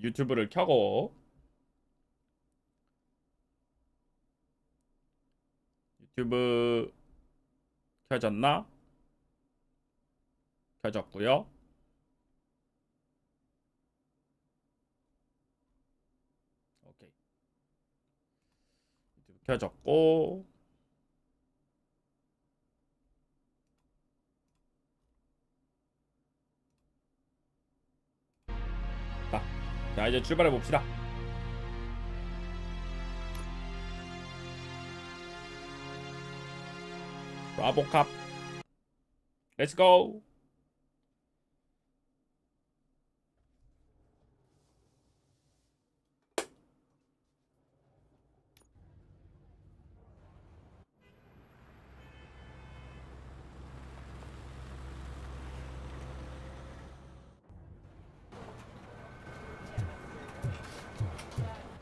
유튜브를 켜고 유튜브 켜졌나? 켜졌고요. 오케이. 유튜브 켜졌고 자 이제 출발해 봅시다. 브라보캅 렛츠고.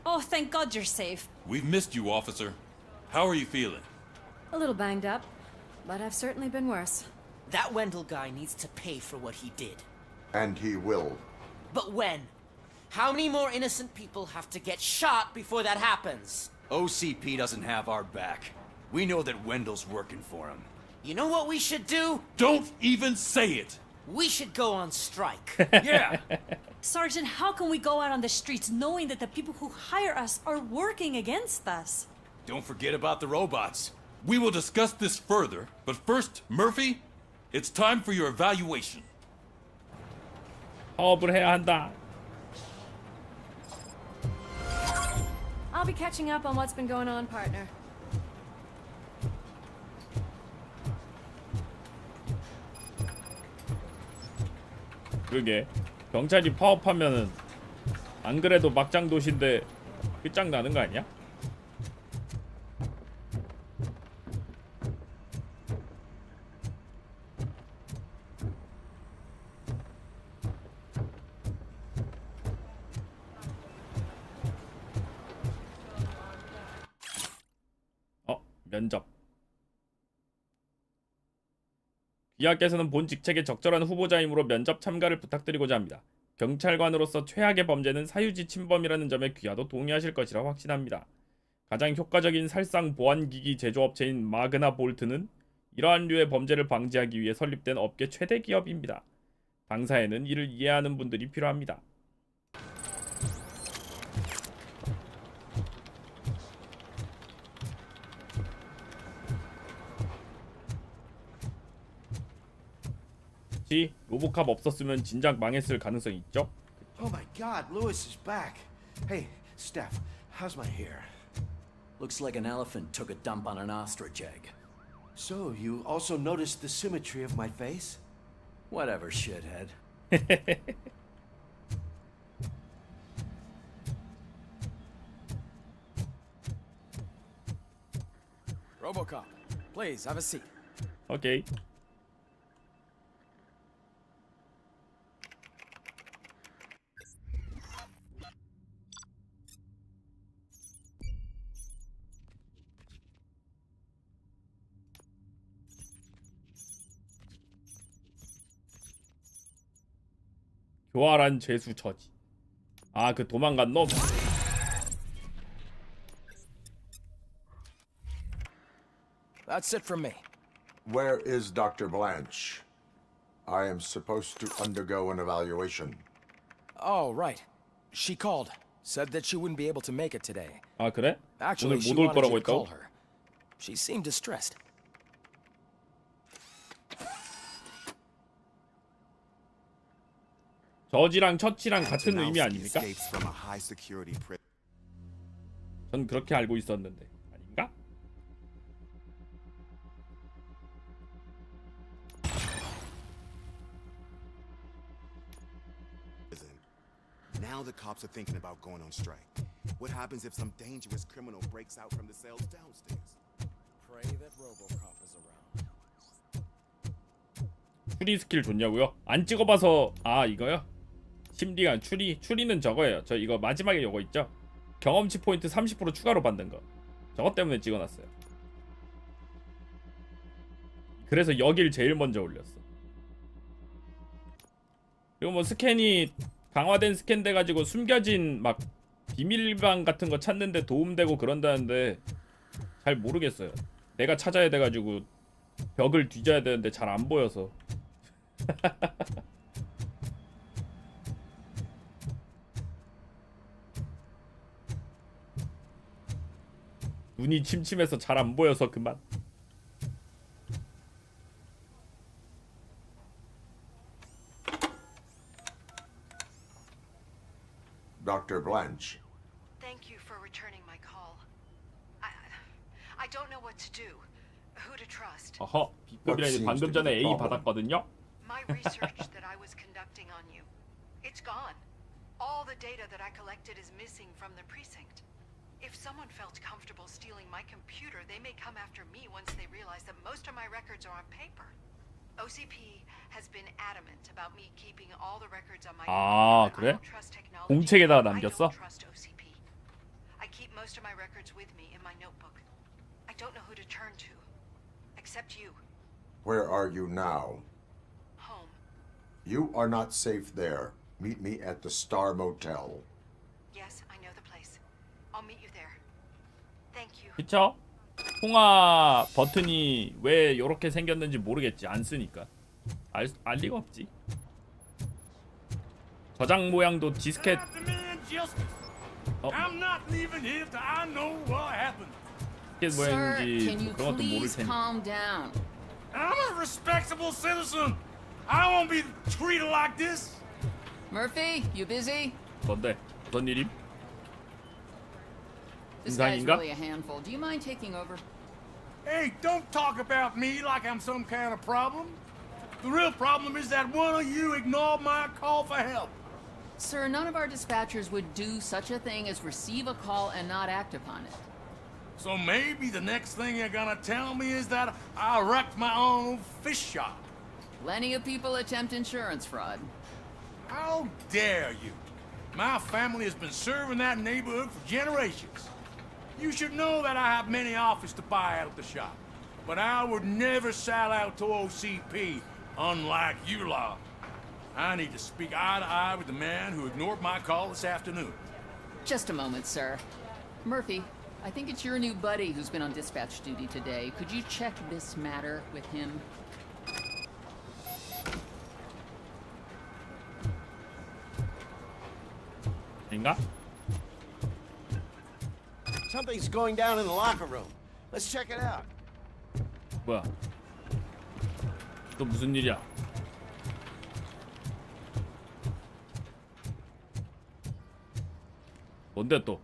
Oh, thank God you're safe. We've missed you, officer. How are you feeling? A little banged up, but I've certainly been worse. That Wendell guy needs to pay for what he did. And he will. But when? How many more innocent people have to get shot before that happens? OCP doesn't have our back. We know that Wendell's working for him. You know what we should do? Don't even say it! We should go on strike. Yeah! Sergeant, how can we go out on the streets knowing that the people who hire us are working against us? Don't forget about the robots. We will discuss this further, but first, Murphy, it's time for your evaluation. 파업을 해야 한다. I'll be catching up on what's been going on, partner. 그러게 경찰이 파업하면은 안 그래도 막장 도시인데 끝장나는 거 아니야? 면접. 귀하께서는 본 직책에 적절한 후보자이므로 면접 참가를 부탁드리고자 합니다. 경찰관으로서 최악의 범죄는 사유지 침범이라는 점에 귀하도 동의하실 것이라 확신합니다. 가장 효과적인 살상 보안기기 제조업체인 마그나 볼트는 이러한 류의 범죄를 방지하기 위해 설립된 업계 최대 기업입니다. 당사에는 이를 이해하는 분들이 필요합니다. 로보캅 없었으면 진작 망했을 가능성이 있죠. Oh my God, Lewis is back. Hey, Steph, how's my hair? Looks like an elephant took a dump on an ostrich egg. So, you also noticed the symmetry of my face? Whatever, shithead. Robocop, please have a seat. 오케이. 교활한 죄수 처지. 아, 그 도망간 놈. That's it from me. Where is Dr. Blanche? I am supposed to undergo an evaluation. Oh, right. She called. Said that she wouldn't be able to make it today. 아, 그래? Actually, 오늘 she 못 올 wanted 거라고 you to call 했다고? her. She seemed distressed. 저지랑 처치랑 같은 의미 아닙니까? escapes from a high security prison. 전 그렇게 알고 있었는데 아닌가? Now the cops are thinking about going on strike. What happens if some dangerous criminal breaks out from the cells downstairs? Pray that Robocop is around. 추리 스킬 좋냐고요? 안 찍어봐서. 아, 이거요? 심리관 추리는 저거예요. 저 이거 마지막에 요거 있죠? 경험치 포인트 30% 추가로 받는 거. 저것 때문에 찍어놨어요. 그래서 여길 제일 먼저 올렸어. 그리고 뭐 스캔이 강화된 스캔 돼가지고 숨겨진 막 비밀방 같은 거 찾는데 도움되고 그런다는데 잘 모르겠어요. 내가 찾아야 돼가지고 벽을 뒤져야 되는데 잘 안 보여서. 눈이 침침해서 잘 안 보여서 그만. Dr. Blanche. Thank you for returning my call. I don't know what to do. Who to trust. 어허, B급이라니 방금 전에 A 받았거든요. My research that I was conducting on you, it's gone. All the data that I collected is missing from the precinct. If someone felt comfortable stealing my computer, they may come after me once they realize that most of my records are on paper. OCP has been adamant about me keeping all the records on my 아, 그래? 공책에다가 남겼어? I keep most of my records with me in my notebook. I don't know who to turn to, except you. Where are you now? Home. You are not safe there. Meet me at the Star Motel. Yes, I know the place. I'll meet you there. Thank you. 그쵸? 통화 버튼이 왜 요렇게 생겼는지 모르겠지. 안 쓰니까. 알 리가 없지. 저장 모양도 디스켓. 디스켓 모양인지 그런 것도 모를 텐데. I'm a respectable citizen. I won't be treated like this. Murphy, you busy? 뭔데? 무슨 일임? This guy's 인상인가? really a handful. Do you mind taking over? Hey, don't talk about me like I'm some kind of problem. The real problem is that one of you ignored my call for help. Sir, none of our dispatchers would do such a thing as receive a call and not act upon it. So maybe the next thing you're gonna tell me is that I wrecked my own fish shop. Plenty of people attempt insurance fraud. How dare you? My family has been serving that neighborhood for generations. You should know that I have many offers to buy out of the shop. But I would never sell out to OCP, unlike you lot. I need to speak eye to eye with the man who ignored my call this afternoon. Just a moment, sir. Murphy, I think it's your new buddy who's been on dispatch duty today. Could you check this matter with him? 인가? Something's going down in the locker room. Let's check it out. 뭐야? 또 무슨 일이야? 뭔데 또?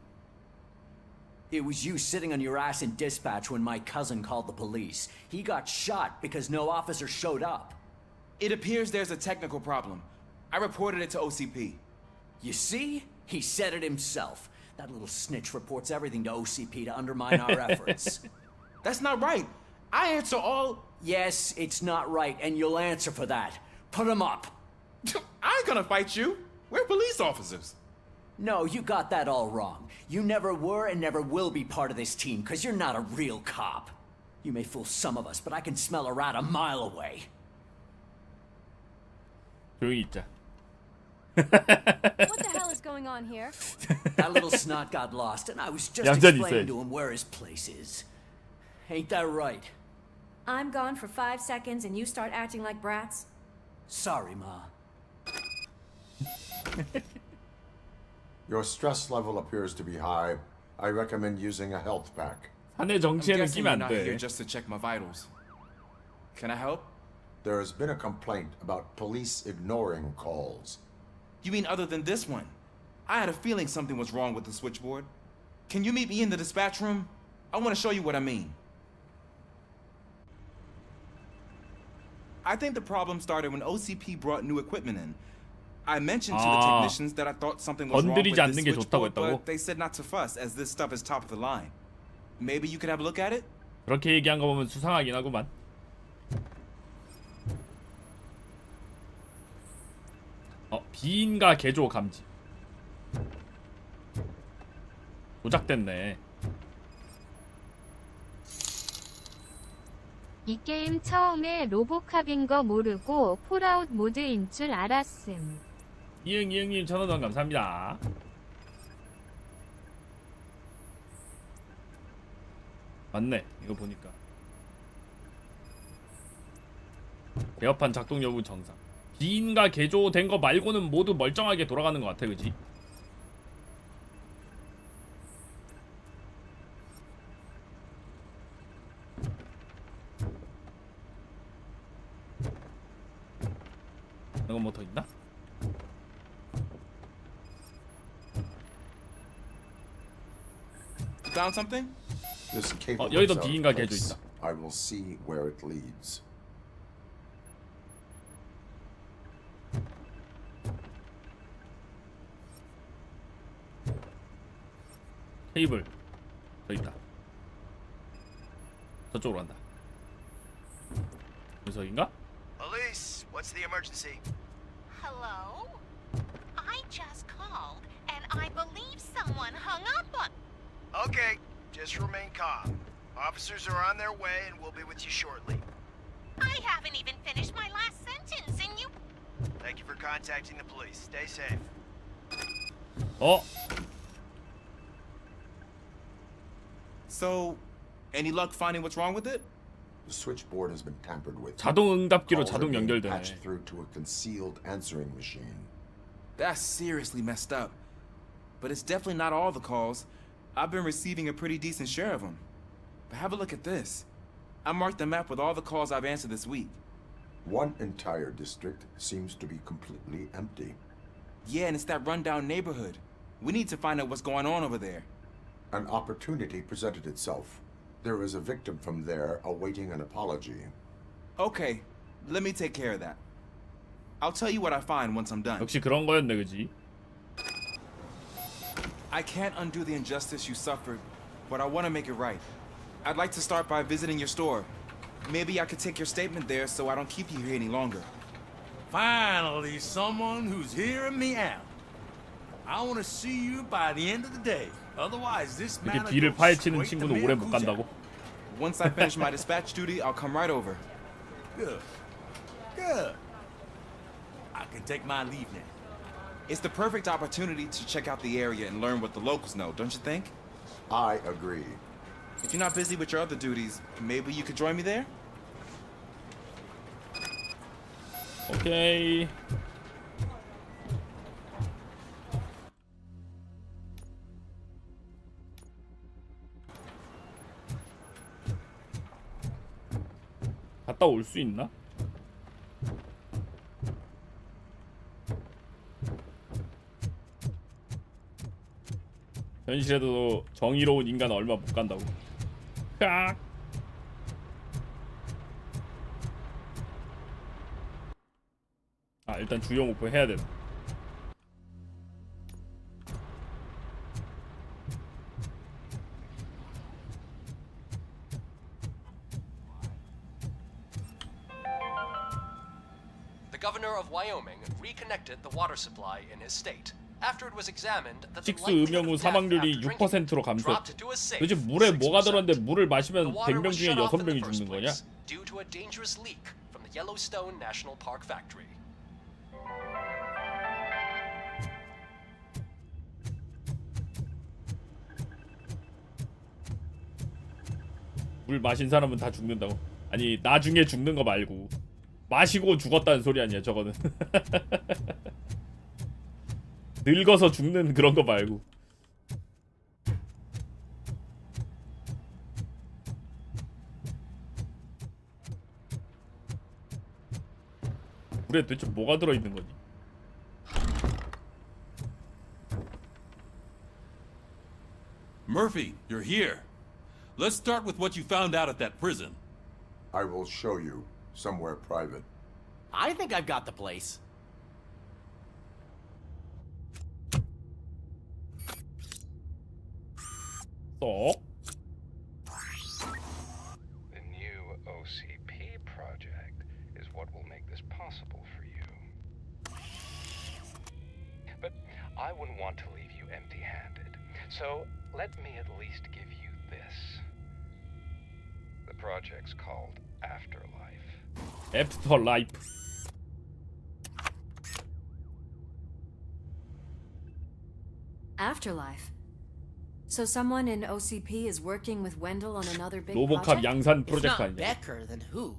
It was you sitting on your ass in dispatch when my cousin called the police. He got shot because no officer showed up. It appears there's a technical problem. I reported it to OCP. You see? He said it himself. That little snitch reports everything to OCP to undermine our efforts. That's not right. I answer all... Yes, it's not right, and you'll answer for that. Put him up. I ain't gonna fight you. We're police officers. No, you got that all wrong. You never were and never will be part of this team, because you're not a real cop. You may fool some of us, but I can smell a rat a mile away. 조용히 있자. What the hell is going on here? That little snot got lost, and I was just 얌전히 explaining 있어야지. to him where his place is. Ain't that right? I'm gone for 5 seconds and you start acting like brats? Sorry, Ma. Your stress level appears to be high. I recommend using a health pack. 사내 I'm 정치에는 guessing 끼면 you're 안 not here 돼. just to check my vitals. Can I help? There has been a complaint about police ignoring calls. You mean other than this one? I had a feeling something was wrong with the switchboard. Can you meet me in the dispatch room? I want to show you what I mean. I think the problem started when OCP brought new equipment in. I mentioned to the 아. technicians that I thought something was wrong with 건드리지 the 않는 게 좋다고 switchboard, 했다고? but they said not to fuss, as this stuff is top of the line. Maybe you could have a look at it? 그렇게 얘기한 거 보면 수상하긴 하구만. 비인가 개조 감지. 조작됐네. 이 게임 처음에 로보캅인 거 모르고 폴아웃 모드인 줄 알았음. 이응님 1,000원 감사합니다. 맞네 이거 보니까. 개업판 작동 여부 정상. 비인가 개조된 거 말고는 모두 멀쩡하게 돌아가는 것 같아, 그지? 이건 뭐 더 있나? Found something? This cable 여기도 looks out 비인가 of 개조 place. 있다. I will see where it leads. 케이블 더 있다. 저쪽으로 간다. 녀석인가? Police, what's the emergency? Hello? I just called, and I believe someone hung up on... Okay, just remain calm. Officers are on their way, and we'll be with you shortly. I haven't even finished my last sentence, and you... Thank you for contacting the police. Stay safe. So, any luck finding what's wrong with it? The switchboard has been tampered with. 자동 응답기로 Calls are 자동 being 연결되네. patched through to a concealed answering machine. That's seriously messed up. But it's definitely not all the calls. I've been receiving a pretty decent share of them. But have a look at this. I marked the map with all the calls I've answered this week. One entire district seems to be completely empty. Yeah, and it's that rundown neighborhood. We need to find out what's going on over there. An opportunity presented itself. There is a victim from there awaiting an apology. Okay, let me take care of that. I'll tell you what I find once I'm done. 역시 그런 거였네, 그지? I can't undo the injustice you suffered, but I want to make it right. I'd like to start by visiting your store. Maybe I could take your statement there so I don't keep you here any longer. Finally, someone who's hearing me out. I want to see you by the end of the day. Otherwise, this 이렇게 matter 뒤를 goes 파헤치는 straight to 친구는 오래 못 Miyakuza. 간다고? Once I finish my dispatch duty, I'll come right over. Good. Good. I can take my leave now. It's the perfect opportunity to check out the area and learn what the locals know, don't you think? I agree. If you're not busy with your other duties, maybe you could join me there? 오케이. 갔다 올 수 있나? 현실에도 정의로운 인간은 얼마 못 간다고. 깍. 아, 일단 주요 목표 해야 되나? The governor of Wyoming reconnected the water supply in his state. After it was examined that the 식수 음용 후 사망률이 6%로 감소. 도대체 물에 뭐가 들었는데 물을 마시면 100명 중에 6명이 죽는 거냐? due to a dangerous leak from the Yellowstone National Park factory. 물 마신 사람은 다 죽는다고? 아니, 나중에 죽는 거 말고 마시고 죽었다는 소리 아니야, 저거는. 늙어서 죽는 그런 거 말고. 물에 도대체 뭐가 들어있는 거지? Murphy, you're here. Let's start with what you found out at that prison. I will show you somewhere private. I think I've got the place. 쏙. The new OCP project is what will make this possible for you. But I wouldn't want to leave you empty-handed. So let me at least give you this. The project's called Afterlife. 애프터 라이프. Afterlife. So someone in OCP is working with Wendell on another big 로보캅 project? 양산 If 프로젝트 not 아니냐? Becker, then who?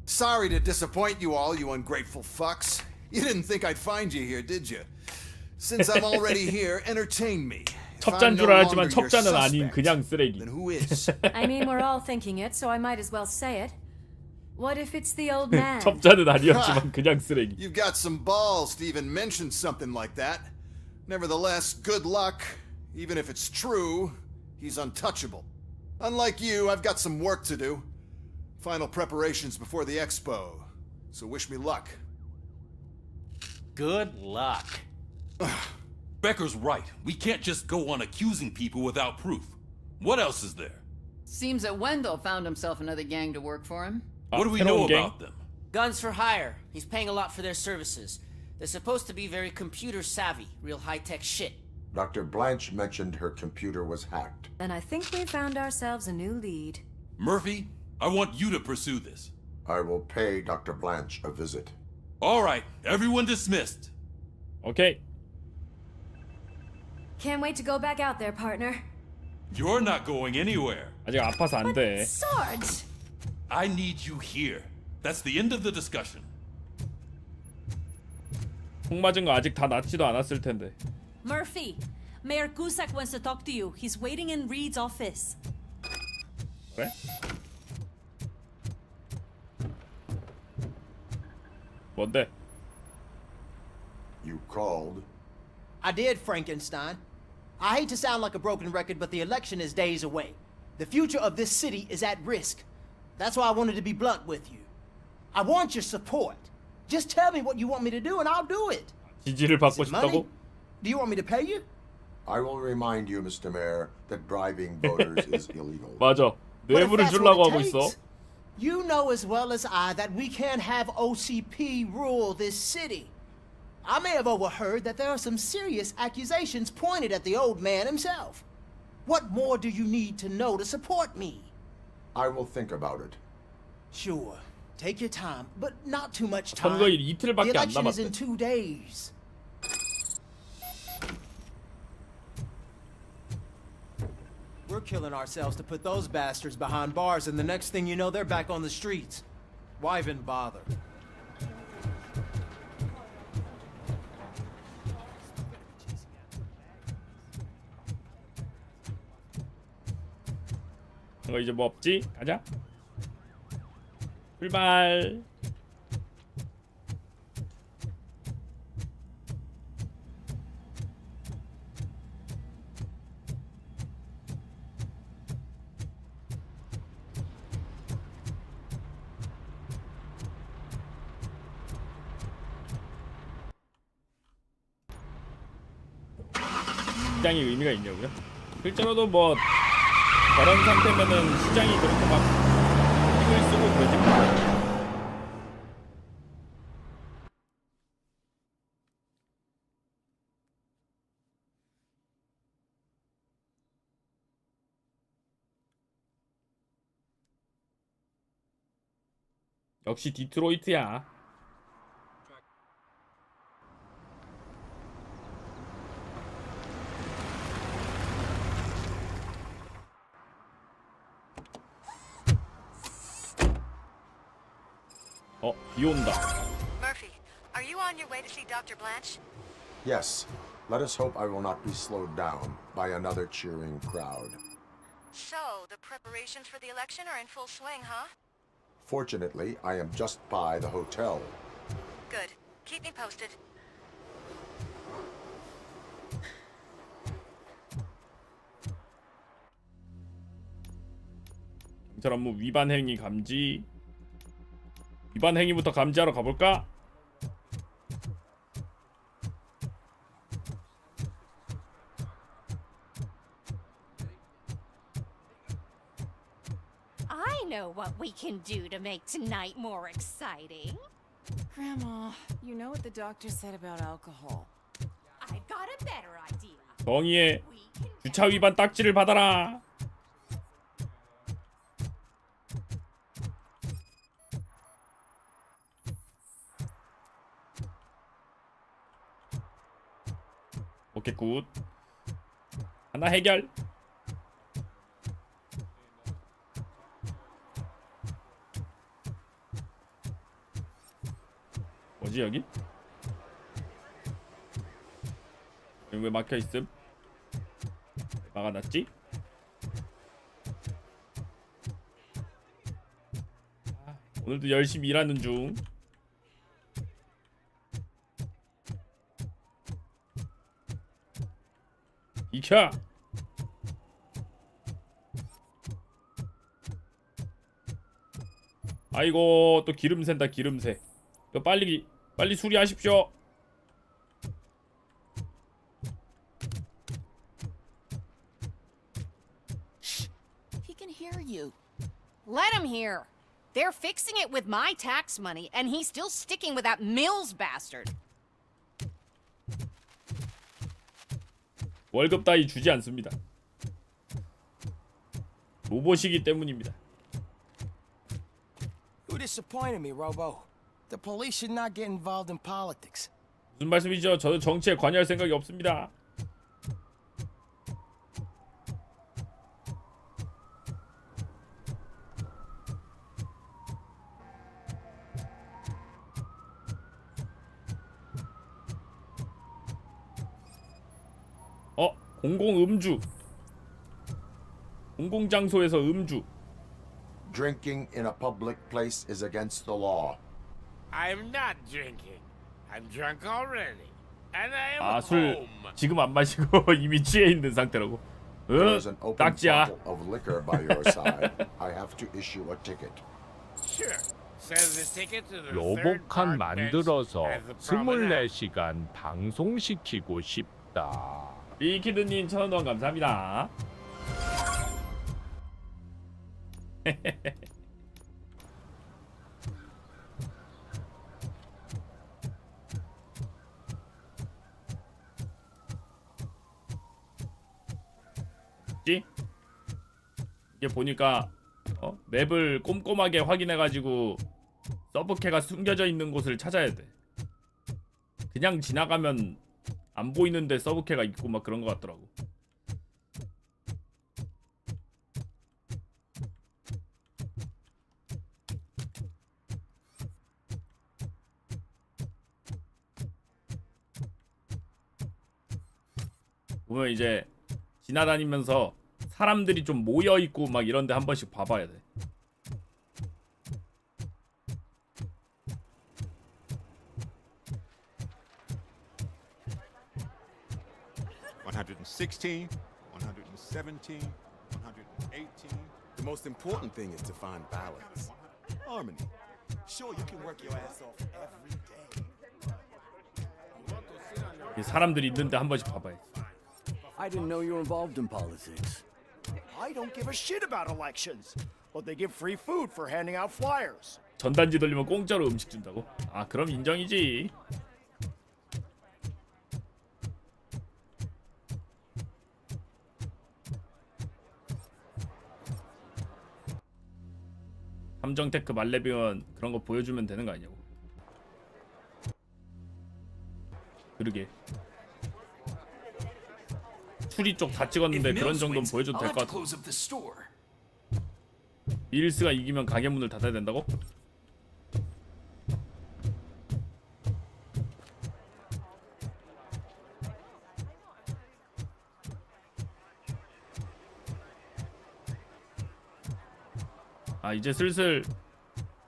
Sorry to disappoint you all, you ungrateful fucks. You didn't think I'd find you here, did you? Since I'm already here, entertain me. If 첩자인 I'm no 줄 알았지만 longer your 첩자는 아닌 suspect, 그냥 쓰레기. then who is? I mean, we're all thinking it, so I might as well say it. What if it's the old man? 첩자는 아니었지만 그냥 쓰레기. You've got some balls to even mention something like that. Nevertheless, good luck. Even if it's true, he's untouchable. Unlike you, I've got some work to do. Final preparations before the expo. So wish me luck. Good luck. Becker's right. We can't just go on accusing people without proof. What else is there? Seems that Wendell found himself another gang to work for him. What do we know about them? Guns for hire. He's paying a lot for their services. They're supposed to be very computer savvy, real high-tech shit. Dr. Blanche mentioned her computer was hacked. And I think we found ourselves a new lead. Murphy, I want you to pursue this. I will pay Dr. Blanche a visit. All right, everyone dismissed. Okay. Can't wait to go back out there, partner. You're not going anywhere. 아직 아파서 안 돼. Swords! I need you here. That's the end of the discussion. 총 맞은 거 아직 다 낫지도 않았을 텐데. Murphy, Mayor Cusack wants to talk to you. He's waiting in Reed's office. 그래? 뭔데? You called? I did, Frankenstein. I hate to sound like a broken record, but the election is days away. The future of this city is at risk. That's why I wanted to be blunt with you. I want your support. Just tell me what you want me to do and I'll do it. 지지를 받고 Is it money? 싶다고? Do you want me to pay you? I will remind you, Mr. Mayor, that bribing voters is illegal. 맞아. But if 뇌물을 that's 주려고 what 하고 it 있어. takes, you know as well as I that we can't have OCP rule this city. I may have overheard that there are some serious accusations pointed at the old man himself. What more do you need to know to support me? I will think about it. Sure. Take your time, but not too much time. 선거일 The 이틀밖에 안 election is 남았대. in 2 days. We're killing ourselves to put those bastards behind bars, and the next thing you know, they're back on the streets. Why even bother? 이제 뭐 없지? 가자. 출발. 시장이 의미가 있냐고요? 실제로도 뭐 저런 상태면은 시장이 그렇게 막 힘을 쓰고 그러지 마. 역시 디트로이트야. 비 온다. Murphy, are you on your way to see Dr. Blanche? Yes. Let us hope I will not be slowed down by another cheering crowd. So, the preparations for the election are in full swing, huh? Fortunately, I am just by the hotel. Good. Keep me posted. 경찰 업무 위반 행위 감지. 위반 행위부터 감지하러 가볼까? I know what we can do to make tonight more exciting. Grandma, you know what the doctor said about alcohol. I've got a better idea. 정의의 주차 위반 딱지를 받아라. 오케이 굿. 하나 해결. 뭐지 여기? 여기 왜 막혀있음? 막아놨지? 오늘도 열심히 일하는 중. 비켜! 아이고 또 기름 샌다 기름 새. 이거 빨리 수리하십시오. He can hear you. Let him hear. They're fixing it with my tax money, and he's still sticking with that Mills bastard. 월급 따위 주지 않습니다. 로봇이기 때문입니다. You disappointed me, Robo. The police should not get involved in politics. 무슨 말씀이죠? 저는 정치에 관여할 생각이 없습니다. 공공음주. 공공장소에서 음주. Drinking in a public place is against the law. I'm not drinking. I'm drunk already. And I am 아, 술 home. 지금 안 마시고 이미 취해 있는 상태라고. There's an open 딱지야. bottle of liquor by your side. I have to issue a ticket. Sure. Send the ticket to the 로봇칸 third park bench 만들어서 at the promenade. 24시간 방송시키고 싶다. 비키드님 1000원 감사합니다. 이게 보니까 맵을 꼼꼼하게 확인해가지고 서브캐가 숨겨져 있는 곳을 찾아야 돼. 그냥 지나가면 안 보이는데 서브캐가 있고 막 그런 것 같더라고. 보면 이제 지나다니면서 사람들이 좀 모여 있고 막 이런데 한 번씩 봐봐야 돼. (116, 117, 118). The most important thing is to find balance. Harmony. Sure, you can work your ass off every day. 사람들이 있는데 한 번씩 봐봐야 돼. I didn't know you were involved in politics. I don't give a shit about elections, but they give free food for handing out flyers. 전단지 돌리면 공짜로 음식 준다고? 아, 그럼 인정이지. 함정 테크 말레비언 그런 거 보여주면 되는 거 아니냐고. 그러게. 추리 쪽 다 찍었는데 그런 정도는 보여줘도 될 것 같아. 밀스가 이기면 가게 문을 닫아야 된다고? 아, 이제 슬슬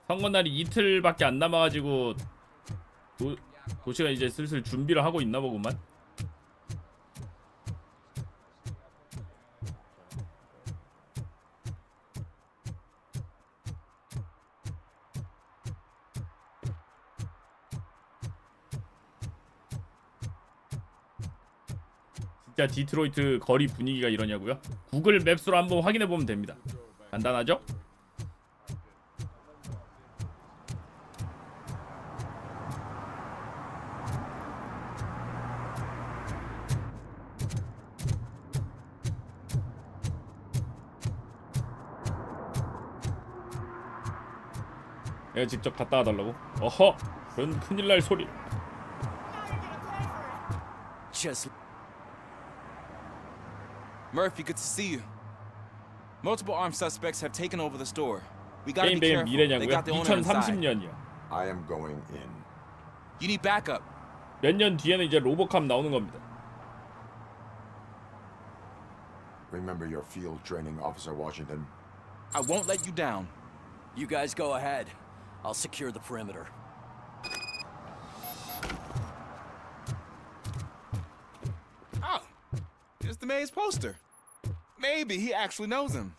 선거날이 이틀밖에 안 남아가지고 도시가 이제 슬슬 준비를 하고 있나 보구만. 진짜 디트로이트 거리 분위기가 이러냐고요? 구글 맵스로 한번 확인해 보면 됩니다. 간단하죠? 내가 직접 갔다 와달라고? 어허! 그런 큰일 날 소리. Murphy, good to see you. Multiple armed suspects have taken over the store. We gotta be 게임뱅 careful. They 미래냐고요? got the owner inside. 2030년이요. I am going in. You need backup. 몇 년 뒤에는 이제 로보캅 나오는 겁니다. Remember your field training, Officer Washington. I won't let you down. You guys go ahead. I'll secure the perimeter. Oh, it's the mayor's poster. Maybe he actually knows him.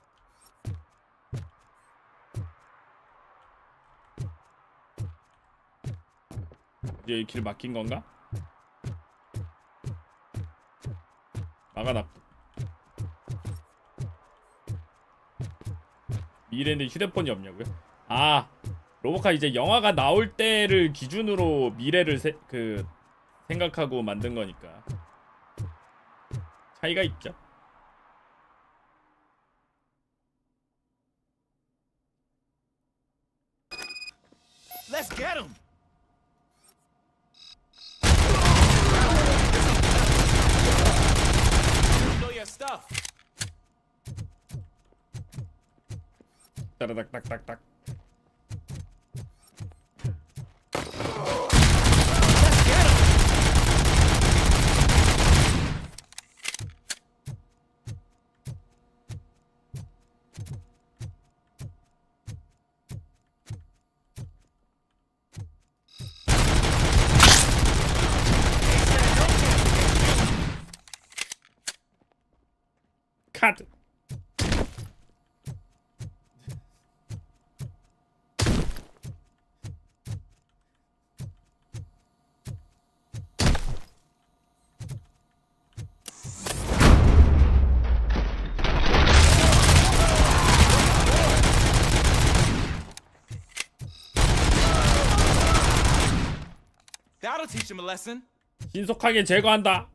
이제 길 막힌 건가? 막아놨고. 미래인데 휴대폰이 없냐고요? 아, 로보카 이제 영화가 나올 때를 기준으로 미래를 생각하고 만든 거니까 차이가 있죠. Let's get him. Know your stuff. 따라닥닥닥닥. 카드. That'll teach him a lesson. 신속하게 제거한다.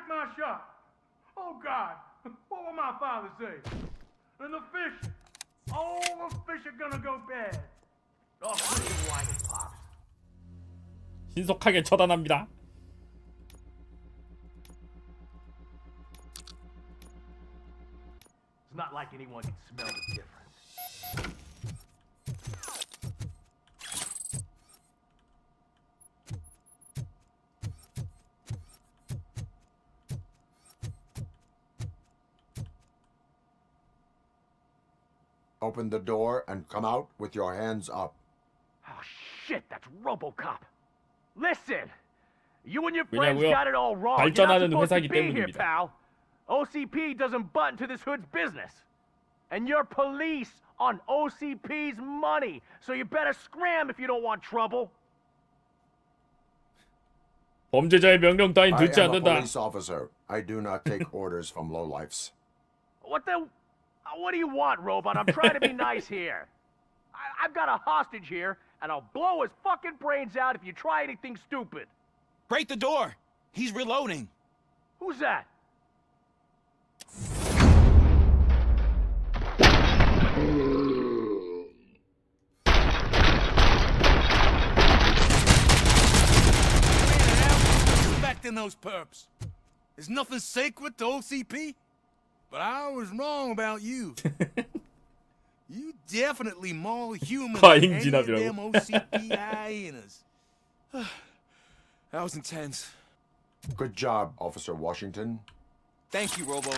My shop. Oh God, what will my father say? And the fish, all the fish are gonna go bad. Oh, freaking white pops. 신속하게 처단합니다. It's not like anyone can smell the difference. Open the door and come out with your hands up. Oh shit, that's RoboCop. Listen, you and your friends 왜냐고요? got it all wrong. You're not 발전하는 supposed to 회사이기 be here, 때문입니다. pal. OCP doesn't butt into this hood's business. And you're police on OCP's money, so you better scram if you don't want trouble. 범죄자의 명령 따윈 I 듣지 am a 않는다. police officer. I do not take orders from lowlifes. What do you want, Robot? I'm trying to be nice here. I've got a hostage here, and I'll blow his fucking brains out if you try anything stupid. Break the door. He's reloading. Who's that? Respecting those perps. There's nothing sacred to OCP, but I was wrong about you. You definitely more human than any of them OCP hyenas. That was intense. Good job, Officer Washington. Thank you, Robo.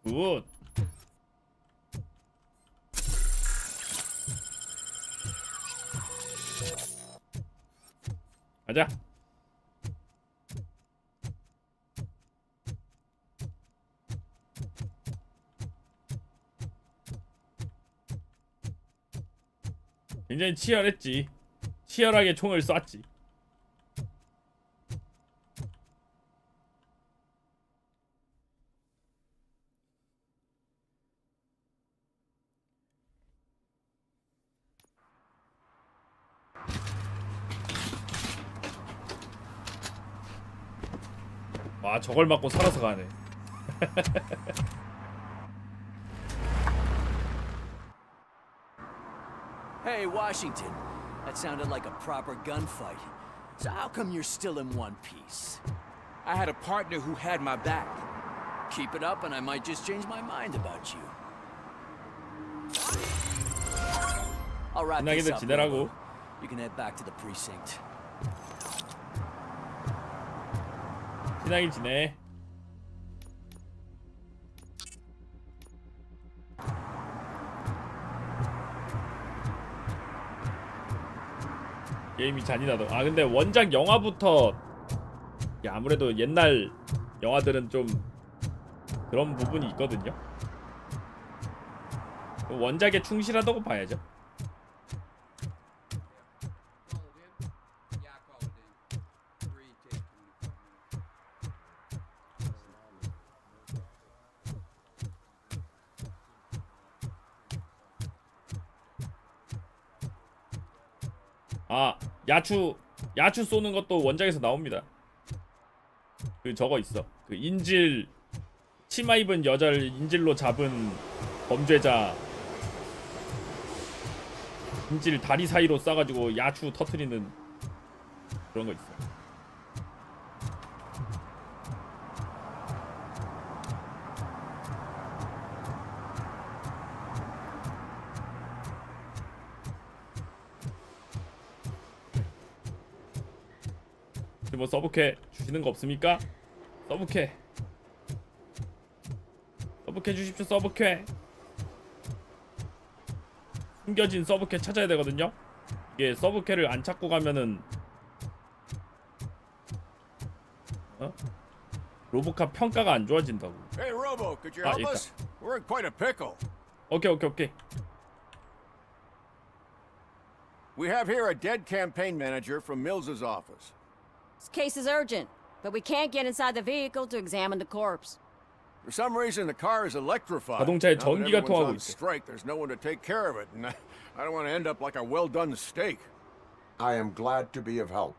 굿. 가자. 굉장히 치열했지. 치열하게 총을 쐈지. 와, 저걸 맞고 살아서 가네. Hey, Washington. That sounded like a proper gunfight. So how come you're still in one piece? I had a partner who had my back. Keep it up and I might just change my mind about you. I'll wrap this 신나게들 up. 지내라고. You can head back to the precinct. 신나게 지내. 게임이 잔인하다. 아 근데 원작 영화부터 아무래도 옛날 영화들은 좀 그런 부분이 있거든요. 원작에 충실하다고 봐야죠. 아, 야추 쏘는 것도 원작에서 나옵니다. 그 저거 있어. 그 인질 치마 입은 여자를 인질로 잡은 범죄자 인질 다리 사이로 쏴가지고 야추 터트리는 그런 거 있어. 뭐 서브캐 주시는 거 없습니까? 서브캐 주십시오. 서브캐 숨겨진 서브캐 찾아야 되거든요. 이게 서브캐를 안 찾고 가면은 로보캅 평가가 안 좋아진다고. Hey Robo, could you help us? We're in quite a pickle. 오케이. We have here a dead campaign manager from Mills's office. This case is urgent, but we can't get inside the vehicle to examine the corpse. For some reason, the car is electrified. 자동차에 Now that 전기가 everyone's 통하고 on 있어. strike, there's no one to take care of it, and I don't want to end up like a well-done steak. I am glad to be of help.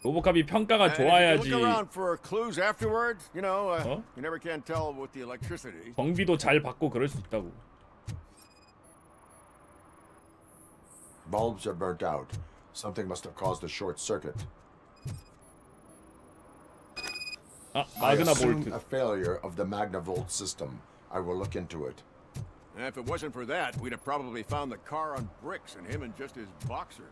로보캅이 평가가 And if 좋아야지. you look around for clues afterwards, you know, you never can tell with the electricity. 정비도 잘 받고 그럴 수 있다고. Bulbs are burnt out. Something must have caused a short circuit. 아, I 마그나 assume 볼트. a failure of the Magnavolt system. I will look into it. And if it wasn't for that, we'd have probably found the car on bricks and him in just his boxers.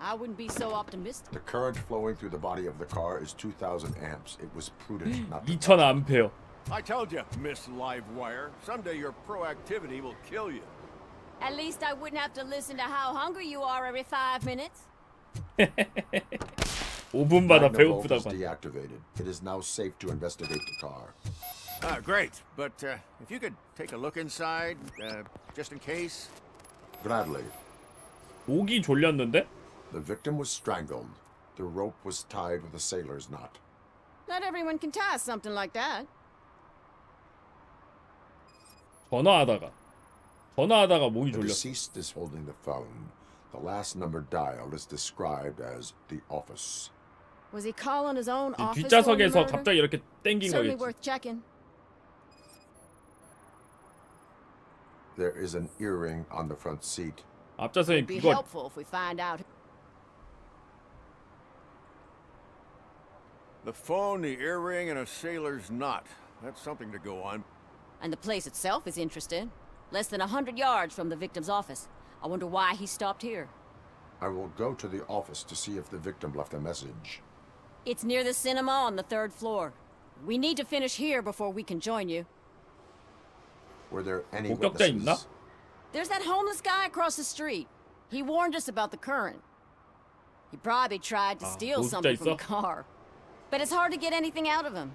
I wouldn't be so optimistic. The current flowing through the body of the car is 2,000 amps. It was prudent not to... 2000 암페어. I told you, Miss Livewire, someday your proactivity will kill you. At least I wouldn't have to listen to how hungry you are every 5 minutes. 5분마다 Magnavolt is 배고프다고. deactivated. It is now safe to investigate the car. Great, but if you could take a look inside, just in case. Gladly. 목이 졸렸는데? The victim was strangled. The rope was tied with a sailor's knot. Not everyone can tie something like that. 전화하다가 목이 The 졸렸어. deceased is holding the phone. The last number dialed is described as the office. Was he calling his own office? 뒷좌석에서 갑자기 이렇게 땡긴 Certainly 거겠지. worth checking. There is an earring on the front seat. 앞좌석에 It'd be 그거 helpful if we find out. The phone, the earring, and a sailor's knot. That's something to go on. And the place itself is interesting. Less than 100 yards from the victim's office. I wonder why he stopped here. I will go to the office to see if the victim left a message. It's near the cinema on the 3rd floor. We need to finish here before we can join you. Were there any 목격자 있나? witnesses? There's that homeless guy across the street. He warned us about the current. He probably tried to steal 목격자 something from 있어? the car. But it's hard to get anything out of him.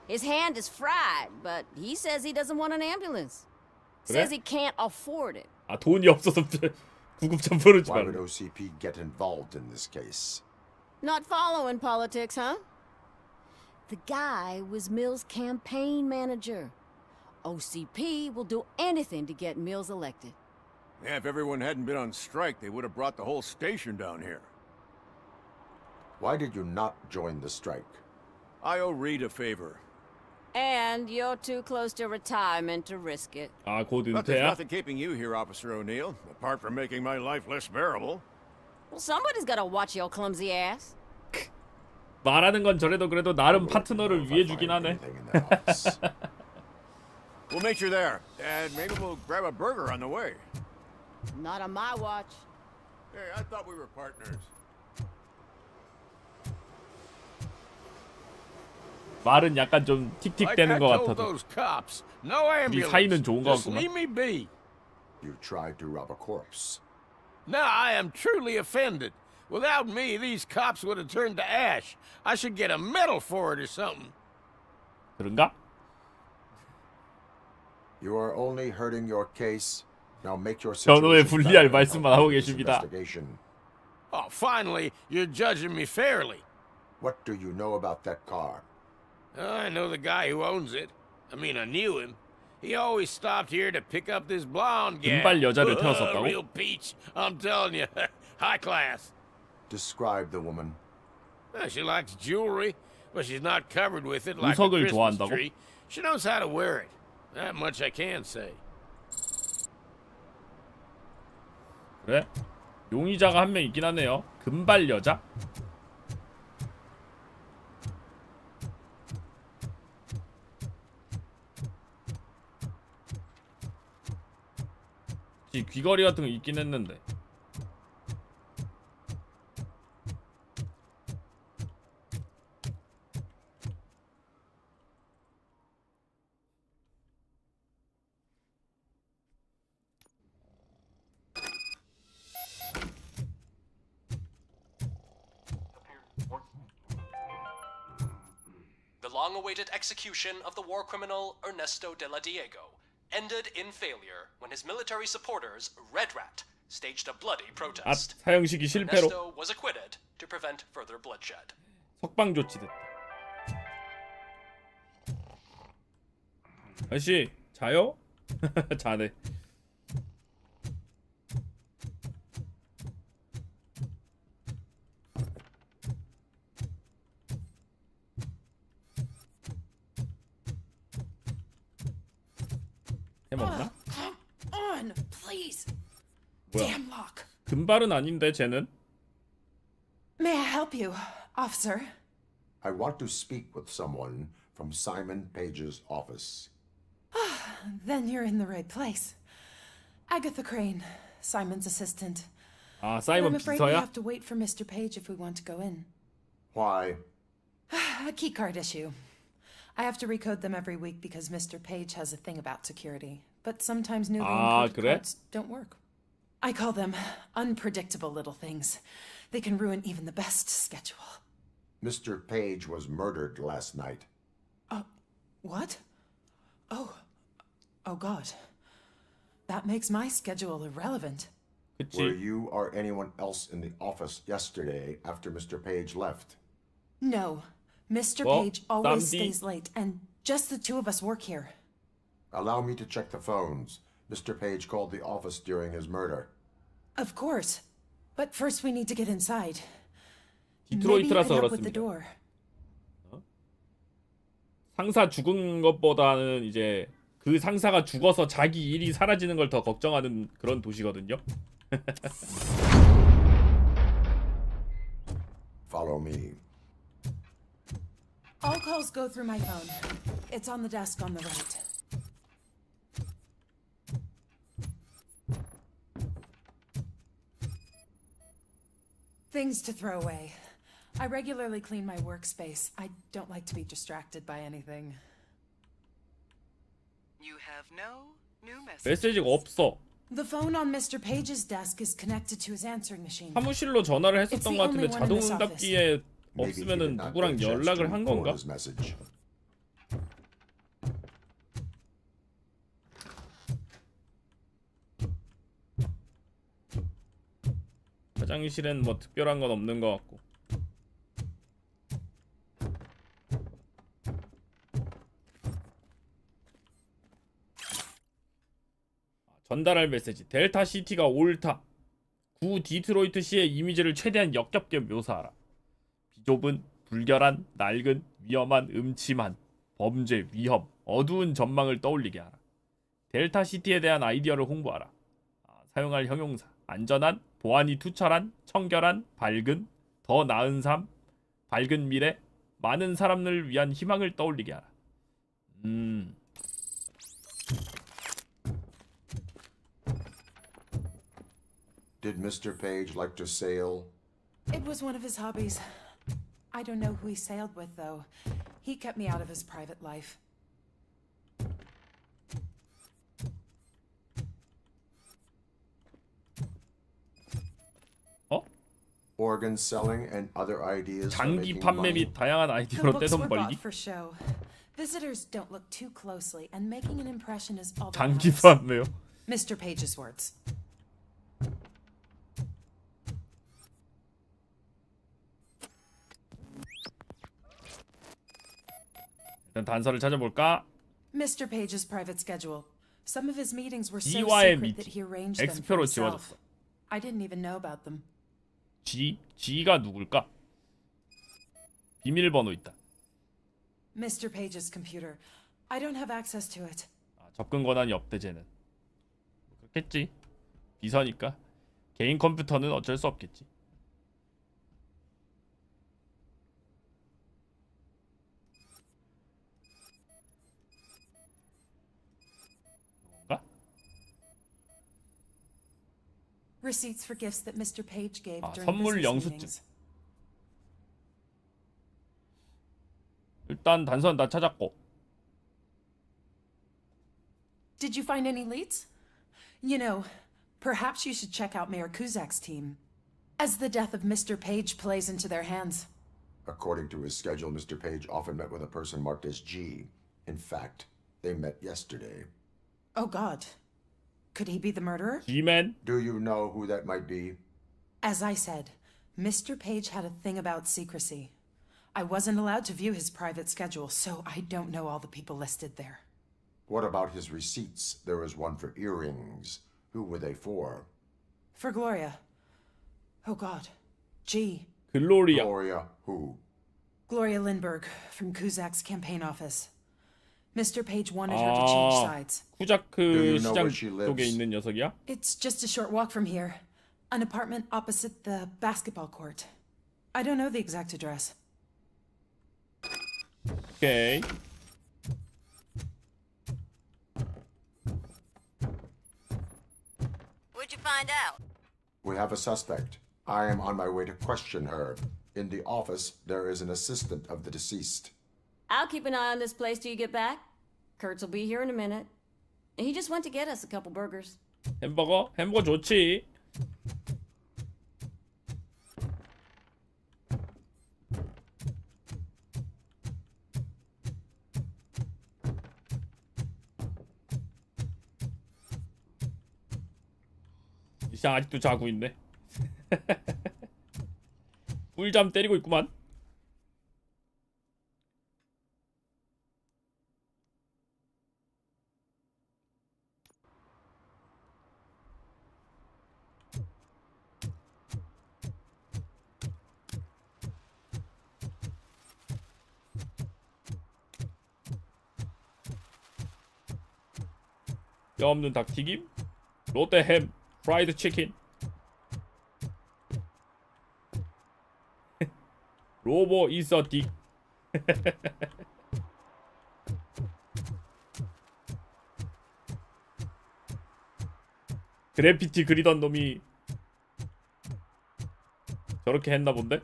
His hand is fried, but he says he doesn't want an ambulance. Says he can't afford it. 아 돈이 없어서 구급차 부르지 Why would 말고. OCP get involved in this case? Not following politics, huh? The guy was Mills' campaign manager. OCP will do anything to get Mills elected. Yeah, if everyone hadn't been on strike, they would have brought the whole station down here. Why did you not join the strike? I owe Reed a favor. And you're too close to retirement to risk it. 아, 곧 But there's 은퇴야? nothing keeping you here, Officer O'Neill, apart from making my life less bearable. Well, somebody's gotta watch your clumsy ass. 말하는 건 저래도 그래도 나름 파트너를 위해 주긴 하네. We'll meet you there, and maybe we'll grab a burger on the way. Not on my watch. Hey, I thought we were partners. 말은 약간 좀 틱틱대는 것 같아도 those cops, no 우리 ambulance. 사이는 좋은 것 Just 같구만. leave me be. You tried to rob a corpse. Now I am truly offended. Without me, these cops would have turned to ash. I should get a medal for it or something. 그런가? You are only hurting your case. Now make your 변호에 situation 불리할 better and 말씀만 help 하고 with this 계십니다. investigation. Oh, finally, you're judging me fairly. What do you know about that car? I know the guy who owns it. I mean, I knew him. He always stopped here to pick up this blonde gal. 금발 여자를 태웠었다고? Real peach. I'm telling you, high class. Describe the woman. Well, she likes jewelry, but she's not covered with it like a 우석을 Christmas 좋아한다고? tree. She knows how to wear it. That much I can say. 그래? 용의자가 한 명 있긴 하네요. 금발 여자? 귀걸이 같은 거 있긴 했는데. The long-awaited execution of the war criminal Ernesto de la Diego ended in failure when his military supporters, Red Rat, staged a bloody protest. 사형식이 실패로 Ernesto was acquitted to prevent further bloodshed. 석방 조치됐다. 아저씨 자요? 자네. 해먹나? Come on, please. 뭐야? Damn lock. 금발은 아닌데 쟤는? May I help you, officer? I want to speak with someone from Simon Page's office. Then you're in the right place. Agatha Crane, Simon's assistant. 아, But 사이먼 I'm afraid we 비서야? have to wait for Mr. Page if we want to go in. Why? A key card issue. I have to recode them every week because Mr. Page has a thing about security. But sometimes newly encoded 그래? cards don't work. I call them unpredictable little things. They can ruin even the best schedule. Mr. Page was murdered last night. What? Oh God. That makes my schedule irrelevant. Were you or anyone else in the office yesterday after Mr. Page left? No. Mr. Well, Page always Sandy- stays late, and just the two of us work here. Allow me to check the phones. Mr. Page called the office during his murder. Of course. But first we need to get inside. Maybe you 디트로이트라서 could help with the 그렇습니다. door. 상사 죽은 것보다는 이제 그 상사가 죽어서 자기 일이 사라지는 걸 더 걱정하는 그런 도시거든요. Follow me. All calls go through my phone. It's on the desk on the right. Things to throw away. I regularly clean my workspace. I don't like to be distracted by anything. You have no new messages. 메시지가 없어. The phone on Mr. Page's desk is connected to his answering machine. 사무실로 전화를 It's 했었던 the 것 같은데 only one in 자동 this 응답기에 Maybe he did 없으면은 not 누구랑 get a chance to 연락을 한 record 건가? his message. 화장실엔 뭐 특별한 건 없는 것 같고. 전달할 메시지. 델타 시티가 옳다. 구 디트로이트 시의 이미지를 최대한 역겹게 묘사하라. 비좁은, 불결한, 낡은, 위험한, 음침한, 범죄, 위험, 어두운 전망을 떠올리게 하라. 델타시티에 대한 아이디어를 홍보하라. 사용할 형용사: 안전한, 보안이 투철한, 청결한, 밝은, 더 나은 삶, 밝은 미래, 많은 사람을 위한 희망을 떠올리게 하라. Did Mr. Page like to sail? It was one of his hobbies. I don't know who he sailed with, though. He kept me out of his private life. Organ selling and other ideas for 장기 making 판매 money? 및 다양한 The 아이디어로 books 떼돈 were 벌기. bought for show. Visitors don't look too closely, and making an impression is all that 장기 matters. 판매요. Mr. Page's words. 일단 단서를 찾아볼까? Mr. Page's private schedule. Some of his meetings were so G와의 secret 미팅. that he arranged them for X표로 himself. 지워졌어. I didn't even know about them. G가 누굴까? 비밀번호 있다. Mr. Page's computer. I don't have access to it. 접근 권한이 없대 쟤는. 그렇겠지. 비서니까. 개인 컴퓨터는 어쩔 수 없겠지. Receipts for gifts that Mr. Page gave during 선물 business 영수증. meetings. 일단 단서는 다 찾았고. Did you find any leads? You know, perhaps you should check out Mayor Kuzak's team, as the death of Mr. Page plays into their hands. According to his schedule, Mr. Page often met with a person marked as G. In fact, they met yesterday. Oh God. Could he be the murderer? G-Man? Do you know who that might be? As I said, Mr. Page had a thing about secrecy. I wasn't allowed to view his private schedule, so I don't know all the people listed there. What about his receipts? There was one for earrings. Who were they for? For Gloria. Oh God. G. Gloria. Gloria who? Gloria Lindbergh from Kuzak's campaign office. Mr. Page wanted her to change sides. 쿠자크 시장 쪽에 있는 녀석이야? It's just a short walk from here. An apartment opposite the basketball court. I don't know the exact address. 오케이. What'd you find out? We have a suspect. I am on my way to question her. In the office, there is an assistant of the deceased. I'll keep an eye on this place till you get back. Kurtz will be here in a minute. He just went to get us a couple burgers. 햄버거? 햄버거 좋지. 이상 아직도 자고 있네. 꿀잠 때리고 있구만. 뼈 없는 닭튀김, 롯데 햄, 프라이드 치킨. 로보 있어 딕. 그래피티 그리던 놈이 저렇게 했나 본데?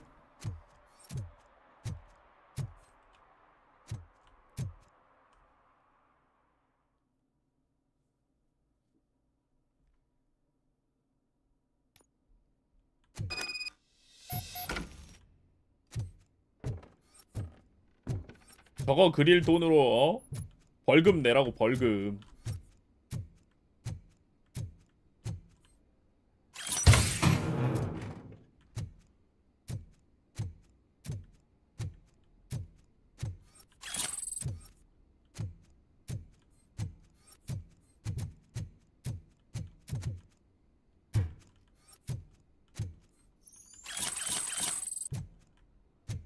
저거 그릴 돈으로 벌금 내라고 벌금.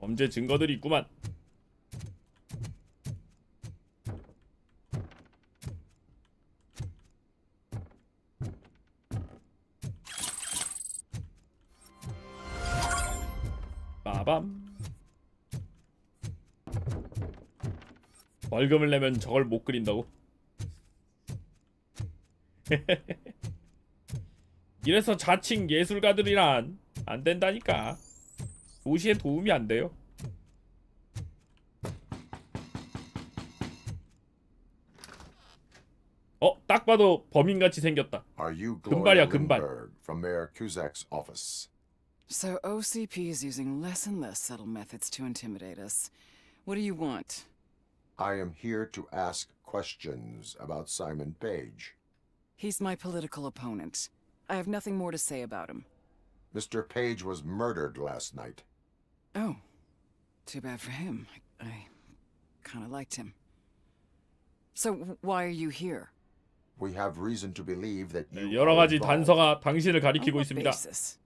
범죄 증거들이 있구만. 빠밤. 벌금을 내면 저걸 못 그린다고? 이래서 자칭 예술가들이란 안 된다니까. 도시에 도움이 안 돼요. 딱 봐도 범인같이 생겼다. Are you 금발이야, Gloria 금발. Lindbergh from Mayor Kuzak's office? So OCP is using less and less subtle methods to intimidate us. What do you want? I am here to ask questions about Simon Page. He's my political opponent. I have nothing more to say about him. Mr. Page was murdered last night. Oh, too bad for him. I kind of liked him. So why are you here? We have reason to believe that you 여러 are 가지 involved. 단서가 당신을 가리키고 On what 있습니다. basis?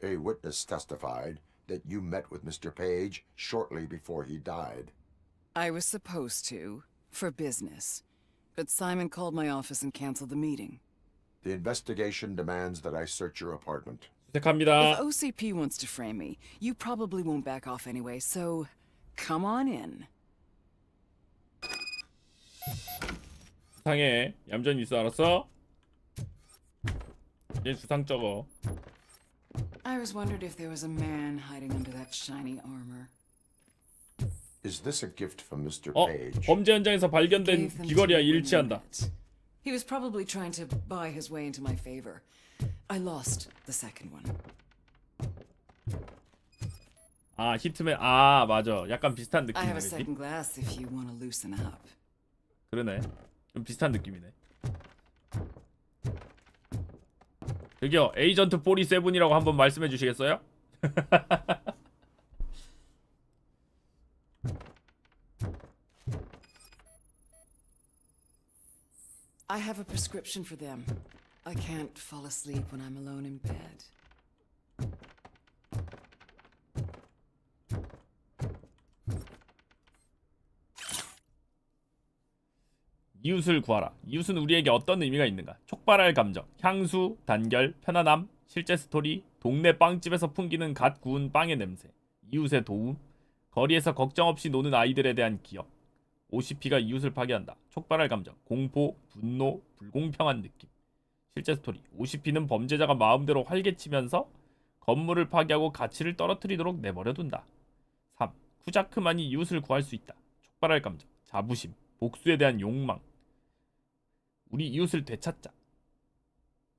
A witness testified that you met with Mr. Page shortly before he died. I was supposed to, for business. But Simon called my office and canceled the meeting. The investigation demands that I search your apartment. 수색합니다. If OCP wants to frame me, you probably won't back off anyway, so come on in. 수상해. 얌전히 있어, 알았어? 얘 수상 적어. I was wondered if there was a man hiding under that shiny armor. Is this a gift from Mr. Page? 범죄 현장에서 발견된 귀걸이와 일치한다. He was probably trying to buy his way into my favor. I lost the second one. 아, 히트맨. 아, 맞아. 약간 비슷한 I have a 느낌이네. second glass if you want to loosen up. 그러네. 좀 비슷한 느낌이네. 저기요, 에이전트 47이라고 한번 말씀해 주시겠어요? I have a prescription for them. I can't fall asleep when I'm alone in bed. 이웃을 구하라. 이웃은 우리에게 어떤 의미가 있는가? 촉발할 감정, 향수, 단결, 편안함, 실제 스토리, 동네 빵집에서 풍기는 갓 구운 빵의 냄새, 이웃의 도움, 거리에서 걱정 없이 노는 아이들에 대한 기억. OCP가 이웃을 파괴한다. 촉발할 감정, 공포, 분노, 불공평한 느낌. 실제 스토리, OCP는 범죄자가 마음대로 활개치면서 건물을 파괴하고 가치를 떨어뜨리도록 내버려둔다. 3. 쿠자크만이 이웃을 구할 수 있다. 촉발할 감정, 자부심, 복수에 대한 욕망. 우리 이웃을 되찾자.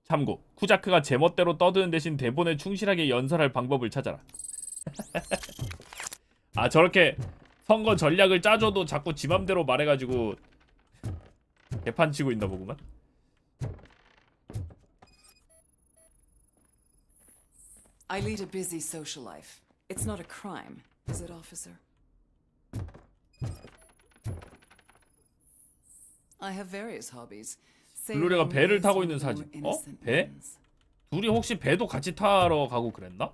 참고, 쿠자크가 제멋대로 떠드는 대신 대본에 충실하게 연설할 방법을 찾아라. 아, 저렇게 선거 전략을 짜줘도 자꾸 지 맘대로 말해가지고 개판 치고 있나 보구만. I lead a busy social life. It's not a crime, is it, officer? I have various hobbies. 블루레가 배를 타고 있는 사진. 배? 둘이 혹시 배도 같이 타러 가고 그랬나?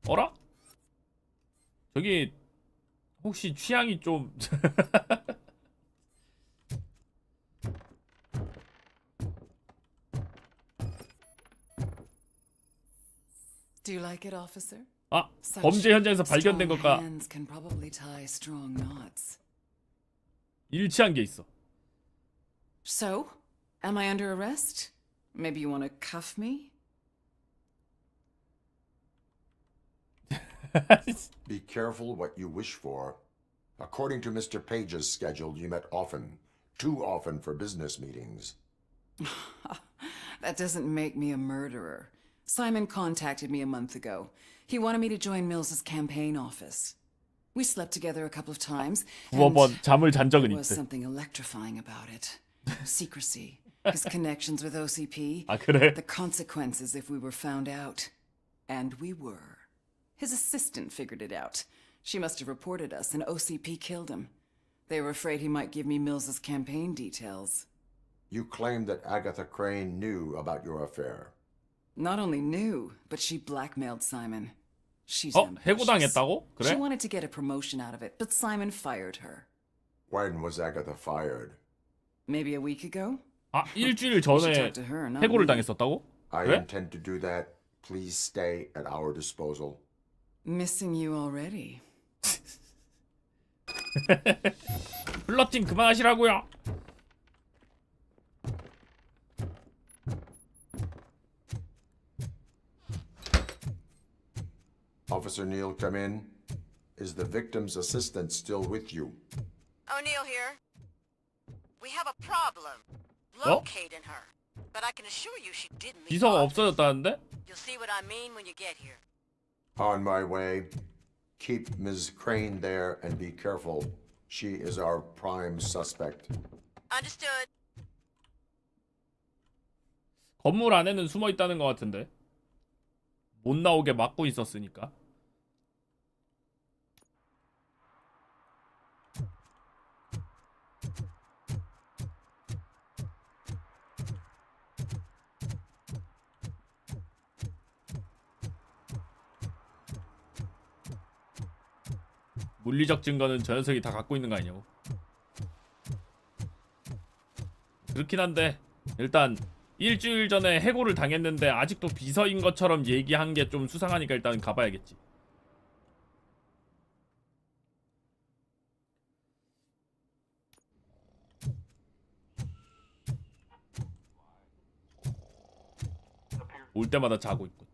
어라? 저기 혹시 취향이 좀 Do you like it, officer? 아, 범죄 현장에서 발견된 것과 Hands can probably tie strong knots. 일치한 게 있어. So, am I under arrest? Maybe you want to cuff me? Be careful what you wish for. According to Mr. Page's schedule, you met often. Too often for business meetings. That doesn't make me a murderer. Simon contacted me a month ago. He wanted me to join Mills's campaign office. We slept together a couple of times. 두어 번 잠을 잔 적은 There was 있대. something electrifying about it. Secrecy. His connections with OCP. 아, 그래? The consequences if we were found out. And we were. His assistant figured it out. She must have reported us, and OCP killed him. They were afraid he might give me Mills's campaign details. You claim that Agatha Crane knew about your affair. Not only knew, but she blackmailed Simon. She's 해고당했다고? 그래? She wanted to get a promotion out of it, but Simon fired her. When was Agatha fired? Maybe a week ago? 아, 일주일 전에 해고를 당했었다고? I 그래? intend to do that. Please stay at our disposal. Missing you already. 플러팅 그만하시라고요. Officer Neal, come in. Is the victim's assistant still with you? O'Neill here. We have a problem locating her, but I can assure you she didn't leave. 비서가 없어졌다는데? You'll see what I mean when you get here. On my way. Keep Ms. Crane there and be careful. She is our prime suspect. Understood. 건물 안에는 숨어 있다는 것 같은데. 못 나오게 막고 있었으니까. 물리적 증거는 저 녀석이 다 갖고 있는 거 아니냐고. 그렇긴 한데 일단 일주일 전에 해고를 당했는데 아직도 비서인 것처럼 얘기한 게 좀 수상하니까 일단 가봐야겠지. 올 때마다 자고 있고.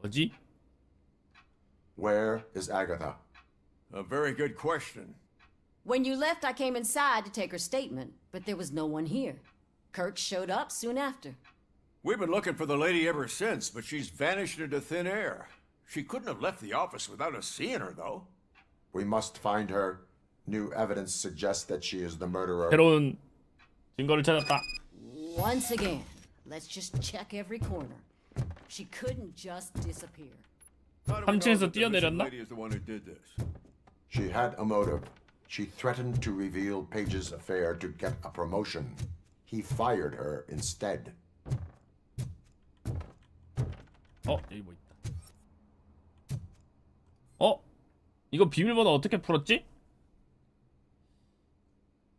뭐지? Where is Agatha? A very good question. When you left, I came inside to take her statement, but there was no one here. Kirk showed up soon after. We've been looking for the lady ever since, but she's vanished into thin air. She couldn't have left the office without us seeing her, though. We must find her. New evidence suggests that she is the murderer. 새로운 증거를 찾았다. Once again, let's just check every corner. She couldn't just disappear. 3층에서 뛰어내렸나? She had a motive. She threatened to reveal Page's affair to get a promotion. He fired her instead. 여기 뭐 있다. 이거 비밀번호 어떻게 풀었지?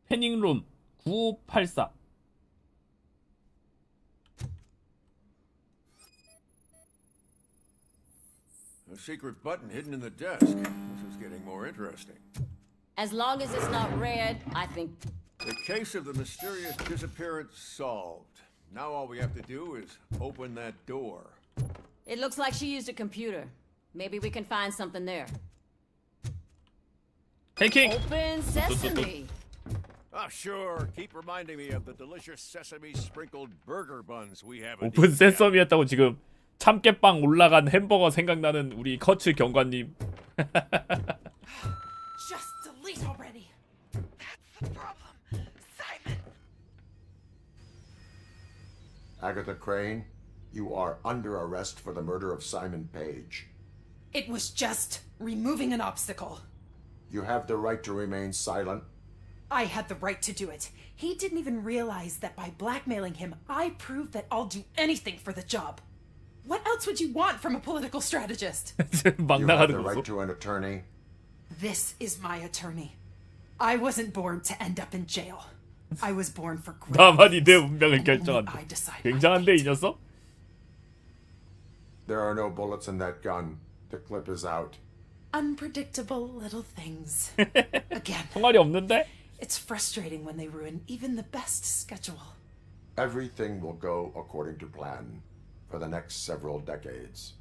패닝룸 9584. A secret button hidden in the desk. This is getting more interesting. As long as it's not red, I think. The case of the mysterious disappearance solved. Now all we have to do is open that door. It looks like she used a computer. Maybe we can find something there. Hacking! Open sesame! Ah, sure. Keep reminding me of the delicious sesame sprinkled burger buns we have. 오픈 세서미였다고 지금 참깨빵 올라간 햄버거 생각나는 우리 커츠 경관님. Just delete already. That's the problem, Simon. Agatha Crane, you are under arrest for the murder of Simon Page. It was just removing an obstacle. You have the right to remain silent. I had the right to do it. He didn't even realize that by blackmailing him, I proved that I'll do anything for the job. What else would you want from a political strategist? You have the right to an attorney. This is my attorney. I wasn't born to end up in jail. I was born for great 나만이 내 things. 운명을 결정한다. I decide. 굉장한데 이 녀석? There are no bullets in that gun. The clip is out. Unpredictable little things. Again. 총알이 없는데? It's frustrating when they ruin even the best schedule. Everything will go according to plan for the next several decades.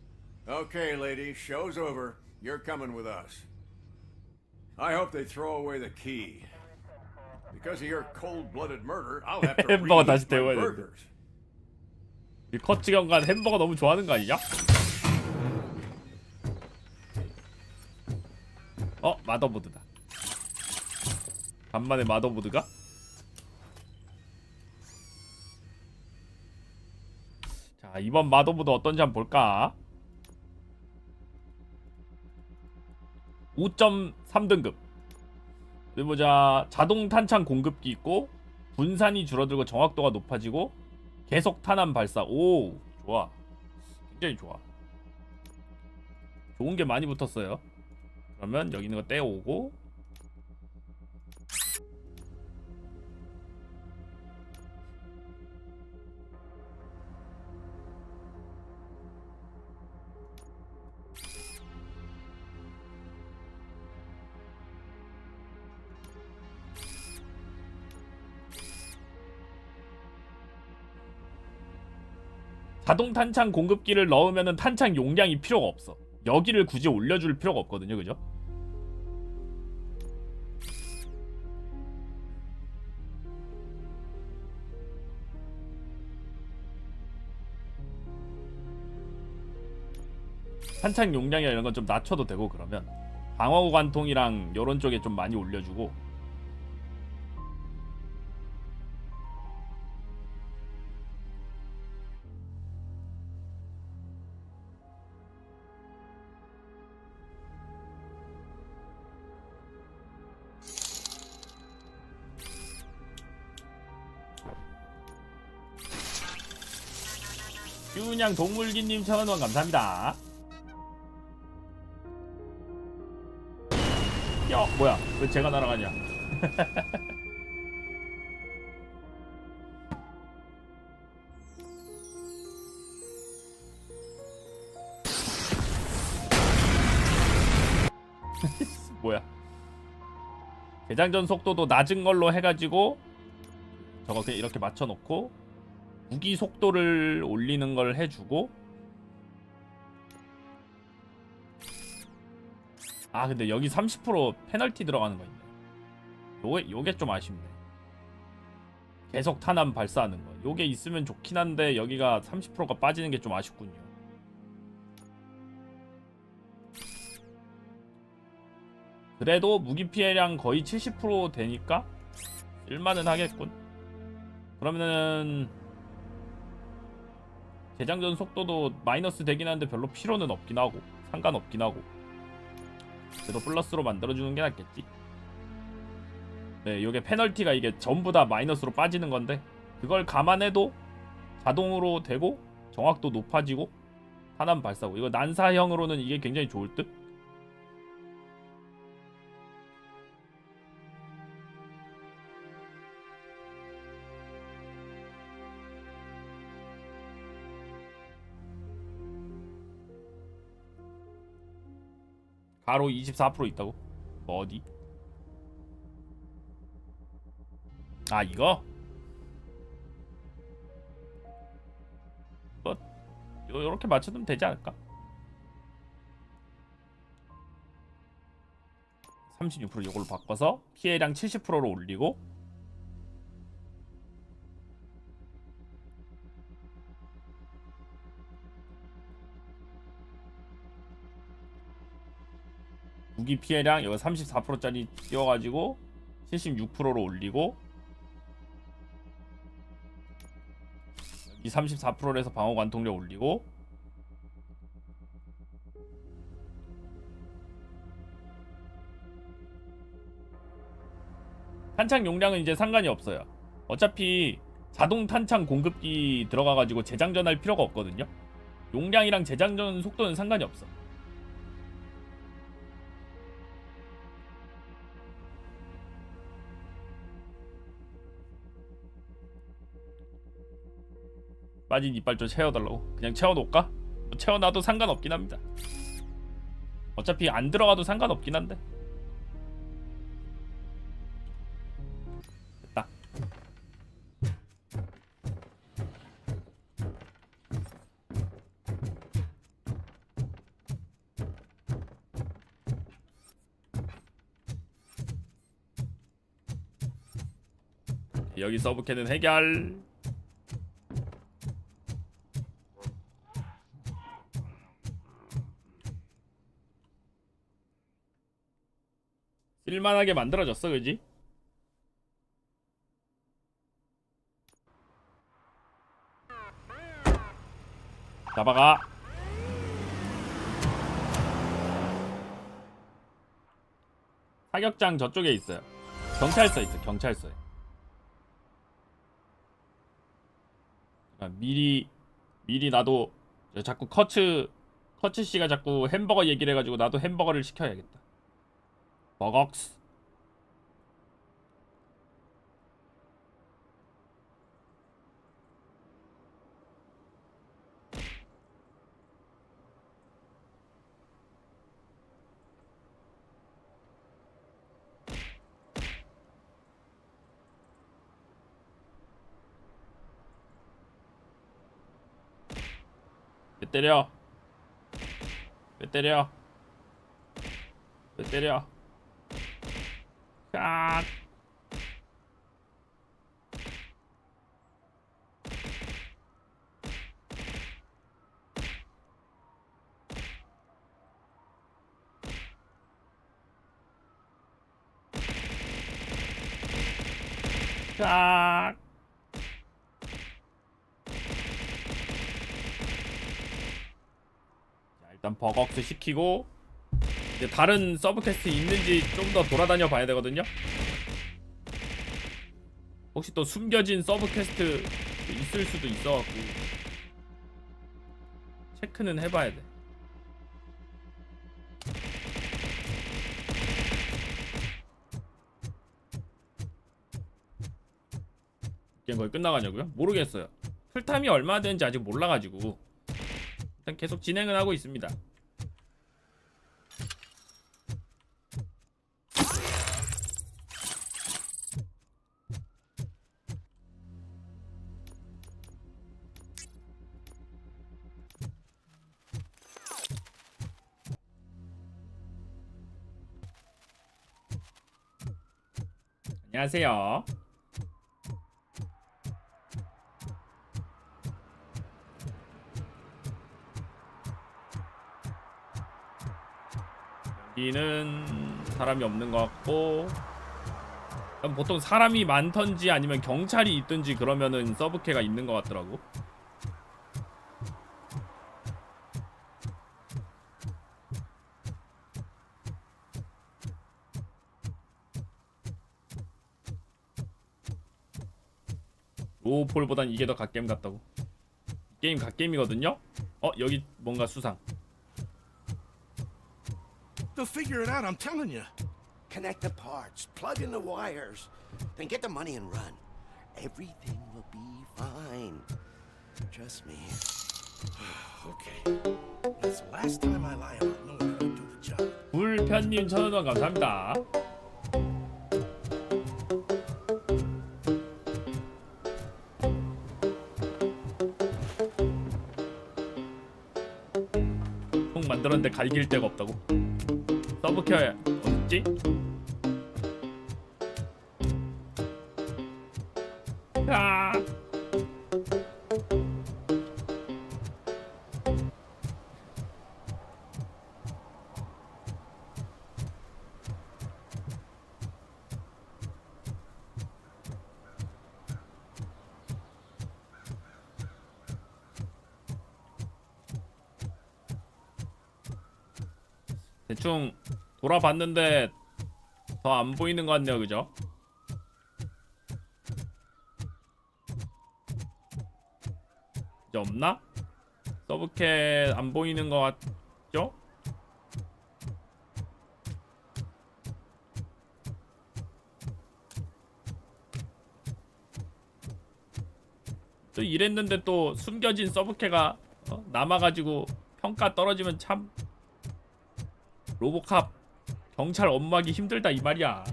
Okay, lady, show's over. You're coming with us. I hope they throw away the key. Because of your cold-blooded murder, I'll have to 햄버거 reheat 다시 my 데워야 돼. burgers. 이 커츠 경관 햄버거 너무 좋아하는 거 아니냐? 마더보드다. 간만에 마더보드가? 자, 이번 마더보드 어떤지 한번 볼까? 5.3등급 어디 보자. 자동 탄창 공급기 있고 분산이 줄어들고 정확도가 높아지고 계속 탄환 발사. 오, 좋아. 굉장히 좋아. 좋은 게 많이 붙었어요. 그러면 여기 있는 거 떼오고 자동 탄창 공급기를 넣으면은 탄창 용량이 필요가 없어. 여기를 굳이 올려줄 필요가 없거든요, 그죠? 탄창 용량이나 이런 건 좀 낮춰도 되고 그러면 방어구 관통이랑 요런 쪽에 좀 많이 올려주고 그냥 동물기님 1000원 감사합니다. 뭐야 왜 제가 날아가냐. 뭐야 재장전 속도도 낮은 걸로 해가지고 저거 그냥 이렇게 맞춰놓고 무기 속도를 올리는 걸 해주고 아 근데 여기 30% 페널티 들어가는 거 있네. 요게 좀 아쉽네. 계속 탄환 발사하는 거 요게 있으면 좋긴 한데 여기가 30%가 빠지는 게 좀 아쉽군요. 그래도 무기 피해량 거의 70% 되니까 쓸만은 하겠군. 그러면은 재장전 속도도 마이너스 되긴 하는데 별로 필요는 없긴 하고 상관없긴 하고 그래도 플러스로 만들어주는 게 낫겠지. 네, 요게 페널티가 이게 전부 다 마이너스로 빠지는 건데 그걸 감안해도 자동으로 되고 정확도 높아지고 탄환 발사고 이거 난사형으로는 이게 굉장히 좋을 듯? 가로 24% 있다고? 뭐 어디? 아 이거? 뭐 요렇게 맞춰두면 되지 않을까? 36% 요걸로 바꿔서 피해량 70%로 올리고 무기 피해량 이거 34%짜리 띄워가지고 76%로 올리고 이 34%로 해서 방어 관통력 올리고 탄창 용량은 이제 상관이 없어요. 어차피 자동 탄창 공급기 들어가가지고 재장전할 필요가 없거든요. 용량이랑 재장전 속도는 상관이 없어. 빠진 이빨 좀 채워달라고? 그냥 채워놓을까? 뭐 채워놔도 상관없긴 합니다. 어차피 안 들어가도 상관없긴 한데 됐다. 여기 서브캐는 해결. 쓸만하게 만들어졌어, 그지? 잡아가. 사격장 저쪽에 있어요. 경찰서 있어, 경찰서에. 미리 나도 자꾸 커츠 씨가 자꾸 햄버거 얘기를 해가지고 나도 햄버거를 시켜야겠다. 버거스. 왜 때려? 왜 때려? 왜 때려? 깍! 깍! 일단 버거스 시키고 이제 다른 서브 퀘스트 있는지 좀 더 돌아다녀 봐야 되거든요. 혹시 또 숨겨진 서브 퀘스트 있을 수도 있어갖고 체크는 해봐야 돼. 게임 거의 끝나가냐고요? 모르겠어요. 풀타임이 얼마나 되는지 아직 몰라가지고 일단 계속 진행은 하고 있습니다. 안녕하세요. 여기는 사람이 없는 것 같고 보통 사람이 많던지 아니면 경찰이 있든지 그러면은 서브캐가 있는 것 같더라고. 로우폴보단 이게 더 갓게임 같다고. 게임 갓게임이거든요? 여기 뭔가 수상. They'll figure it out, I'm telling you. Connect the parts, plug in the wires, then get the money and run. Everything will be fine. Trust me. Okay. That's the last time I lie about knowing how to do the job. 불편님 1,000원 감사합니다. 총 만들었는데 갈길 데가 없다고. 서브캐 어딨지? 아! 대충 돌아봤는데 더 안 보이는 것 같네요, 그죠? 이제 없나? 서브캣 안 보이는 것 같죠? 또 이랬는데 또 숨겨진 서브캐가 남아가지고 평가 떨어지면 참 로보캅 경찰 업무하기 힘들다 이 말이야.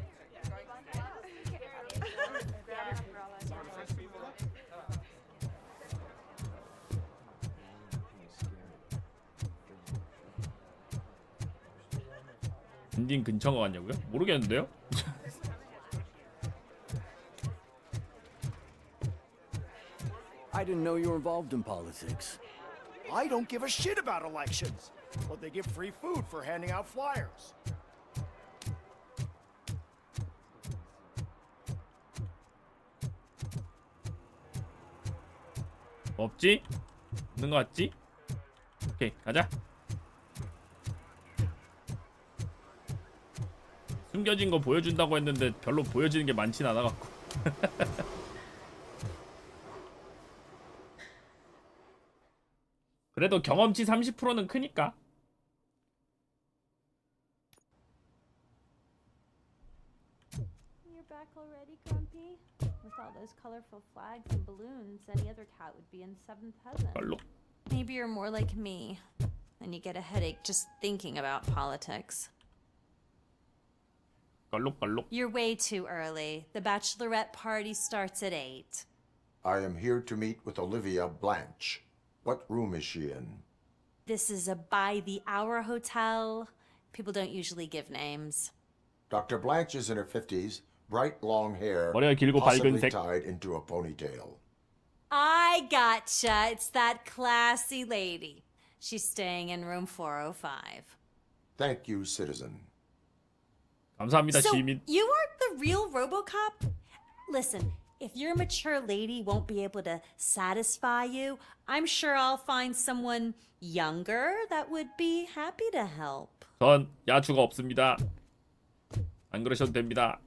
엔딩 근처인 것 같냐고요? 모르겠는데요? I didn't know you were involved in politics. I don't give a shit about elections, but they give free food for handing out flyers. 없지? 없는 것 같지? 오케이 가자. 숨겨진 거 보여준다고 했는데 별로 보여지는 게 많진 않아갖고. 그래도 경험치 30%는 크니까. You're back already, Grumpy? With all those colorful flags and balloons, any other cat would be in seventh heaven. Maybe you're more like me, and you get a headache just thinking about politics. You're way too early. The bachelorette party starts at 8. I am here to meet with Olivia Blanche. What room is she in? This is a by-the-hour hotel. People don't usually give names. Dr. Blanche is in her 50s, bright long hair, 머리가 길고 possibly 밝은색. tied into a ponytail. I gotcha. It's that classy lady. She's staying in room 405. Thank you, citizen. 감사합니다, So, 시민. you are the real RoboCop? Listen, if your mature lady won't be able to satisfy you, I'm sure I'll find someone younger that would be happy to help. 전 야추가 없습니다. 안 그러셔도 됩니다.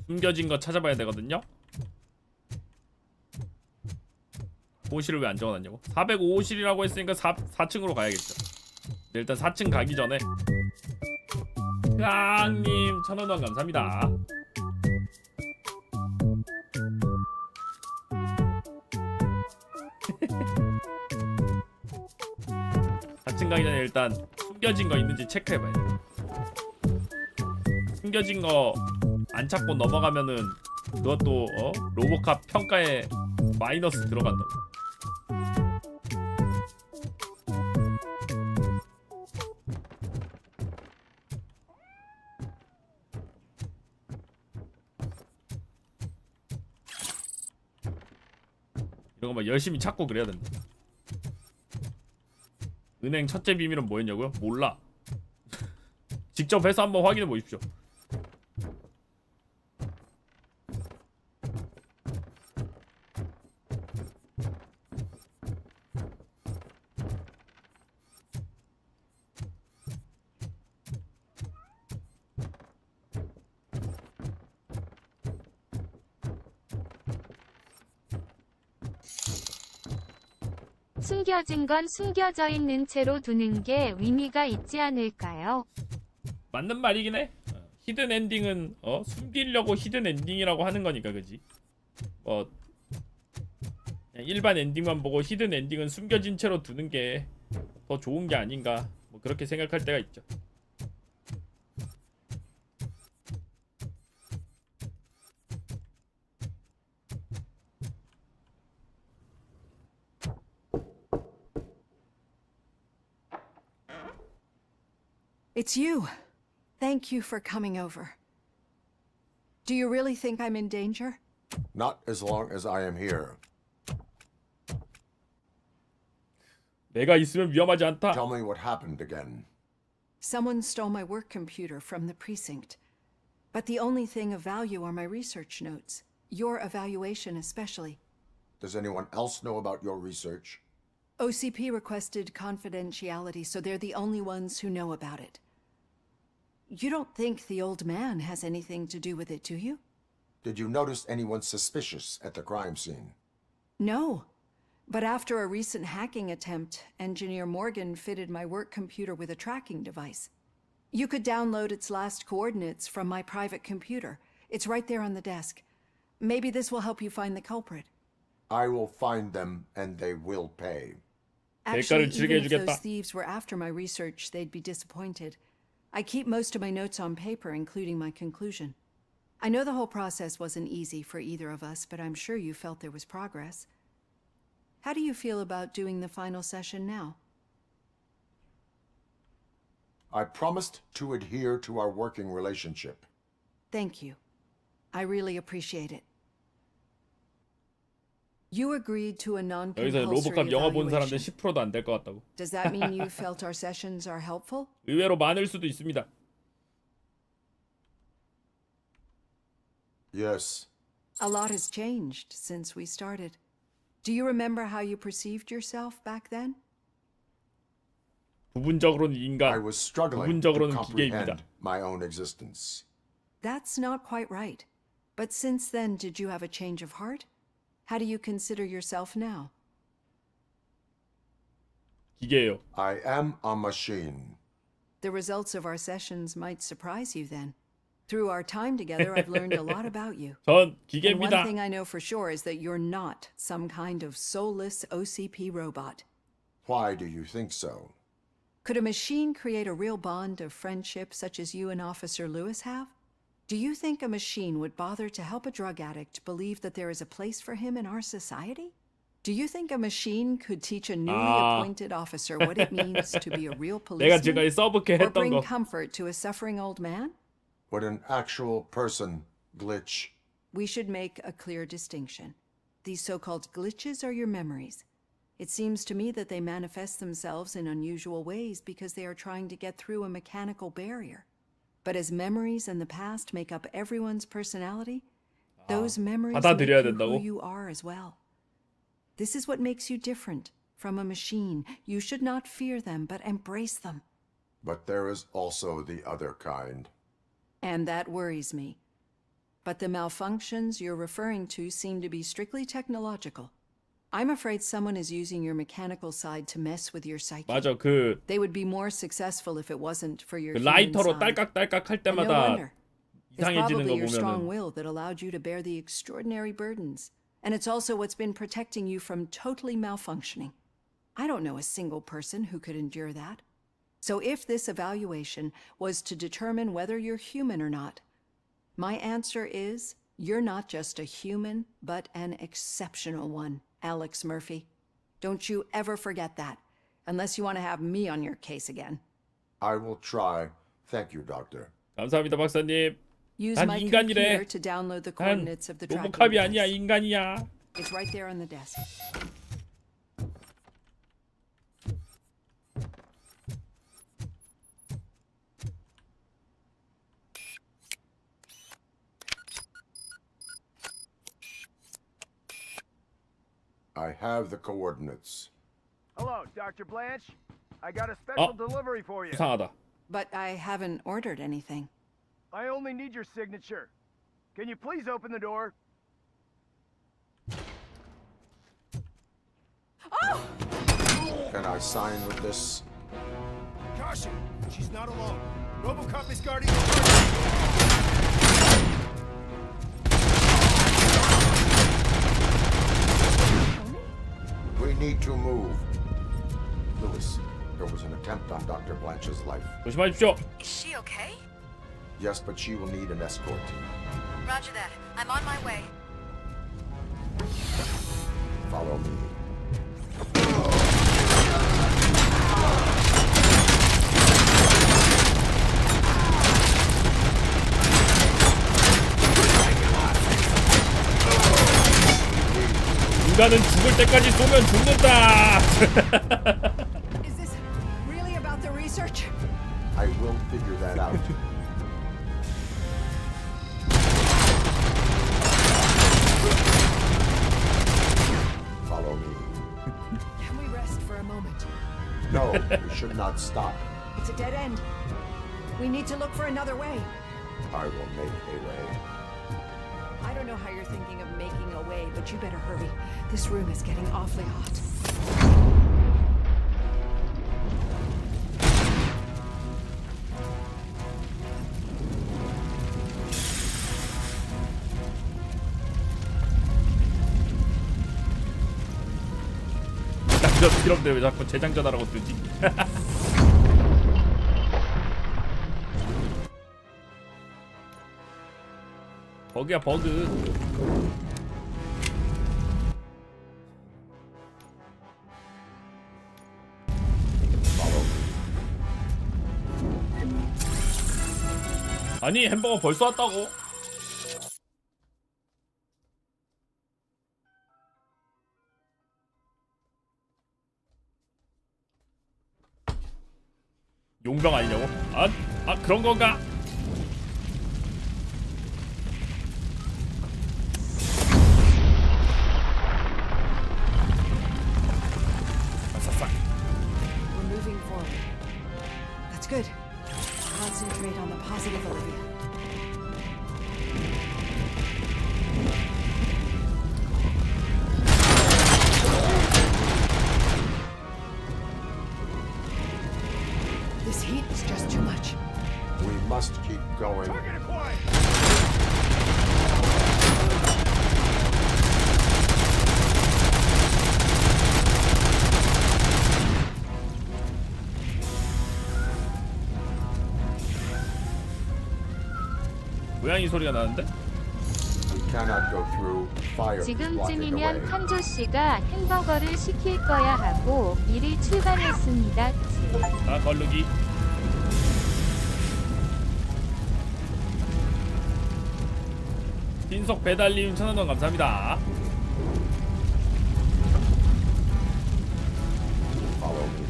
숨겨진 거 찾아봐야 되거든요. 호실을 왜 안 적어놨냐고? 405호실이라고 했으니까 4층으로 가야겠죠. 네, 일단 4층 가기 전에 깡님 1000원 감사합니다. 층 가기 전에 일단 숨겨진 거 있는지 체크해봐야 돼. 숨겨진 거 안 찾고 넘어가면은 그것도 로보캅 평가에 마이너스 들어간다고. 이런 거 막 열심히 찾고 그래야 된다. 은행 첫째 비밀은 뭐였냐고요? 몰라. 직접 해서 한번 확인해 보십시오. 숨겨진 건 숨겨져 있는 채로 두는 게 의미가 있지 않을까요? 맞는 말이긴 해. 히든 엔딩은 숨기려고 히든 엔딩이라고 하는 거니까, 그지? 일반 엔딩만 보고 히든 엔딩은 숨겨진 채로 두는 게 더 좋은 게 아닌가, 뭐 그렇게 생각할 때가 있죠. It's you. Thank you for coming over. Do you really think I'm in danger? Not as long as I am here. 내가 있으면 위험하지 않다. Tell me what happened again. Someone stole my work computer from the precinct. But the only thing of value are my research notes. Your evaluation especially. Does anyone else know about your research? OCP requested confidentiality, so they're the only ones who know about it. You don't think the old man has anything to do with it, do you? Did you notice anyone suspicious at the crime scene? No. But after a recent hacking attempt, Engineer Morgan fitted my work computer with a tracking device. You could download its last coordinates from my private computer. It's right there on the desk. Maybe this will help you find the culprit. I will find them, and they will pay. Actually, even if those thieves were after my research, they'd be disappointed. I keep most of my notes on paper, including my conclusion. I know the whole process wasn't easy for either of us, but I'm sure you felt there was progress. How do you feel about doing the final session now? I promised to adhere to our working relationship. Thank you. I really appreciate it. You agreed to a 여기서 non-compulsory 로보캅 영화 본 사람들 evaluation. 10%도 안 될 것 같다고. Does that mean you felt our sessions are helpful? 의외로 많을 수도 있습니다. Yes. A lot has changed since we started. Do you remember how you perceived yourself back then? 부분적으로는 I 인간, was struggling to 부분적으로는 기계입니다. comprehend my own existence. That's not quite right. But since then, did you have a change of heart? How do you consider yourself now? 기계예요. I am a machine. The results of our sessions might surprise you then. Through our time together, I've learned a lot about you. 전 And one 기계입니다. thing I know for sure is that you're not some kind of soulless OCP robot. Why do you think so? Could a machine create a real bond of friendship such as you and Officer Lewis have? Do you think a machine would bother to help a drug addict believe that there is a place for him in our society? Do you think a machine could teach a newly appointed officer what it means to be a real 내가 policeman? 지금까지 써볼게 Or 했던 bring 거. comfort to a suffering old man? Would an actual person glitch? We should make a clear distinction. These so-called glitches are your memories. It seems to me that they manifest themselves in unusual ways because they are trying to get through a mechanical barrier. But as memories and the past make up everyone's personality, those memories make 받아들여야 you 된다고? who you are as well. This is what makes you different from a machine. You should not fear them, but embrace them. But there is also the other kind. And that worries me. But the malfunctions you're referring to seem to be strictly technological. I'm afraid someone is using your mechanical side to mess with your psyche. 맞아, 그 They would be more successful if it wasn't for your human 라이터로 side. 딸깍딸깍 할 And no 때마다 wonder. It's 이상해지는 probably 거 your strong 보면은 will that allowed you to bear the extraordinary burdens. And it's also what's been protecting you from totally malfunctioning. I don't know a single person who could endure that. So if this evaluation was to determine whether you're human or not, my answer is you're not just a human, but an exceptional one, Alex Murphy. Don't you ever forget that, unless you want to have me on your case again. I will try. Thank you, Doctor. 감사합니다, 박사님. Use 난 my 인간이래. computer to download the 난 coordinates of the tracking 로보캅이 아니야, device. 인간이야. It's right there on the desk. I have the coordinates. Hello, Dr. Blanche. I got a special delivery for you. 수상하다. But I haven't ordered anything. I only need your signature. Can you please open the door? Can I sign with this? Caution! She's not alone. RoboCop is guarding We need to move. Lewis, there was an attempt on Dr. Blanche's life. 조심하십시오. Is she okay? Yes, but she will need an escort. Roger that. I'm on my way. Follow me. 인간은 죽을 때까지 쏘면 죽는다. Is this really about the research? I will figure that out. Follow me. Can we rest for a moment? No, we should not stop. It's a dead end. We need to look for another way. I will make a way. I don't know how you're thinking of making a way, but you better hurry. This room is getting awfully hot. 장전 필요한데 왜 자꾸 재장전하라고 뜨지? 버그야 버그. 아니 햄버거 벌써 왔다고? 용병 아니냐고? 아 그런 건가? We're moving forward. That's good. Concentrate on the positive, Olivia. This heat is just too much. We must keep going. 고양이 소리가 나는데? We cannot go through. Fire is blocking the 지금쯤이면 way. 칸조 씨가 햄버거를 시킬 거야 하고 미리 출발했습니다. 아 걸르기. 신속 배달님 1,000원 감사합니다. Follow me.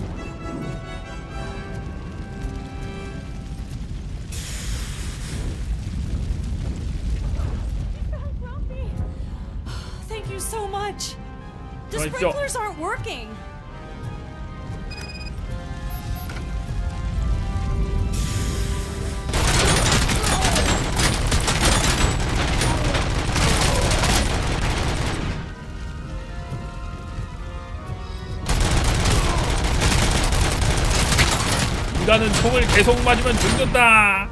Thank you so much. The Right, sprinklers aren't working. 인간은 총을 계속 맞으면 죽는다.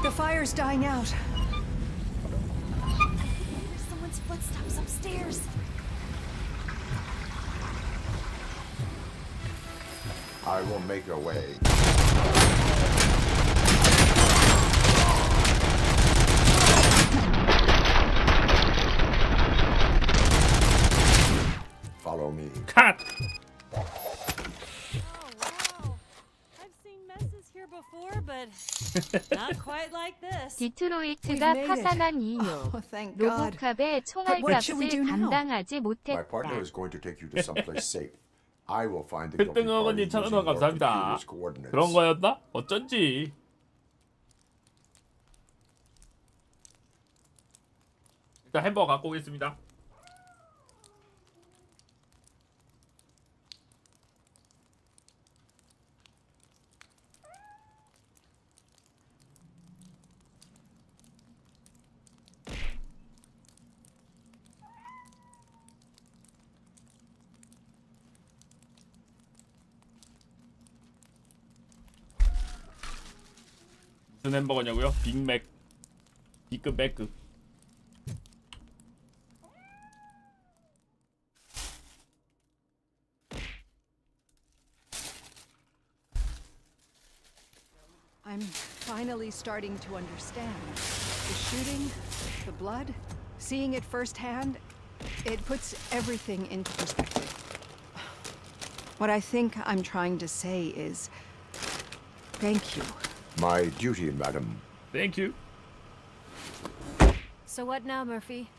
The fire's dying out. There's someone's footsteps upstairs. I will make a way. Follow me. 컷! I've seen messes here before, but not quite like this. 디트로이트가 파산한 이유. Thank God. 로보캅의 But what should we do 총알값을 now? 감당하지 My partner 못했다. is going to take you to someplace safe. I will find the guilty 필등어건님 party using 1,000원 your 감사합니다. computer's coordinates. 그런 거였나? 어쩐지. 일단 햄버거 갖고 오겠습니다. 무슨 햄버거냐고요? 빅맥, B급 맥급. I'm finally starting to understand. The shooting, the blood, seeing it firsthand, it puts everything into perspective. What I think I'm trying to say is, thank you. My duty, madam. Thank you. So what now, Murphy?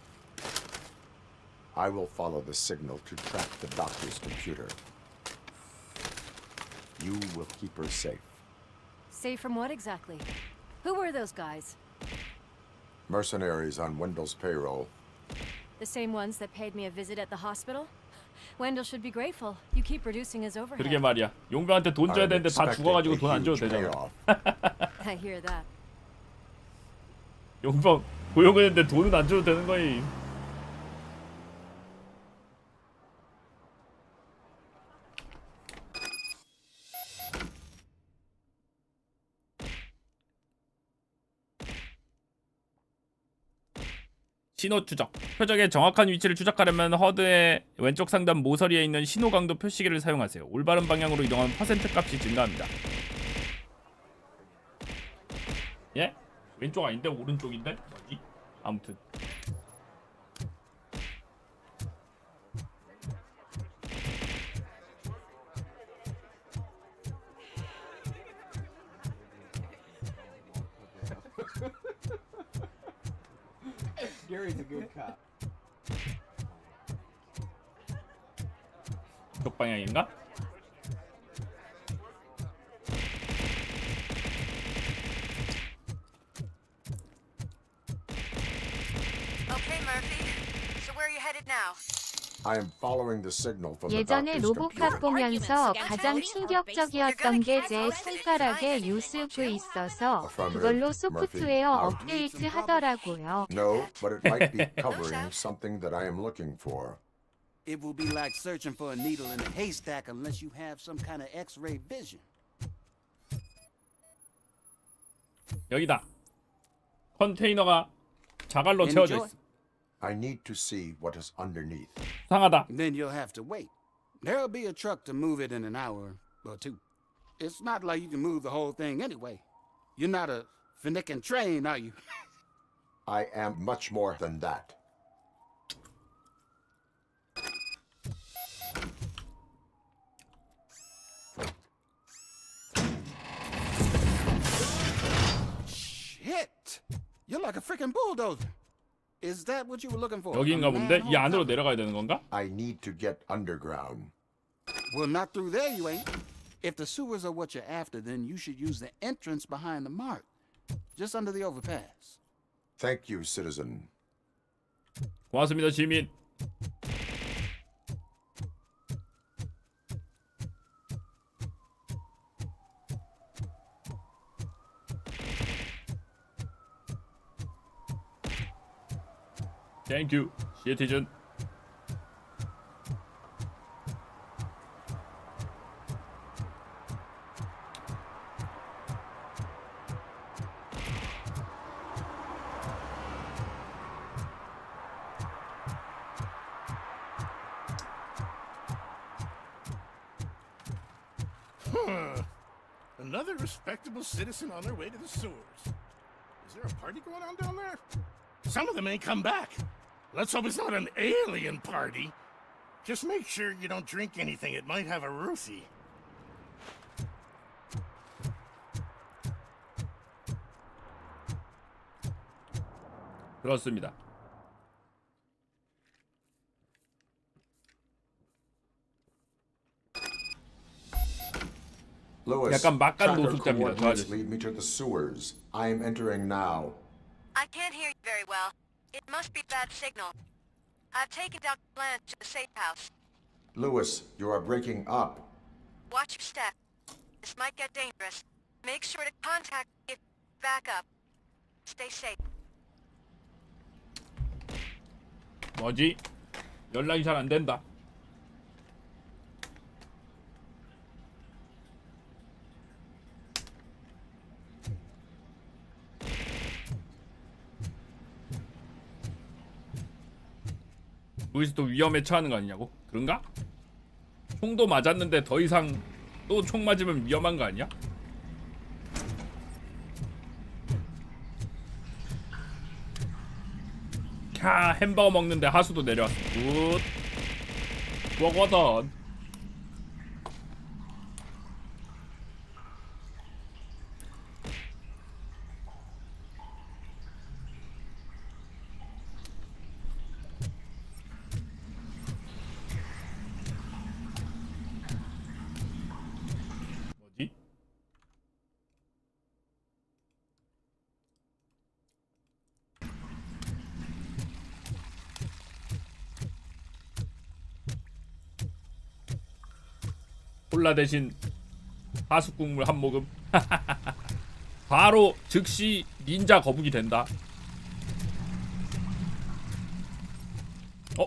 I will follow the signal to track the doctor's computer. You will keep her safe. Safe from what exactly? Who were those guys? Mercenaries on Wendell's payroll. The same ones that paid me a visit at the hospital? Wendell should be grateful. You keep reducing his overhead. 그러게 말이야. 용병한테 돈 줘야 되는데 다 죽어가지고 돈 안 줘도 되잖아. I hear that. 용병 고용했는데 돈은 안 줘도 되는 거임. 신호 추적. 표적의 정확한 위치를 추적하려면 허드의 왼쪽 상단 모서리에 있는 신호 강도 표시기를 사용하세요. 올바른 방향으로 이동하면 퍼센트 값이 증가합니다. 왼쪽 아닌데 오른쪽인데 뭐지? 아무튼 Gary's a good cop. 이쪽 방향인가? Okay, Murphy. So where are you headed now? I am following the signal from the 예전에 doctor's 로보캅 computer. 보면서 가장 충격적이었던 게 제 손가락에 요스프 있어서 그걸로 소프트웨어 업데이트 하더라고요. No, but it might be covering something that I am looking for. It will be like searching for a needle in a haystack unless you have some kind of X-ray vision. 여기다. 컨테이너가 자갈로 채워져 있어. I need to see what is underneath. 상하다. Then you'll have to wait. There'll be a truck to move it in an hour or two. It's not like you can move the whole thing anyway. You're not a finicking train, are you? I am much more than that. Shit! You're like a freaking bulldozer. Is that what you were looking for? 여기인가 본데? 이 안으로 내려가야 되는 건가? I need to get underground. Well, not through there, you ain't. If the sewers are what you're after, then you should use the entrance behind the mart, just under the overpass. Thank you, citizen. 고맙습니다, 시민. Thank you, citizen. Another respectable citizen on their way to the sewers. Is there a party going on down there? Some of them ain't come back. Let's hope it's not an alien party. Just make sure you don't drink anything. It might have a roofie. 그렇습니다. Lewis, 약간 막간 tracker 노숙자입니다, 저 coordinates 아저씨. lead me to the sewers. I am entering now. I can't hear you very well. It must be bad signal. I've taken down plans to the safe house. Lewis, you are breaking up. Watch your step. This might get dangerous. Make sure to contact me if back up. Stay safe. 뭐지? 연락이 잘 안 된다. 루이스 또 위험에 처하는 거 아니냐고? 그런가? 총도 맞았는데 더 이상 또 총 맞으면 위험한 거 아니야? 캬, 햄버거 먹는데 하수도 내려왔어. 굿. 먹어던. 뭐지? 콜라 대신 하수국물 한 모금. 바로 즉시 닌자 거북이 된다.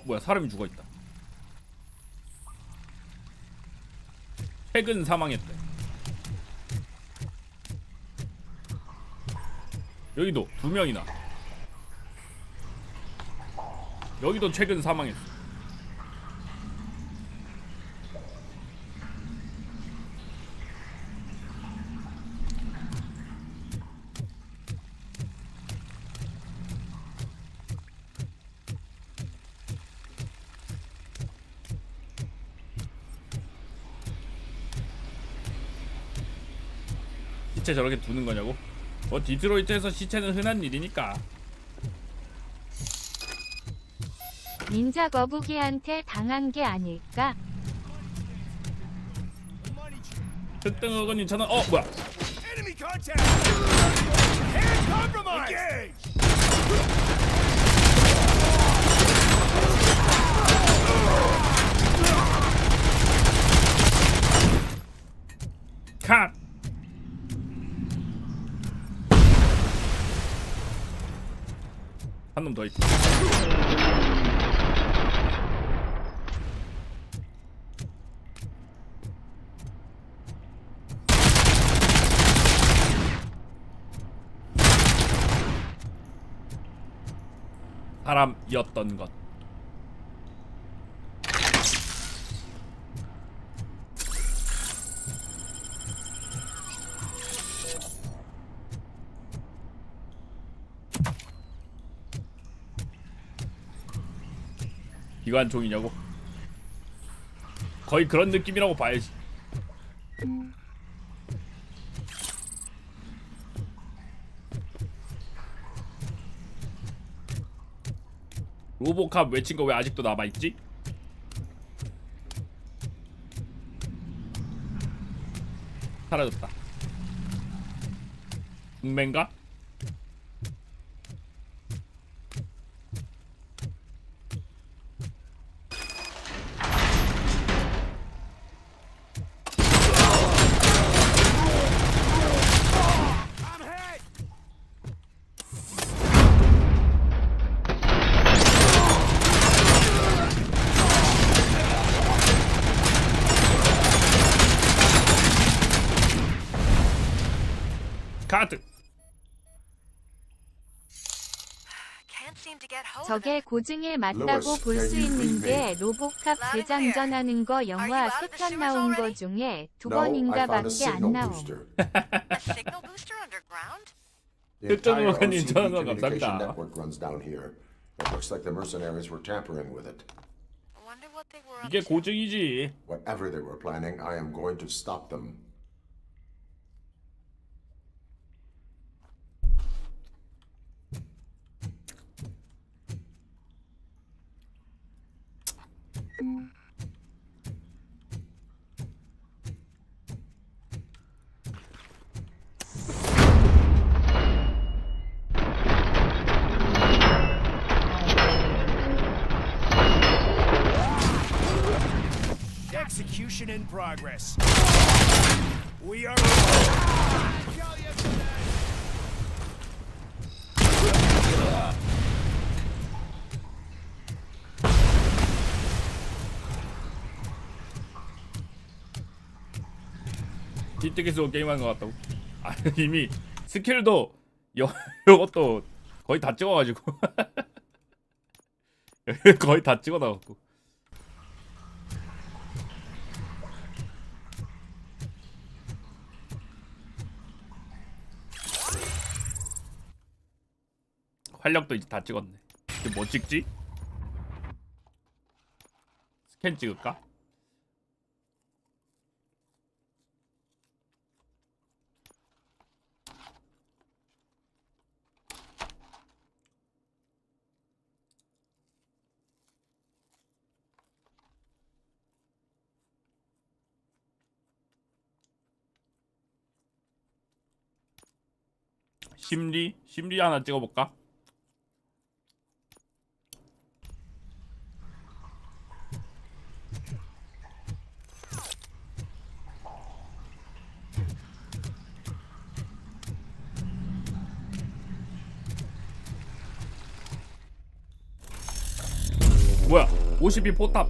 뭐야, 사람이 죽어있다. 최근 사망했대. 여기도 2명이나. 여기도 최근 사망했어. 시체 저렇게 두는 거냐고? 뭐 디트로이트에서 시체는 흔한 일이니까. 닌자 거북이한테 당한 게 아닐까? 특등어건 2,000원. 어 뭐야? Enemy contact! Hand compromised! Engage! 컷! 한 놈 더 있고. 사람이었던 것. 기관총이냐고? 거의 그런 느낌이라고 봐야지. 로보캅 외친 거 왜 아직도 남아있지? 사라졌다. 동맹가? 카드. 저게 고증에 맞다고 볼 수 있는 게 로보캅 재장전하는 거 영화 3편 나온 거 중에 2번인가 밖에 안 나옴. The entire OCP communication network runs down here. It looks like the mercenaries were tampering with it. 이게 고증이지. Whatever they were planning, I am going to stop them. Execution in progress. We are. 뒷뜨기서 게임한 것 같다고? 아 이미 스킬도 요것도 거의 다 찍어가지고 거의 다 찍어놔갖고 활력도 이제 다 찍었네. 이제 뭐 찍지? 스캔 찍을까? 심리 하나 찍어볼까? 뭐야 52 포탑.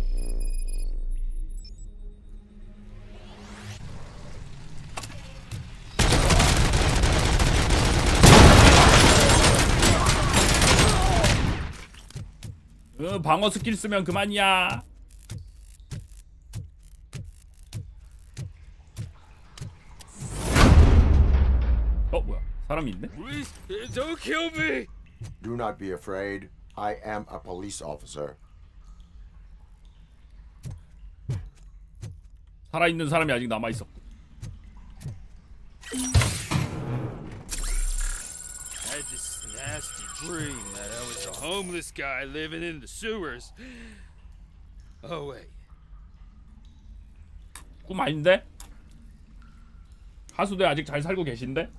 방어 스킬 쓰면 그만이야. 뭐야 사람이 있네? Don't kill me. Do not be afraid. I am a police officer. 살아있는 사람이 아직 남아있어. nasty dream that I was a homeless guy living in the sewers. Oh wait. 꿈 아닌데? 하수대 아직 잘 살고 계신데?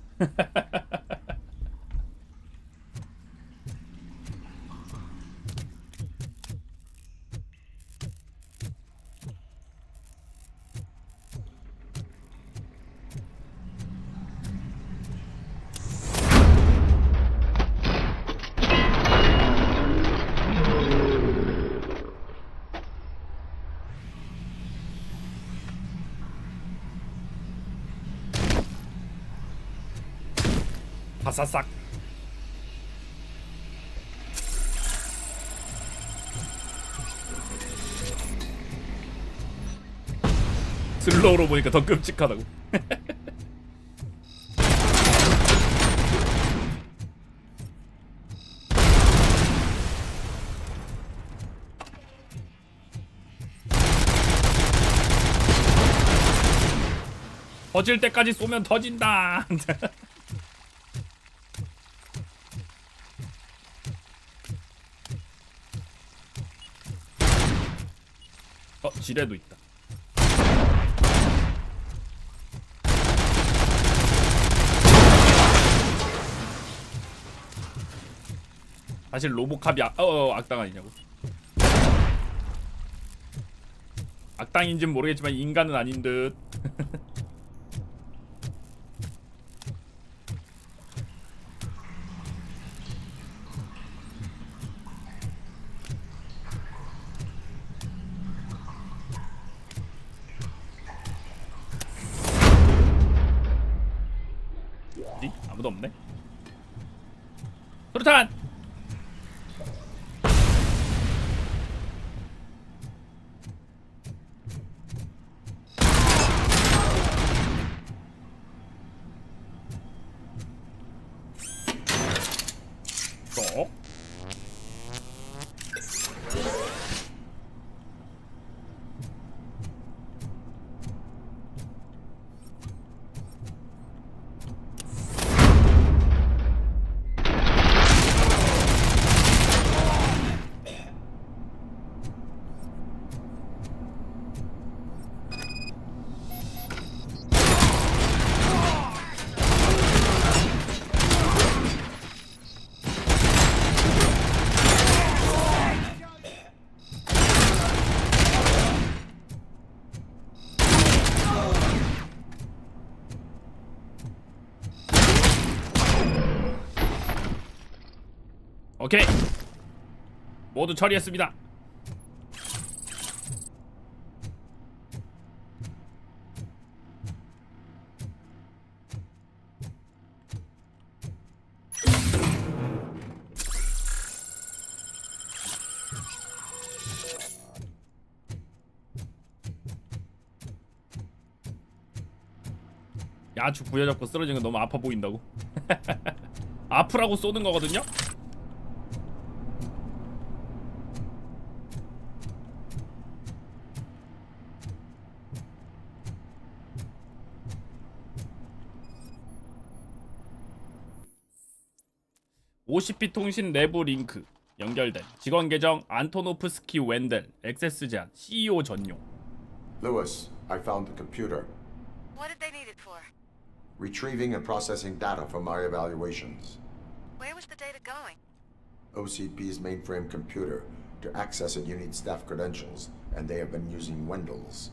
바사삭. 슬로우로 보니까 더 끔찍하다고. 터질 때까지 쏘면 터진다. 지뢰도 있다. 사실 로보캅이 악당 아니냐고. 악당인지는 모르겠지만 인간은 아닌 듯. 아무도 없네. 수류탄! 쏙. 오케이. 모두 처리했습니다. 야추 부여잡고 쓰러진 건 너무 아파 보인다고. 아프라고 쏘는 거거든요? OCP 통신 내부 링크 연결된 직원 계정 안토노프스키 웬델 액세스 제한 CEO 전용. Lewis, I found the computer. What did they need it for? Retrieving and processing data from our evaluations. Where was the data going? OCP's mainframe computer. To access it, you need staff credentials, and they have been using Wendell's.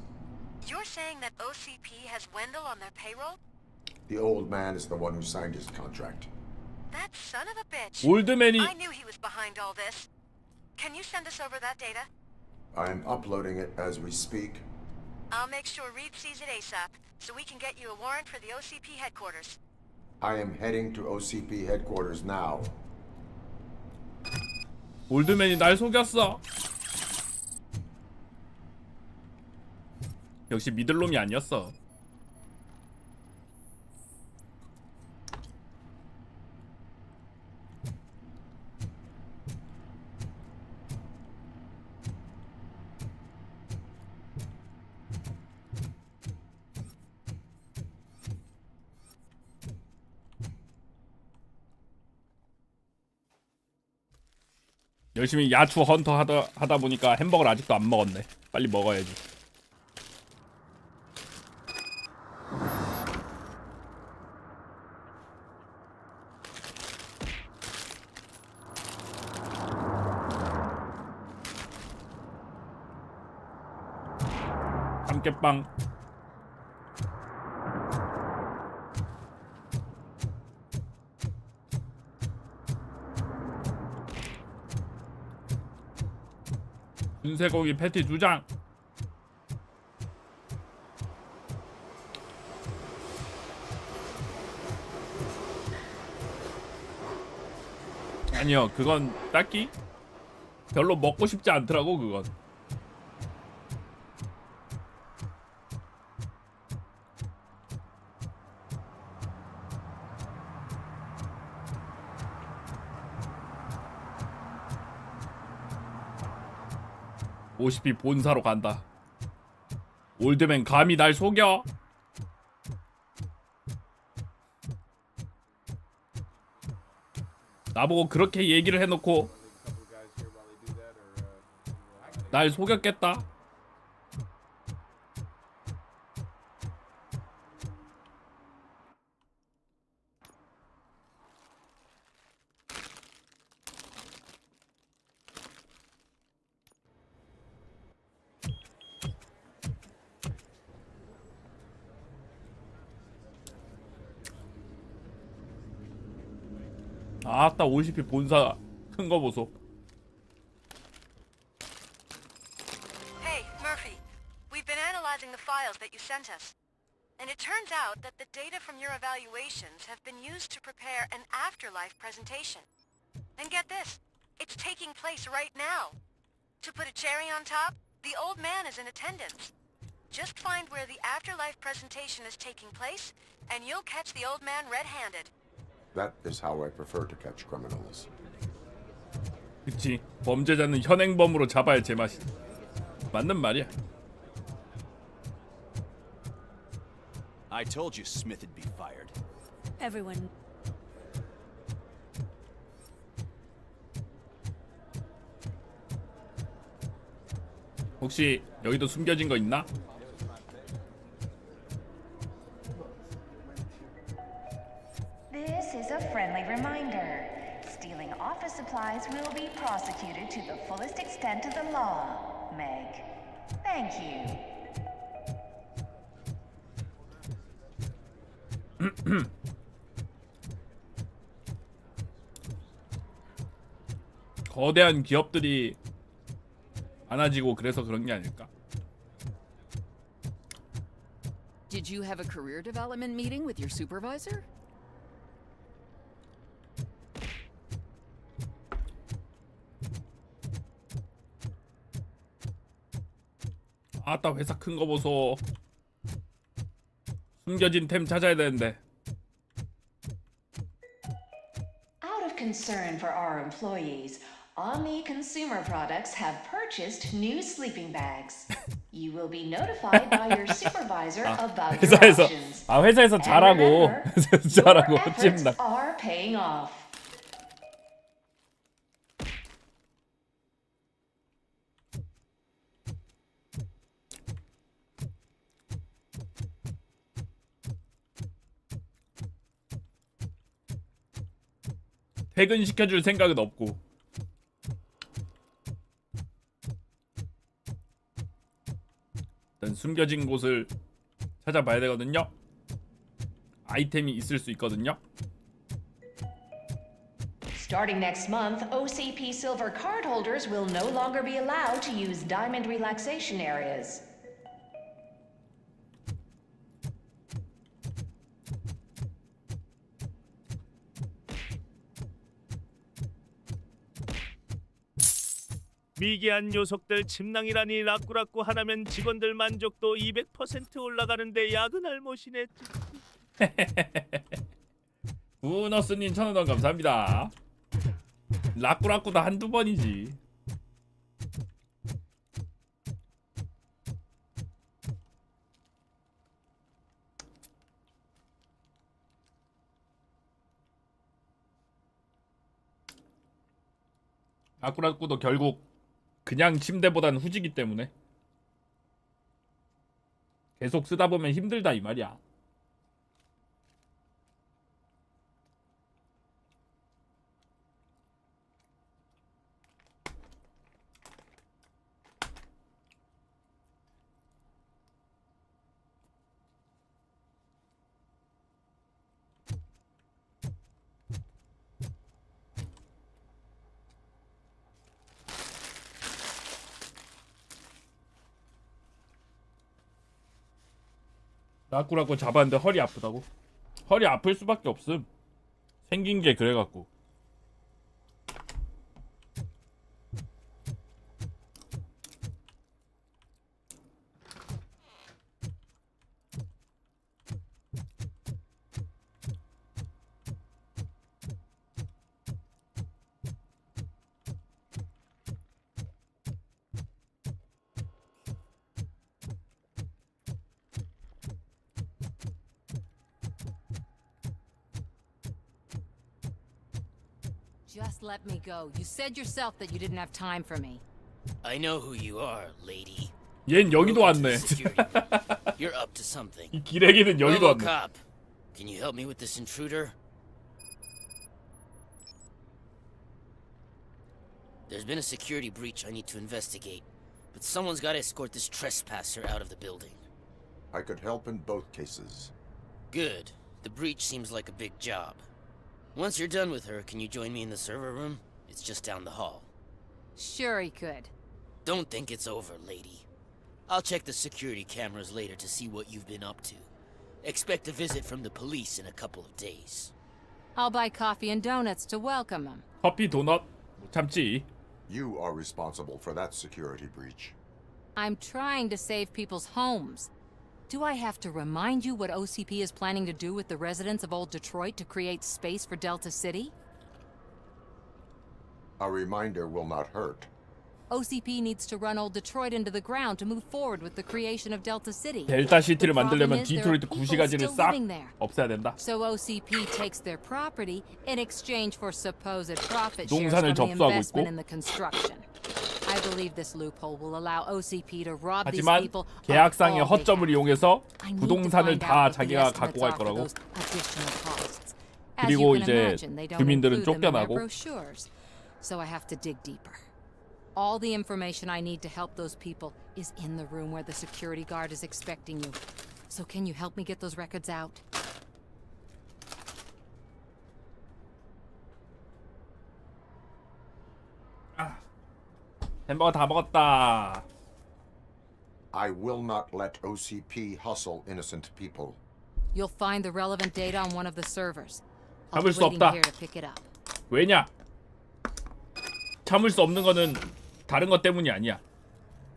You're saying that OCP has Wendell on their payroll? The old man is the one who signed his contract. That son of a bitch. 올드맨이 I knew he was behind all this. Can you send us over that data? I am uploading it as we speak. I'll make sure Reed sees it ASAP, so we can get you a warrant for the OCP headquarters. I am heading to OCP headquarters now. 올드맨이 날 속였어. 역시 믿을 놈이 아니었어. 열심히 야추 헌터 하다 보니까 햄버거를 아직도 안 먹었네. 빨리 먹어야지. 삼계빵. 군세고기 패티 2장. 아니요, 그건 딱히 별로 먹고 싶지 않더라고. 그건 50이 본사로 간다. 올드맨 감히 날 속여? 나보고 그렇게 얘기를 해놓고 날 속였겠다. 아따 50이 본사 큰 거 보소. Hey, Murphy. We've been analyzing the files that you sent us. And it turns out that the data from your evaluations have been used to prepare an afterlife presentation. And get this, it's taking place right now. To put a cherry on top, the old man is in attendance. Just find where the afterlife presentation is taking place, and you'll catch the old man red-handed. That is how I prefer to catch criminals. 그치, 범죄자는 현행범으로 잡아야 제맛이. 맞는 말이야. I told you Smith'd be fired. Everyone. 혹시 여기도 숨겨진 거 있나? This is a friendly reminder. Stealing office supplies will be prosecuted to the fullest extent of the law, Meg. Thank you. 거대한 기업들이 많아지고 그래서 그런 게 아닐까? Did you have a career development meeting with your supervisor? 아따 회사 큰 거 보소. 숨겨진 템 찾아야 되는데. Out of concern for our employees, Omni Consumer Products have purchased new sleeping bags. You will be notified by your supervisor about your 회사에서 options. 회사에서 And 잘하고 remember, 회사에서 잘하고 your efforts 찜나. are paying off. 퇴근시켜줄 생각은 없고. 일단 숨겨진 곳을 찾아봐야 되거든요. 아이템이 있을 수 있거든요. Starting next month, OCP Silver cardholders will no longer be allowed to use diamond relaxation areas. 미개한 녀석들 침낭이라니 라꾸라꾸 하나면 직원들 만족도 200% 올라가는데 야근할 못이네. 우너스님 1,000원 감사합니다. 라꾸라꾸도 한두 번이지. 라꾸라꾸도 결국 그냥 침대보단 후지기 때문에 계속 쓰다 보면 힘들다 이 말이야. 라꾸라꾸 잡았는데 허리 아프다고? 허리 아플 수밖에 없음. 생긴 게 그래갖고. Just let me go. You said yourself that you didn't have time for me. I know who you are, lady. 얜 여기도 왔네. You're up to something. 이 기레기는 여기도 왔네. RoboCop, can you help me with this intruder? There's been a security breach I need to investigate, but someone's got to escort this trespasser out of the building. I could help in both cases. Good. The breach seems like a big job. Once you're done with her, can you join me in the server room? It's just down the hall. Sure he could. Don't think it's over, lady. I'll check the security cameras later to see what you've been up to. Expect a visit from the police in a couple of days. I'll buy coffee and donuts to welcome him. 커피 도넛 못 참지. You are responsible for that security breach. I'm trying to save people's homes. Do I have to remind you what OCP is planning to do with the residents of Old Detroit to create space for Delta City? A reminder will not hurt. OCP needs to run Old Detroit into the ground to move forward with the creation of Delta City. 델타 시티를 The problem 만들려면 is there are 디트로이트 people 구시가지를 still 싹 living there. 없애야 된다. So OCP takes their property in exchange for supposed profit shares 동산을 from the 접수하고 investment 있고. in the construction. I believe this loophole will allow OCP to rob these 하지만 people 계약상의 of all they 허점을 have. 이용해서 I need to 부동산을 find 다 out what the 자기가 갖고 estimates 갈 are for 거라고. those additional costs. As 그리고 you can 이제 imagine, they don't 주민들은 include them in their 쫓겨나고. brochures, so I have to dig deeper. All the information I need to help those people is in the room where the security guard is expecting you. So can you help me get those records out? 햄버거 다 먹었다. I will not let OCP hustle innocent people. You'll find the relevant data on one of the servers. I'll 잡을 be 수 waiting 없다. here to pick it up. 왜냐? 참을 수 없는 거는 다른 것 때문이 아니야.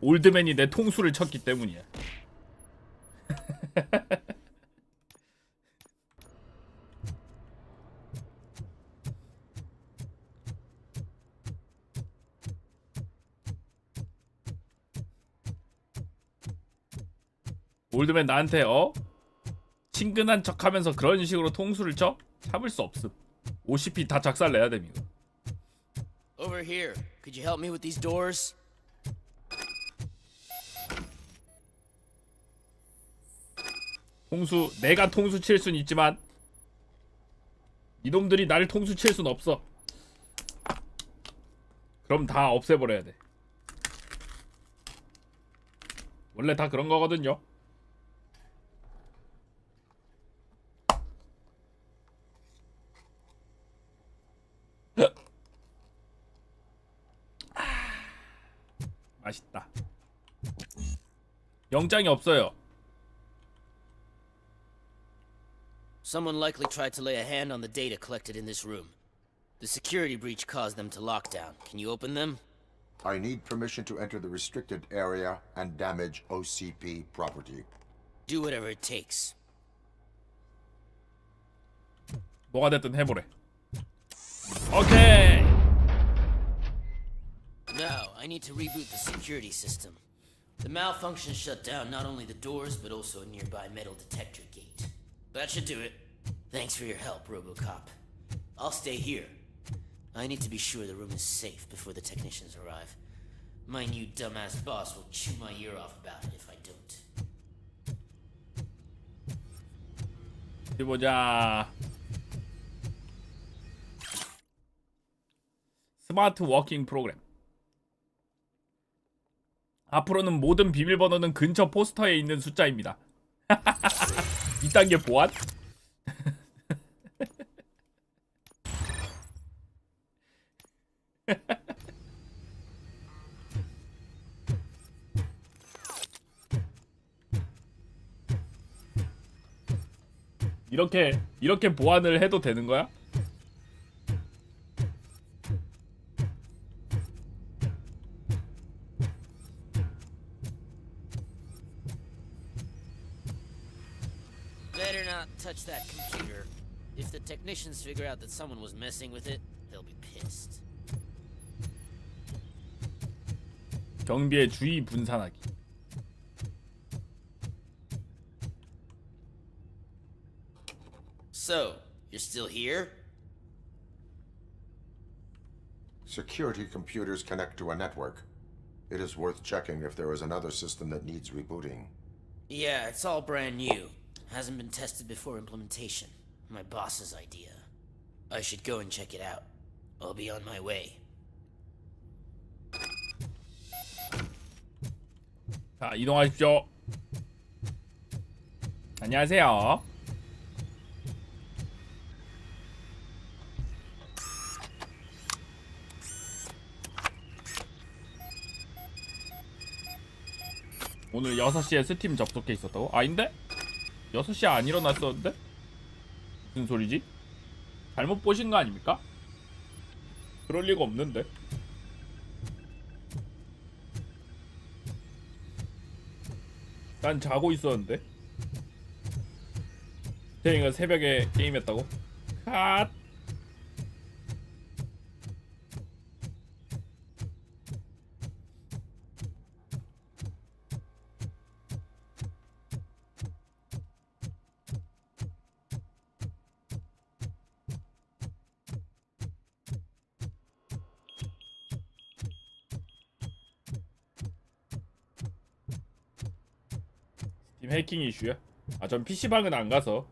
올드맨이 내 통수를 쳤기 때문이야. 올드맨 나한테 친근한 척하면서 그런 식으로 통수를 쳐? 참을 수 없음. OCP 다 작살 내야 됨 이거. Over here. Could you help me with these doors? 통수 내가 통수 칠 순 있지만 이놈들이 나를 통수 칠 순 없어. 그럼 다 없애버려야 돼. 원래 다 그런 거거든요. 맛있다. 영장이 없어요. Someone likely tried to lay a hand on the data collected in this room. The security breach caused them to lock down. Can you open them? I need permission to enter the restricted area and damage OCP property. Do whatever it takes. 뭐가 됐든 해보래. 오케이. Now, I need to reboot the security system. The malfunction shut down not only the doors, but also a nearby metal detector gate. That should do it. Thanks for your help, RoboCop. I'll stay here. I need to be sure the room is safe before the technicians arrive. My new dumbass boss will chew my ear off about it if I don't. 어디 보자. 스마트 워킹 프로그램. 앞으로는 모든 비밀번호는 근처 포스터에 있는 숫자입니다. 2단계 보안? 이렇게 보안을 해도 되는 거야? Better not touch that computer. If the technicians figure out that someone was messing with it, they'll be pissed. 경비의 주의 분산하기. So, you're still here? Security computers connect to a network. It is worth checking if there is another system that needs rebooting. Yeah, it's all brand new. Hasn't been tested before implementation. My boss's idea. I should go and check it out. I'll be on my way. 자, 이동하십시오. 안녕하세요. 오늘 6시에 스팀 접속해 있었다고? 아닌데? 6시에 안 일어났었는데? 무슨 소리지? 잘못 보신 거 아닙니까? 그럴 리가 없는데. 난 자고 있었는데. 태잉이가 새벽에 게임했다고? 컷! 스팀 해킹 이슈야? 아, 전 PC방은 안 가서.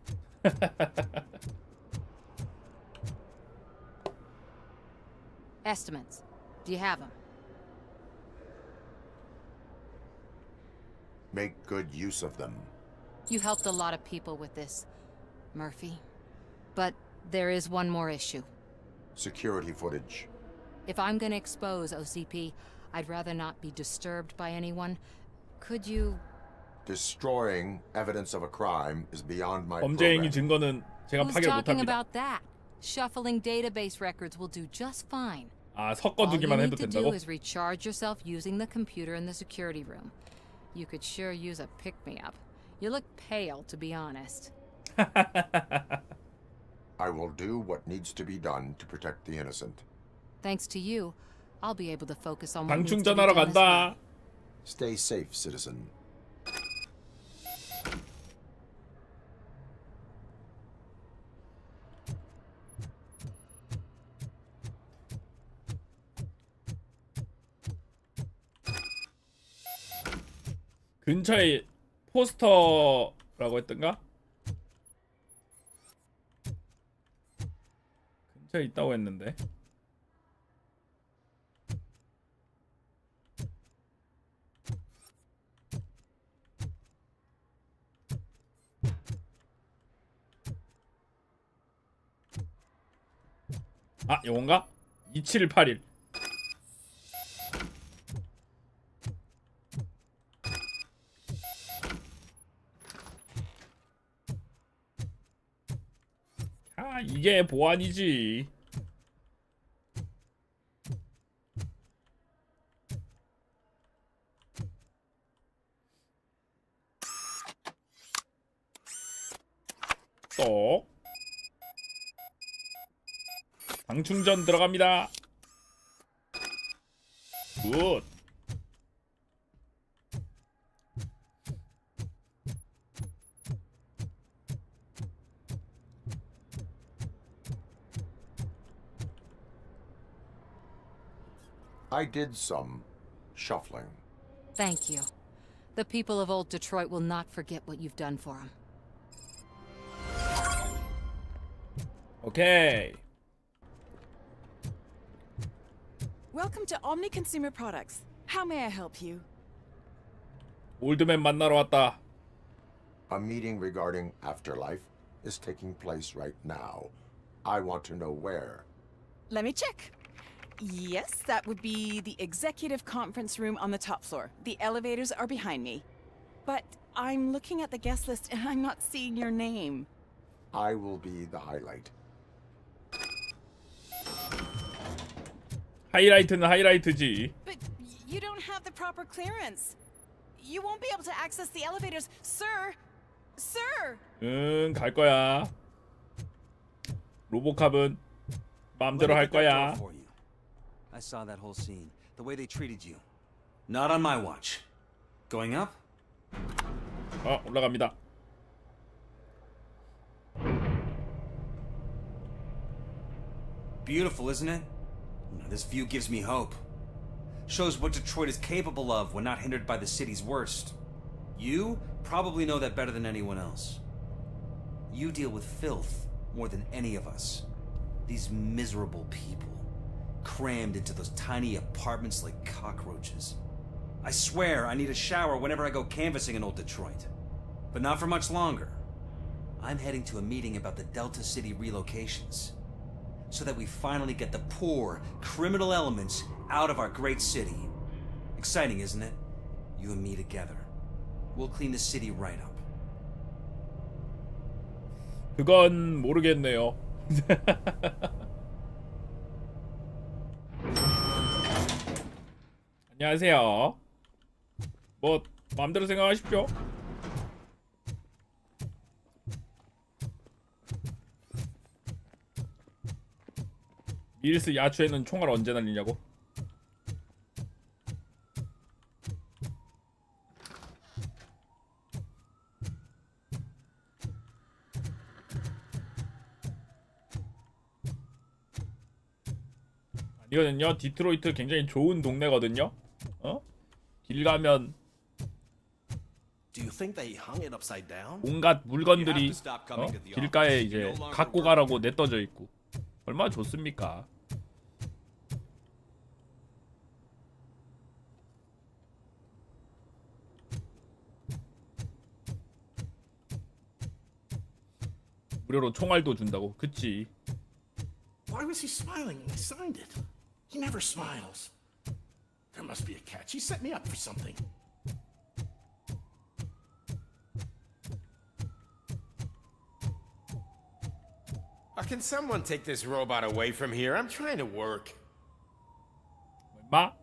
Estimates. Do you have them? Make good use of them. You helped a lot of people with this, Murphy. But there is one more issue. Security footage. If I'm gonna expose OCP, I'd rather not be disturbed by anyone. Could you... Destroying evidence of a crime is beyond my 범죄 행위 program. 증거는 제가 Who's 파괴 talking 못합니다. about that? Shuffling database records will do just fine. 아, All you 섞어두기만 need 해도 to do 된다고? is recharge yourself using the computer in the security room. You could sure use a pick-me-up. You look pale, to be honest. I will do what needs to be done to protect the innocent. Thanks to you, I'll be able to focus on what needs to be 방충전하러 done as well. 간다. Stay safe, citizen. 근처에 포스터라고 했던가? 근처에 있다고 했는데. 아, 요건가? 2781. 아, 이게 보안이지. 또 방충전 들어갑니다. 굿. I did some shuffling. Thank you. The people of old Detroit will not forget what you've done for them. 오케이. Welcome to Omni Consumer Products. How may I help you? 올드맨 만나러 왔다. A meeting regarding afterlife is taking place right now. I want to know where. Let me check. Yes, that would be the executive conference room on the top floor. The elevators are behind me. But I'm looking at the guest list and I'm not seeing your name. I will be the highlight. 하이라이트는 하이라이트지. But you don't have the proper clearance. You won't be able to access the elevators, sir. Sir. 응, 갈 거야. 로보캅은 마음대로 할 거야. I saw that whole scene. The way they treated you. Not on my watch. Going up? 올라갑니다. Beautiful, isn't it? This view gives me hope. Shows what Detroit is capable of when not hindered by the city's worst. You probably know that better than anyone else. You deal with filth more than any of us. These miserable people, crammed into those tiny apartments like cockroaches. I swear I need a shower whenever I go canvassing in old Detroit. But not for much longer. I'm heading to a meeting about the Delta City relocations, so that we finally get the poor, criminal elements out of our great city. Exciting, isn't it? You and me together. We'll clean the city right up. 그건 모르겠네요. 안녕하세요. 뭐 마음대로 생각하십시오. 밀스 야추에는 총알 언제 날리냐고? 이거는요, 디트로이트 굉장히 좋은 동네거든요. 길 가면 온갖 물건들이 길가에 이제 갖고 가라고 내떠져 있고 얼마나 좋습니까? 무료로 총알도 준다고. 그치. Why was he smiling when I signed it? He never smiles. There must be a catch. He set me up for something. Can someone take this robot away from here? I'm trying to work. 마?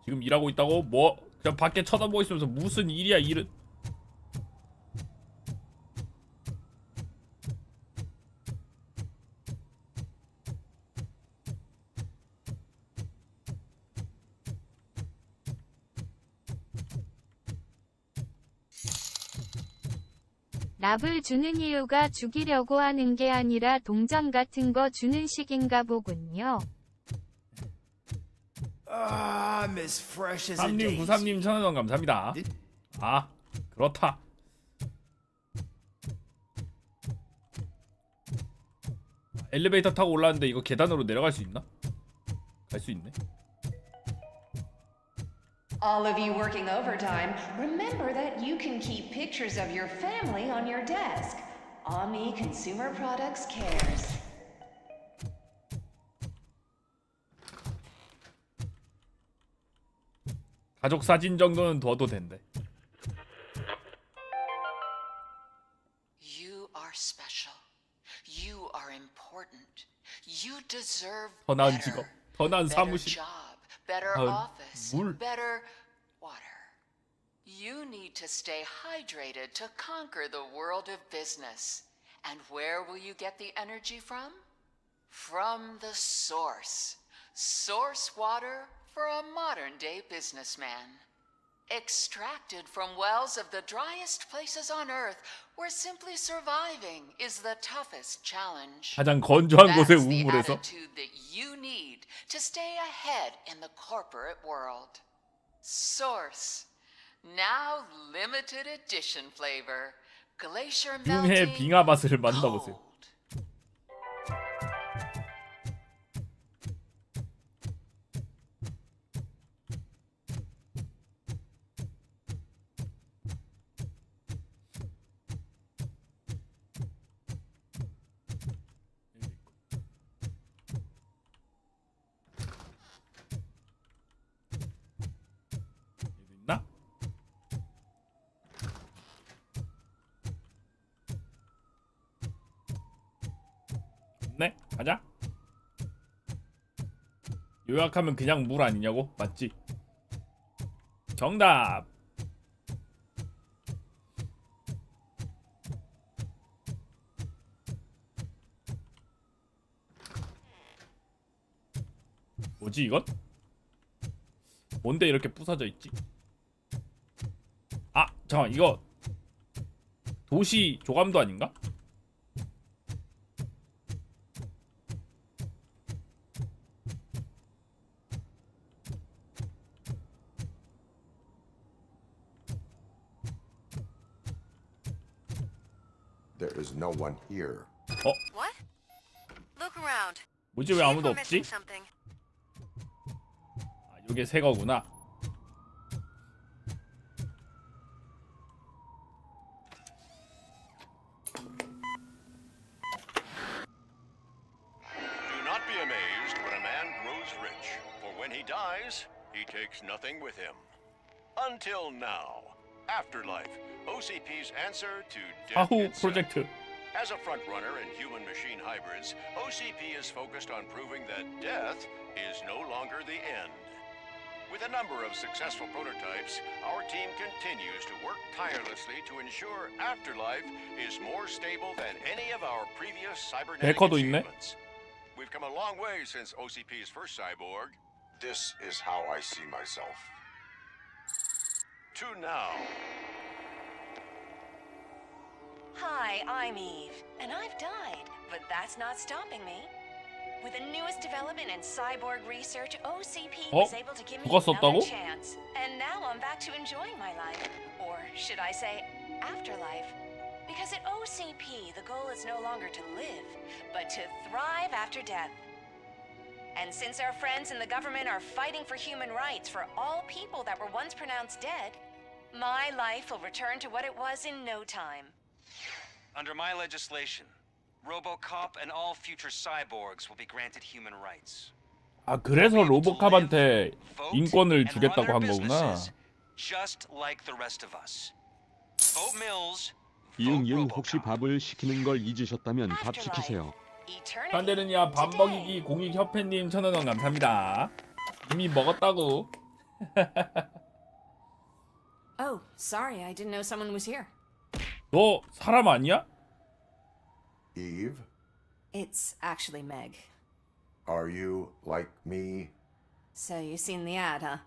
지금 일하고 있다고? 뭐? 그냥 밖에 쳐다보고 있으면서 무슨 일이야, 일은? 랍을 주는 이유가 죽이려고 하는 게 아니라 동전 같은 거 주는 식인가 보군요. I'm as fresh as a 3693님 1000원 감사합니다. 아, 그렇다. 엘리베이터 타고 올라왔는데 이거 계단으로 내려갈 수 있나? 갈 수 있네. All of you working overtime, remember that you can keep pictures of your family on your desk. Omni Consumer Products cares. 가족 사진 정도는 둬도 된대. You are special. You are important. You deserve 더 나은 better. 직업, 더 나은 Better 사무실, job, better 나은 office, 물. better water. You need to stay hydrated to conquer the world of business. And where will you get the energy from? From the source. Source water for a modern-day businessman. Extracted from wells of the driest places on Earth, where simply surviving is the toughest challenge. 가장 건조한 곳의 That's the 우물에서 attitude that you need to stay ahead in the corporate world. Source. Now limited edition flavor. Glacier 흉해 melting. 빙하 맛을 만나보세요. 있나? 네, 가자. 요약하면 그냥 물 아니냐고? 맞지? 정답. 뭐지 이건? 뭔데 이렇게 부서져 있지? 아, 잠깐 이거 도시 조감도 아닌가? There is no one here. 어? What? Look around. 뭐지 왜 아무도 We're missing 없지? something. 아, 이게 새 거구나. Do not be amazed when a man grows rich, for when he dies, he takes nothing with him. Until now. Afterlife, OCP's answer to death 사후 itself. 프로젝트. As a frontrunner in human-machine hybrids, OCP is focused on proving that death is no longer the end. With a number of successful prototypes, our team continues to work tirelessly to ensure Afterlife is more stable than any of our previous cybernetic 베커도 있네. achievements. We've come a long way since OCP's first cyborg. This is how I see myself. To now. Hi, I'm Eve, and I've died, but that's not stopping me. With the newest development in cyborg research, OCP was able to give me 누가 another 썼다고? chance. And now I'm back to enjoying my life. Or should I say, afterlife. Because at OCP, the goal is no longer to live, but to thrive after death. And since our friends in the government are fighting for human rights for all people that were once pronounced dead, my life will return to what it was in no time. Under my legislation, RoboCop and all future cyborgs will be granted human rights. 아, 그래서 로보캅한테 인권을 주겠다고 한 거구나. Just like the rest of us. Vote Mills. 이응이응 혹시 밥을 시키는 걸 잊으셨다면 밥 시키세요. 칸데르니아 밥 먹이기 공익협회님 1,000원 감사합니다. 이미 먹었다고. Oh, sorry, I didn't know someone was here. 너 사람 아니야? Eve, It's actually Meg. are you like me? So you've seen the ad, huh?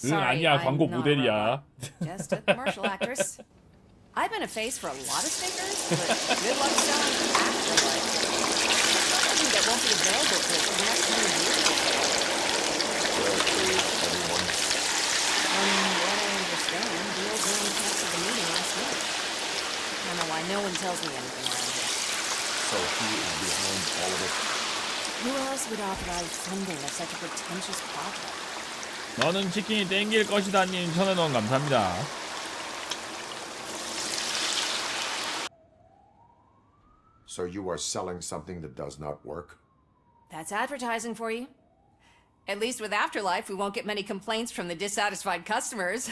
응, Sorry, 아니야. I'm 광고 not a 모델이야. robot. Just a commercial actress. I've been a face for a lot of stickers, but good luck selling Afterlife. Something that won't be available to us for the next 100 years. Where is everyone? From what I understand, Bill Green canceled the meeting last week. I don't know why no one tells me anything around here. So who is behind all of it? Who else would authorize funding of such a pretentious project? 너는 치킨이 땡길 것이다님 1,000원 감사합니다. So you are selling something that does not work? That's advertising for you. At least with Afterlife, we won't get many complaints from the dissatisfied customers.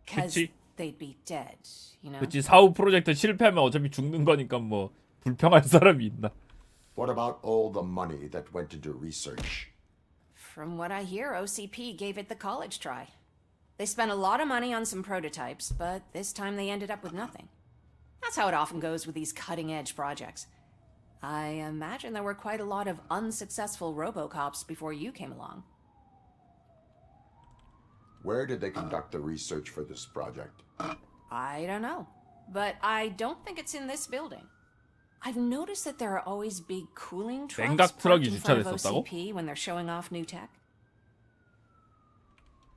Because 그치. they'd be dead, you know? 그치, 사후 프로젝트 실패하면 어차피 죽는 거니까 뭐 불평할 사람이 있나? What about all the money that went into research? From what I hear, OCP gave it the college try. They spent a lot of money on some prototypes, but this time they ended up with nothing. That's how it often goes with these cutting-edge projects. I imagine there were quite a lot of unsuccessful RoboCops before you came along. Where did they conduct the research for this project? I don't know. but I don't think it's in this building. I've noticed that there are always big cooling trucks 냉각 parked 트럭이 in front of 주차됐었다고? OCP when they're showing off new tech.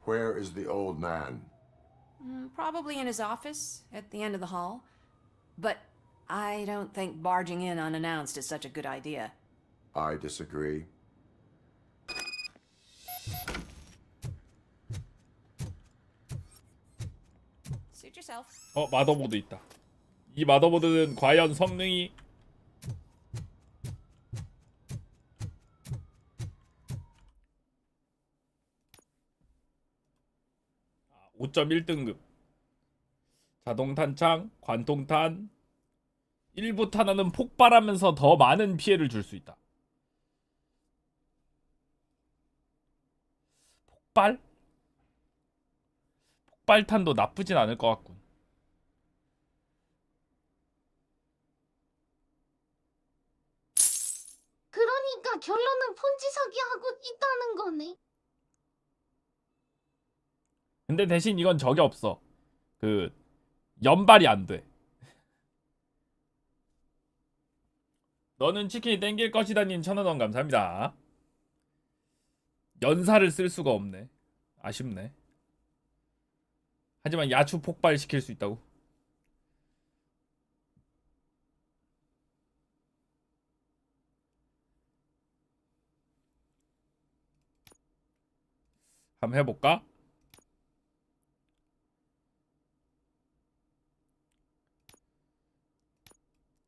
Where is the old man? Probably in his office at the end of the hall. But I don't think barging in unannounced is such a good idea. I disagree. Suit yourself. 마더보드 있다. 이 마더보드는 과연 성능이 5.1등급 자동 탄창, 관통탄 일부 탄환은 폭발하면서 더 많은 피해를 줄 수 있다. 폭발탄도 나쁘진 않을 것 같군. 그러니까 결론은 폰지 사기하고 있다는 거네. 근데 대신 이건 적이 없어. 그 연발이 안 돼. 너는 치킨이 땡길 것이다님 1,000원 감사합니다. 연사를 쓸 수가 없네. 아쉽네. 하지만 야추 폭발시킬 수 있다고. 한번 해볼까?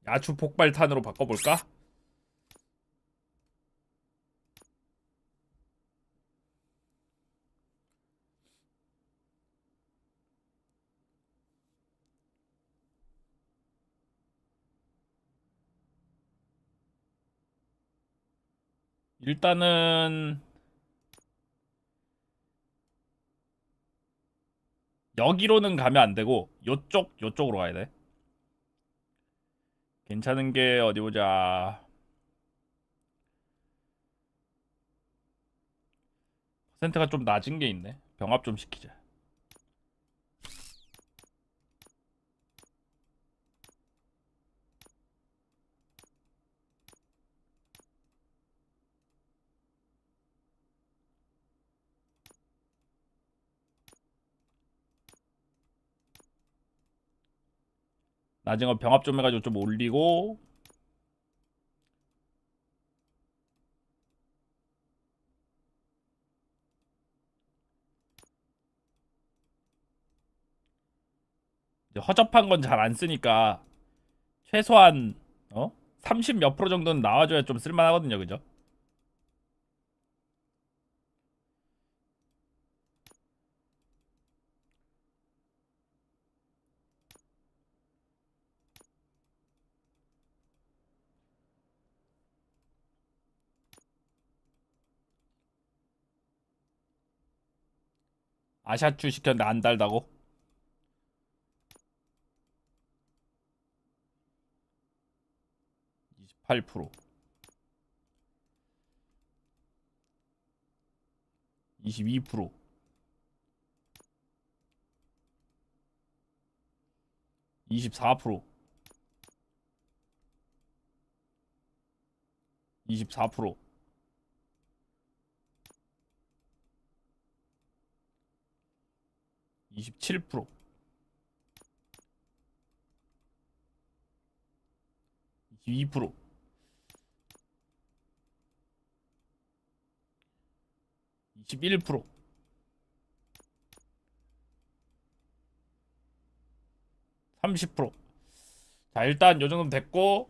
야추 폭발탄으로 바꿔볼까? 일단은 여기로는 가면 안 되고 요쪽으로 가야 돼. 괜찮은 게 어디 보자. 퍼센트가 좀 낮은 게 있네. 병합 좀 시키자. 나중에 병합 좀 해가지고 좀 올리고 이제 허접한 건 잘 안 쓰니까 최소한 30 몇 프로 정도는 나와줘야 좀 쓸만하거든요. 그죠? 아샤추 시켰는데 안 달다고? (28% 22% 24% 24% 27% 22% 21% 30%. 자, 일단 요 정도면 됐고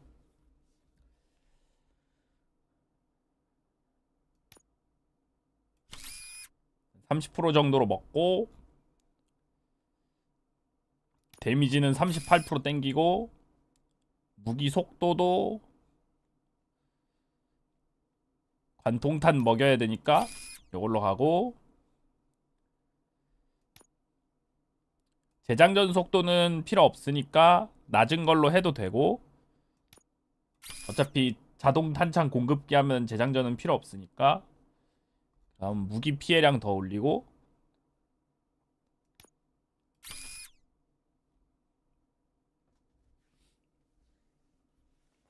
(30% 정도로 먹고 데미지는 38% 땡기고 무기 속도도 관통탄 먹여야 되니까 요걸로 가고 재장전 속도는 필요 없으니까 낮은 걸로 해도 되고 어차피 자동 탄창 공급기 하면 재장전은 필요 없으니까 다음 무기 피해량 더 올리고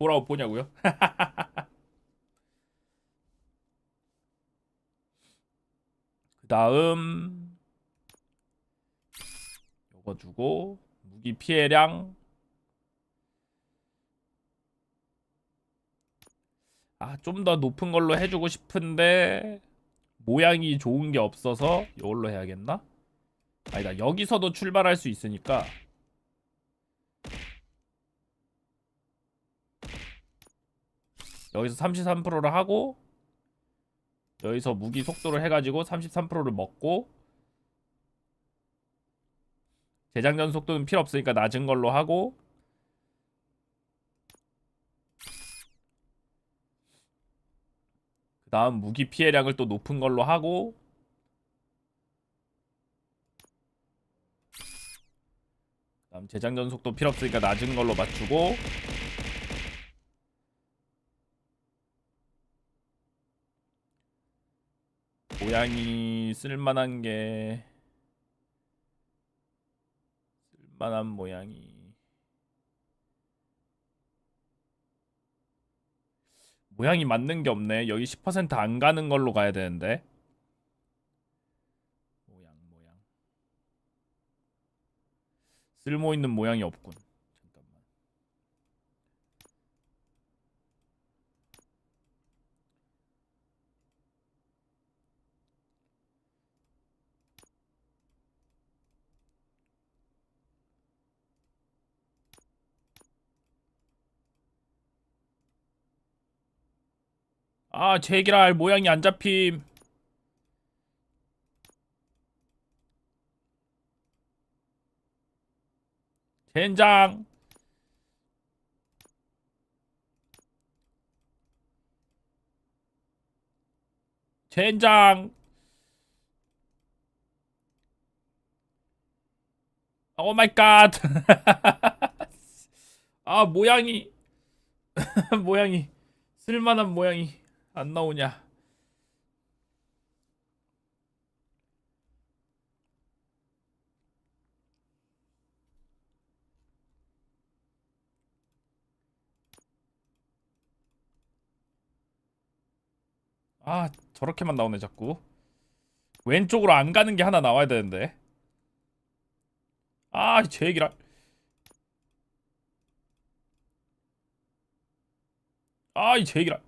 보라고 보냐고요? 그 다음 요거 주고 무기 피해량 좀 더 높은 걸로 해주고 싶은데 모양이 좋은 게 없어서 이걸로 해야겠나? 아니다, 여기서도 출발할 수 있으니까 여기서 33%를 하고 여기서 무기 속도를 해가지고 33%를 먹고 재장전 속도는 필요 없으니까 낮은 걸로 하고 그 다음 무기 피해량을 또 높은 걸로 하고 그 다음 재장전 속도 필요 없으니까 낮은 걸로 맞추고 모양이 쓸만한 모양이 맞는 게 없네. 여기 10% 안 가는 걸로 가야 되는데. 모양. 쓸모 있는 모양이 없군. 잠깐만. 제기랄 모양이 안 잡힘. 젠장. 오 마이 갓. 모양이 모양이 쓸만한 모양이 안 나오냐. 저렇게만 나오네 자꾸. 왼쪽으로 안 가는 게 하나 나와야 되는데. 제 얘기라. 제 얘기라.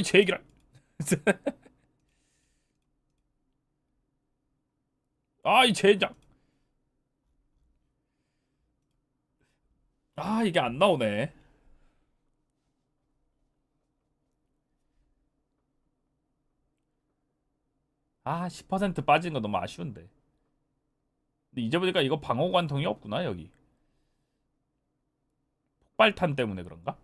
제 얘기라. 이 젠장. 이게 안 나오네. 10% 빠진 거 너무 아쉬운데. 근데 이제 보니까 이거 방어 관통이 없구나 여기. 폭발탄 때문에 그런가?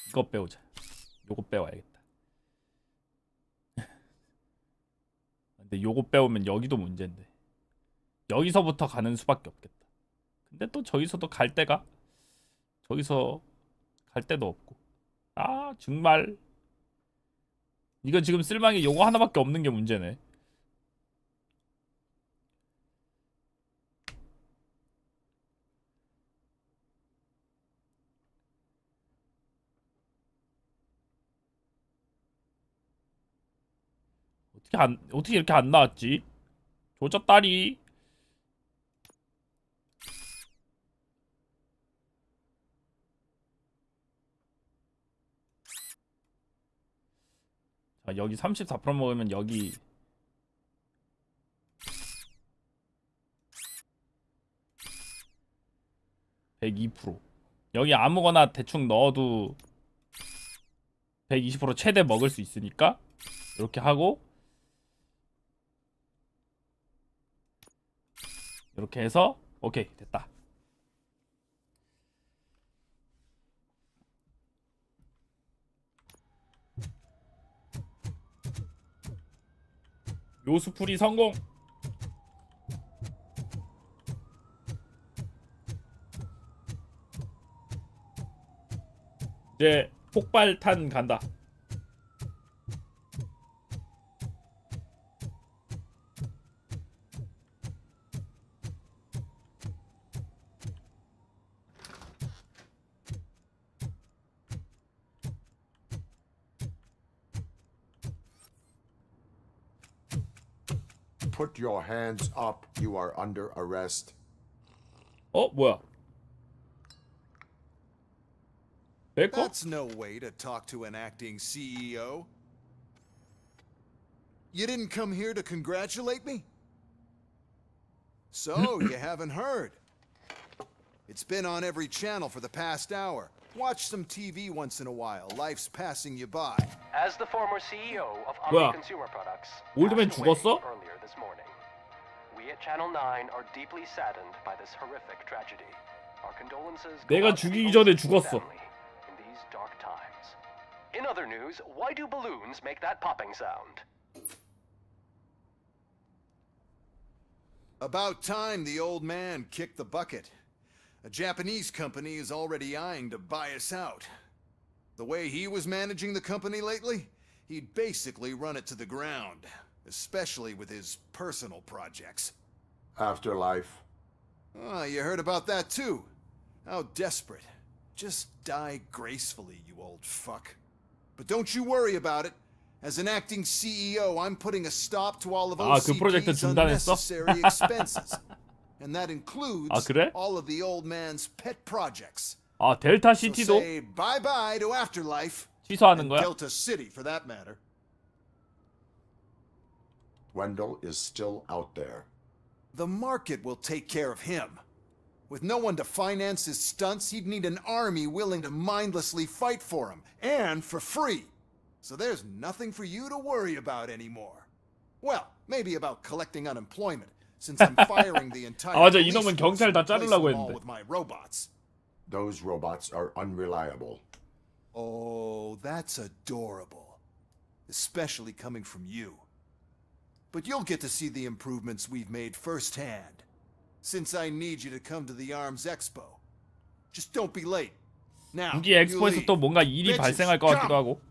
이거 빼오자. 요거 빼와야겠다. 근데 요거 빼오면 여기도 문제인데. 여기서부터 가는 수밖에 없겠다. 근데 또 저기서도 갈 데가 저기서 갈 데도 없고. 정말 이거 지금 쓸망이 요거 하나밖에 없는 게 문제네. 어떻게 이렇게 안 나왔지? 조졌다리. 여기 34% 먹으면 여기 102%. 여기 아무거나 대충 넣어도 120% 최대 먹을 수 있으니까 이렇게 하고 이렇게 해서 오케이 됐다. 요수풀이 성공. 이제 폭발탄 간다. Put your hands up. You are under arrest. 뭐야? 베커? That's no way to talk to an acting CEO. You didn't come here to congratulate me? So, you haven't heard. It's been on every channel for the past hour. Watch some TV once in a while. Life's passing you by. As the former CEO of 뭐야? Omni Consumer Products, 올드맨 passed away 죽었어? earlier this morning. We at Channel 9 are deeply saddened by this horrific tragedy. Our condolences go 내가 out to the 죽이기 전에 OCP 죽었어. family in these dark times. In other news, why do balloons make that popping sound? About time the old man kicked the bucket. A Japanese company is already eyeing to buy us out. The way he was managing the company lately, he'd basically run it to the ground, especially with his personal projects. Afterlife. Oh, you heard about that too. How desperate. Just die gracefully, you old fuck. But don't you worry about it. As an acting CEO, I'm putting a stop to all of 그 프로젝트 OCP's 중단했어? unnecessary expenses. And that includes 그래? all of the old man's pet projects. 델타 So 시티도 say bye-bye to Afterlife. 취소하는 And 거야? Delta City, for that matter. Wendell is still out there. The market will take care of him. With no one to finance his stunts, he'd need an army willing to mindlessly fight for him, and for free. So there's nothing for you to worry about anymore. Well, maybe about collecting unemployment, since I'm firing the entire 맞아, police 이놈은 force 경찰 다 and replacing 자르려고 them all 했는데. with my robots. Those robots are unreliable. Oh, that's adorable. Especially coming from you. But you'll get to see the improvements we've made firsthand. Since I need you to come to the ARMS Expo. Just don't be late. Now, 무기 엑스포에서 또 뭔가 일이 Bitches, 발생할 것 같기도 come. 하고.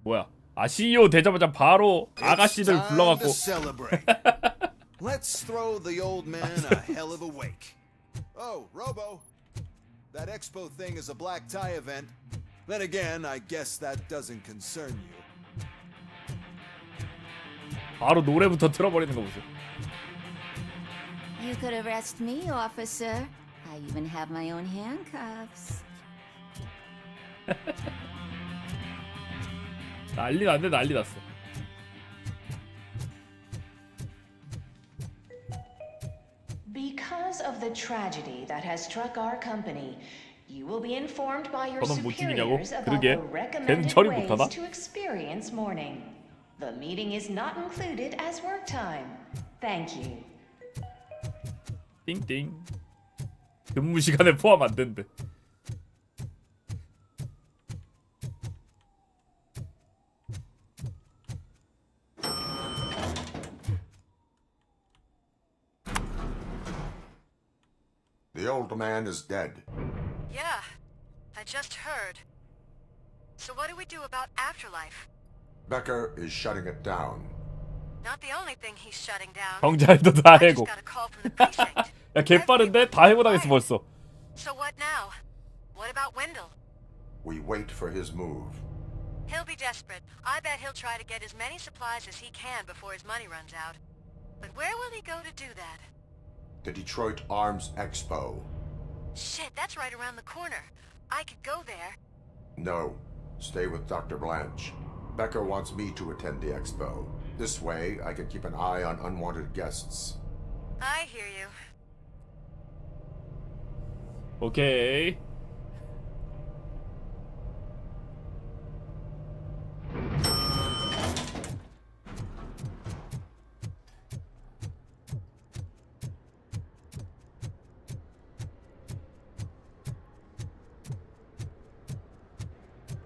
뭐야? CEO 되자마자 바로 아가씨들 It's time 불러갖고 to celebrate. Let's throw the old man a hell of a wake. Oh, Robo. That expo thing is a black tie event. Then again, I guess that doesn't concern you. 바로 노래부터 틀어버리는 거 보세요. You could arrest me, officer. I even have my own handcuffs. 난리 났네, 난리 났어. Because of the tragedy that has struck our company, you will be informed by your 저는 못 죽이냐고? superiors about 그러게. the 걔는 recommended 처리 ways 못하나? to experience mourning. The meeting is not included as work time. Thank you. 띵띵. 근무 시간에 포함 안 된대. The old man is dead. Yeah, I just heard. So what do we do about Afterlife? Becker is shutting it down. Not the only thing he's shutting down. 경찰도 다 I just 해고. got a call from the precinct. 야, 개빠른데? 다 해고당했어 벌써. So what now? What about Wendell? We wait for his move. He'll be desperate. I bet he'll try to get as many supplies as he can before his money runs out. But where will he go to do that? The Detroit Arms Expo. Shit, that's right around the corner. I could go there. No. Stay with Dr. Blanche. Becker wants me to attend the expo. This way, I can keep an eye on unwanted guests. I hear you. 오케이.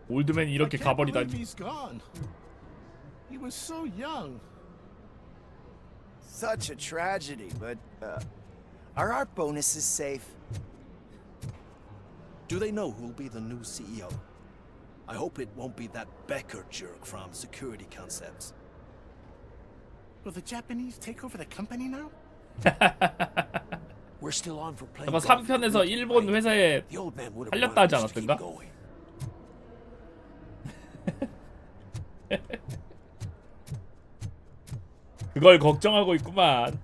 올드맨이 이렇게 I can't 가버리다니. believe he's gone. He was so young. Such a tragedy, but are our bonuses safe? Do they know who'll be the new CEO? I hope it won't be that Becker jerk from Security Concepts. Will the Japanese take over the company now? We're still on for playing. 아마 3편에서 일본 회사에 팔렸다 하지 않았던가? 그걸 걱정하고 있구만.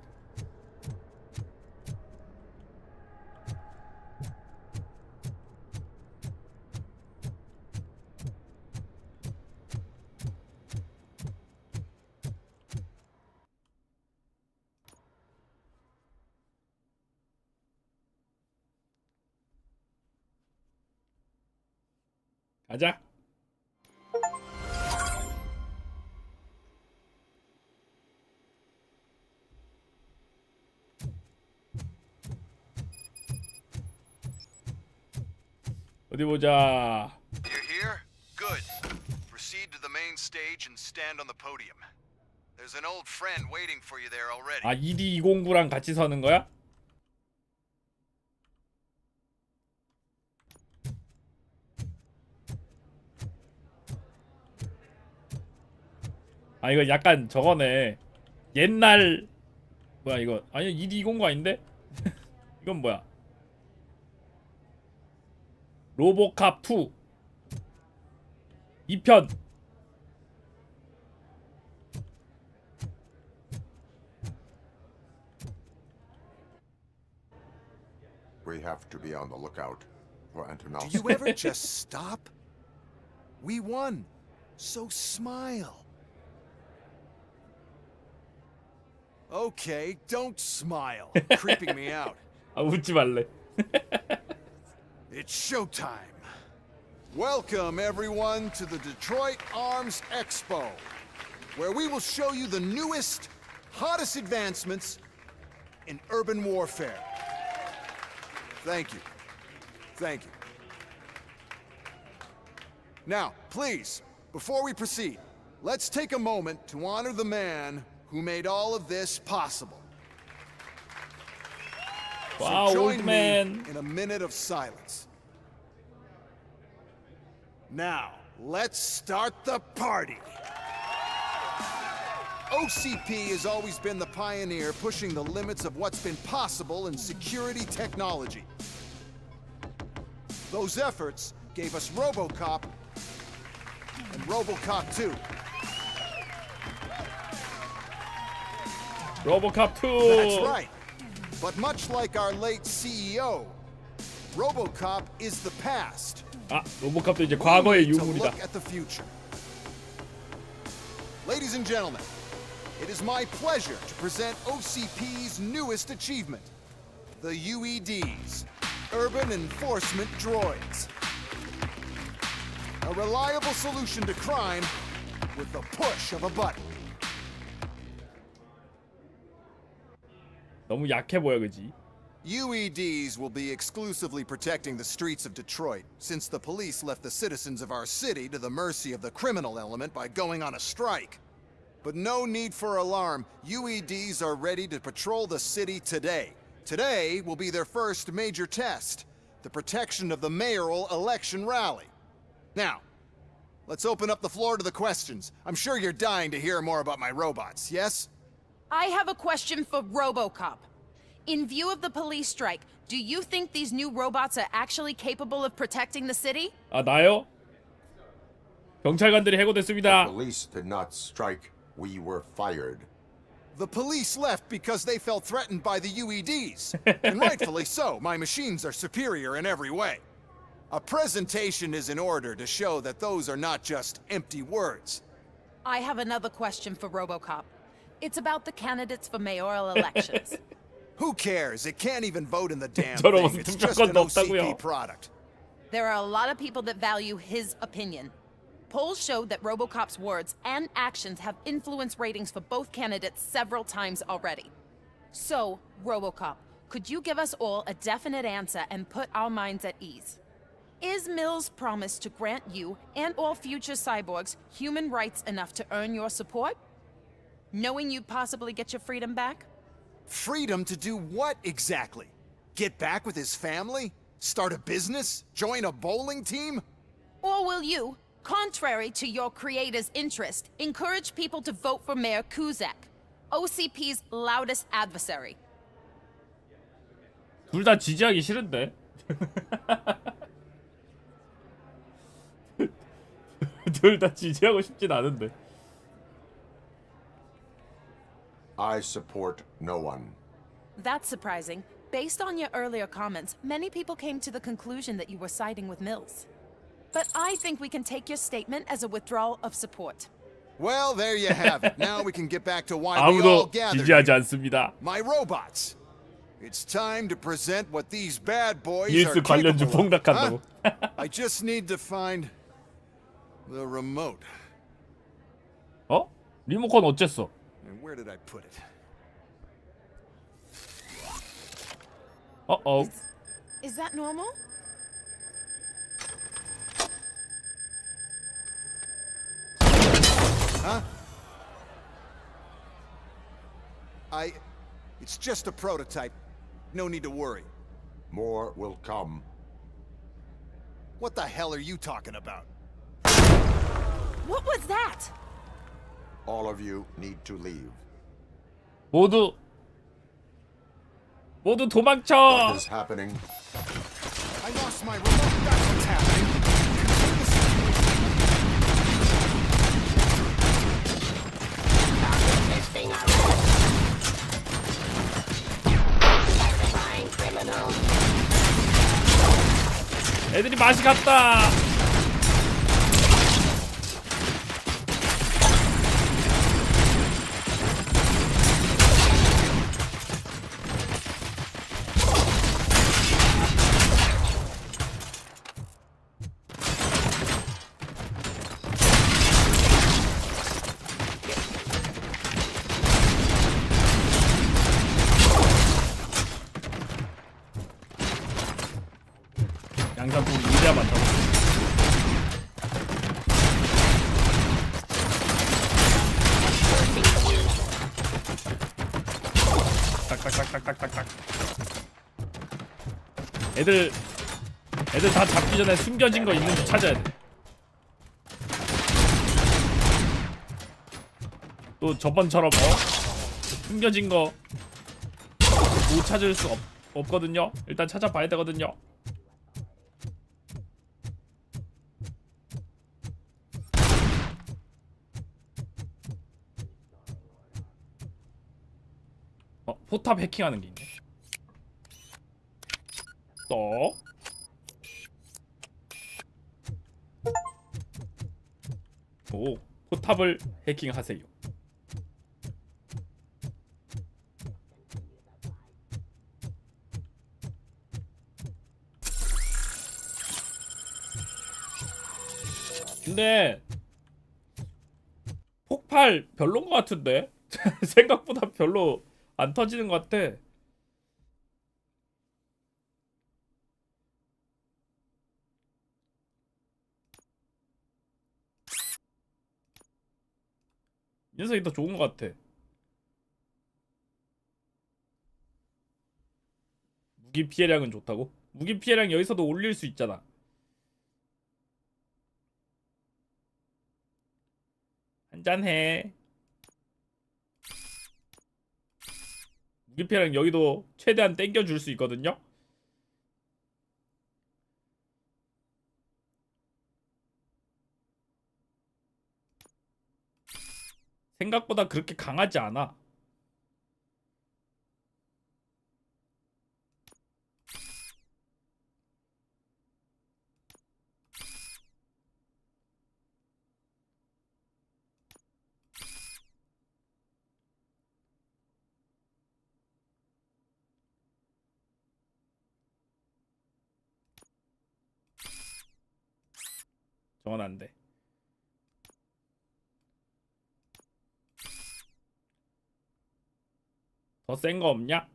가자. 어디 보자. You're here? Good. Proceed to the main stage and stand on the podium. There's an old friend waiting for you there already. 아, ED209랑 같이 서는 거야? 아, 이거 약간 저거네. 옛날 뭐야 이거? 아니, ED209 아닌데? 이건 뭐야? 로보캅 2 2편. We have to be on the lookout for Antonovsky. Do you ever just stop? We won. So smile. Okay, don't smile. Creeping me out. 아, 웃지 말래. It's showtime. Welcome, everyone, to the Detroit Arms Expo, where we will show you the newest, hottest advancements in urban warfare. Thank you. Thank you. Now, please, before we proceed, let's take a moment to honor the man who made all of this possible. Wow, so old join man. me in a minute of silence. Now, let's start the party. OCP has always been the pioneer pushing the limits of what's been possible in security technology. Those efforts gave us RoboCop and RoboCop 2. RoboCop 2. That's right. But much like our late CEO, RoboCop is the past. 아, 로보캅도 이제 과거의 We need to 유물이다. look at the future. Ladies and gentlemen, it is my pleasure to present OCP's newest achievement, the UEDs, Urban Enforcement Droids. A reliable solution to crime with the push of a button. 너무 약해 보여, 그지? UEDs will be exclusively protecting the streets of Detroit, since the police left the citizens of our city to the mercy of the criminal element by going on a strike. But no need for alarm. UEDs are ready to patrol the city today. Today will be their first major test, the protection of the mayoral election rally. Now, let's open up the floor to the questions. I'm sure you're dying to hear more about my robots, yes? I have a question for RoboCop. In view of the police strike, do you think these new robots are actually capable of protecting the city? 아, 나요? 경찰관들이 해고됐습니다. The police did not strike. We were fired. The police left because they felt threatened by the UEDs. And rightfully so, my machines are superior in every way. A presentation is in order to show that those are not just empty words. I have another question for RoboCop. It's about the candidates for mayoral elections. Who cares? It can't even vote in the damn 저런 thing. 무슨 It's just an 투표권도 없다고요. OCP product. There are a lot of people that value his opinion. Polls showed that RoboCop's words and actions have influenced ratings for both candidates several times already. So, RoboCop, could you give us all a definite answer and put our minds at ease? Is Mills' promise to grant you and all future cyborgs human rights enough to earn your support? Knowing you'd possibly get your freedom back? Freedom to do what exactly? Get back with his family? Start a business? Join a bowling team? Or will you, contrary to your creator's interest, encourage people to vote for Mayor Kuzak, OCP's loudest adversary? 둘 다 지지하기 싫은데. 둘 다 지지하고 싶진 않은데. I support no one. That's surprising. Based on your earlier comments, many people came to the conclusion that you were siding with Mills. But I think we can take your statement as a withdrawal of support. Well, there you have it. Now we can get back to why we all 아무도 gathered. 지지하지 않습니다. My robots. It's time to present what these bad boys are 뉴스 관련주 capable of. 폭락한다고. I just need to find the remote. 어? 리모컨 어쨌어? And where did I put it? 어. Is that normal? Huh? It's just a prototype. No need to worry. More will come. What the hell are you talking about? What was that? All of you need to leave. 모두 도망쳐. What is happening? I lost my remote. That's what's happening. 애들이 맛이 갔다. 양산품 이래야 많다고. 딱딱딱딱딱딱. 애들 다 잡기 전에 숨겨진 거 있는지 찾아야 돼. 또 저번처럼 숨겨진 거 못 찾을 수 없거든요. 일단 찾아봐야 되거든요. 포탑 해킹하는 게 있네. 또 오, 포탑을 해킹하세요. 근데 폭발 별론 것 같은데? 생각보다 별로 안 터지는 것 같아. 이 녀석이 더 좋은 것 같아. 무기 피해량은 좋다고? 무기 피해량 여기서도 올릴 수 있잖아. 한잔해. 무기 피해량 여기도 최대한 땡겨줄 수 있거든요. 생각보다 그렇게 강하지 않아. 저건 안 돼. 더 센 거 없냐?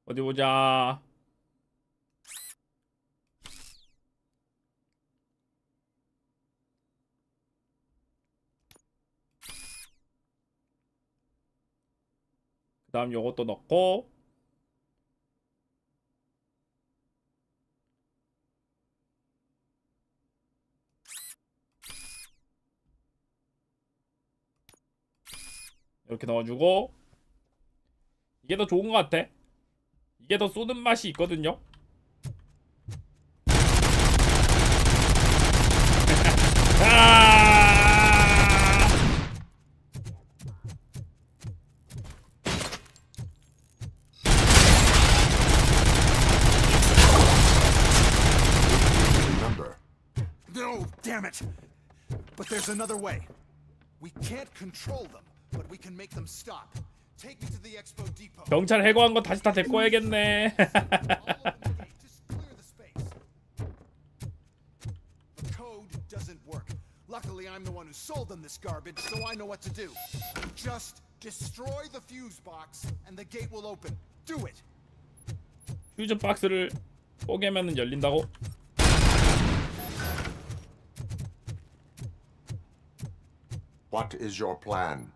어디 보자. 다음 요것도 넣고 이렇게 넣어주고 이게 더 좋은 것 같아. 이게 더 쏘는 맛이 있거든요. No, damn it! But there's another way. We can't control them, but we can make them stop. Take me to the expo depot. 경찰 해고한 거 다시 다 데리고 와야겠네. The code doesn't work. Luckily, I'm the one who sold them this garbage, so I know what to do. Just destroy the fuse box, and the gate will open. Do it. 퓨즈 박스를 뽀개면은 열린다고? What is your plan?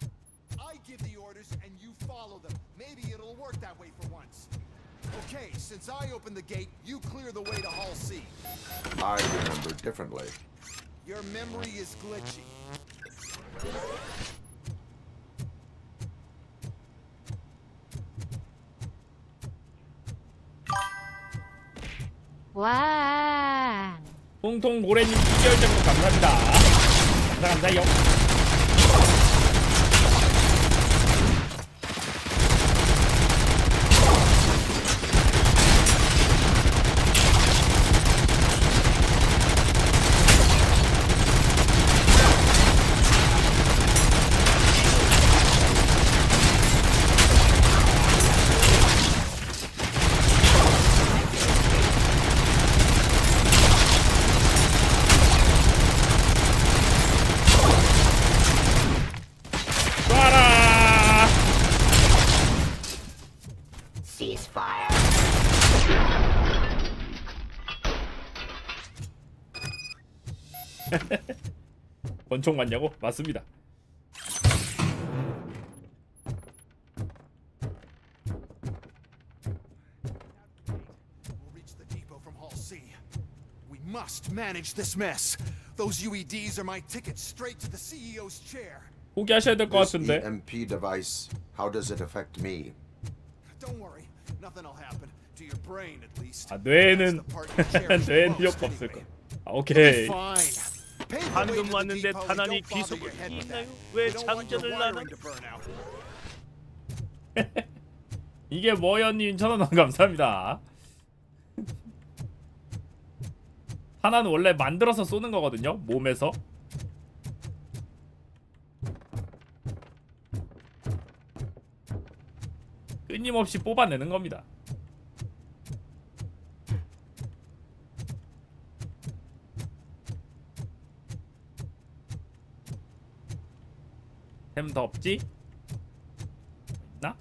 I give the orders and you follow them. Maybe it'll work that way for once. Okay, since I opened the gate, you clear the way to Hall C. I remember differently. Your memory is glitchy. 와. 통통 고래님 2개월 정도 감사합니다. 감사해요. 권총 맞냐고? 맞습니다. We'll reach the depot from Hall C. We must manage this mess. Those UEDs are my ticket straight to the CEO's chair. 포기하셔야 될 것 This 같은데. EMP device, how does it affect me? Don't worry, nothing'll happen to your brain at least. 아 뇌는 뇌는 효과 없을 거. 아, 오케이. 방금 왔는데 탄환이 귀속을 있나요? 왜 장전을 안 하나? 이게 뭐였님 1,000원 감사합니다. 탄환은 원래 만들어서 쏘는 거거든요. 몸에서. 끊임없이 뽑아내는 겁니다. 템 더 없지? 있나?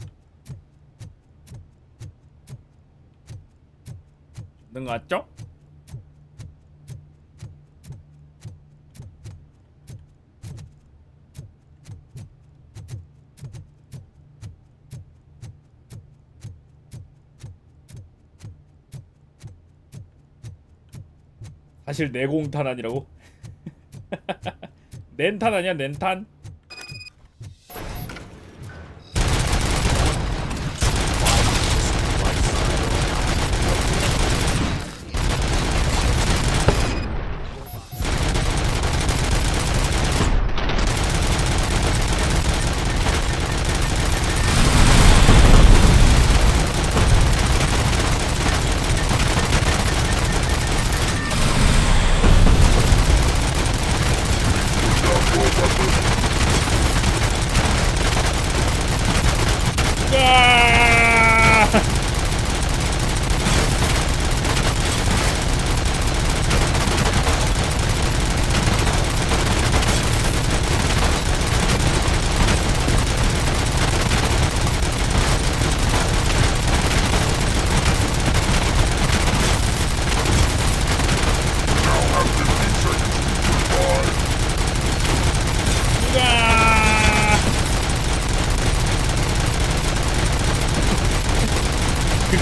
있는 거 같죠? 사실 내공탄 아니라고? 낸탄 아니야 낸탄?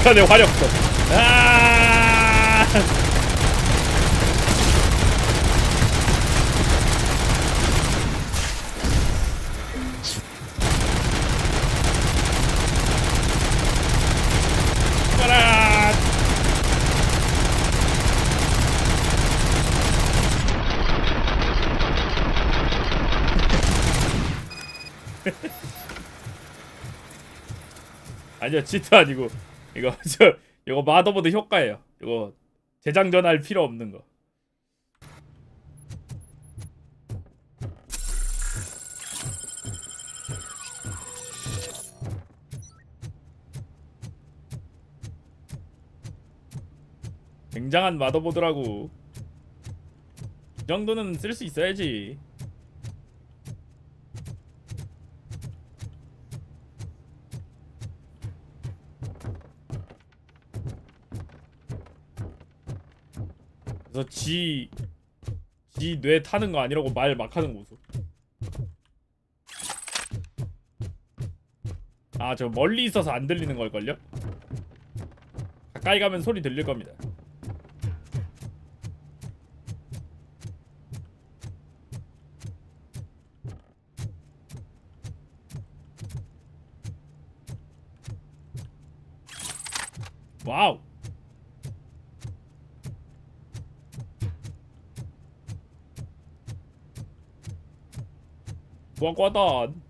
지탄의 화력도. 아! 가라! 아니요, 치트 아니고 이거 마더보드 효과예요. 이거 재장전할 필요 없는 거. 굉장한 마더보드라고. 이 정도는 쓸 수 있어야지. 그래서 지 뇌 타는 거 아니라고 말 막 하는 모습. 아, 저 멀리 있어서 안 들리는 걸걸요? 가까이 가면 소리 들릴 겁니다. 와우. 꽝꽝단.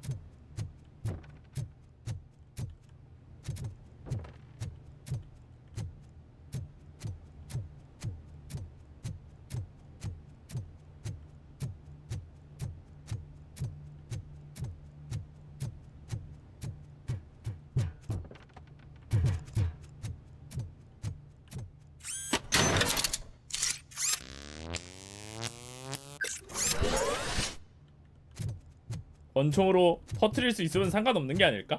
권총으로 터트릴 수 있으면 상관없는 게 아닐까?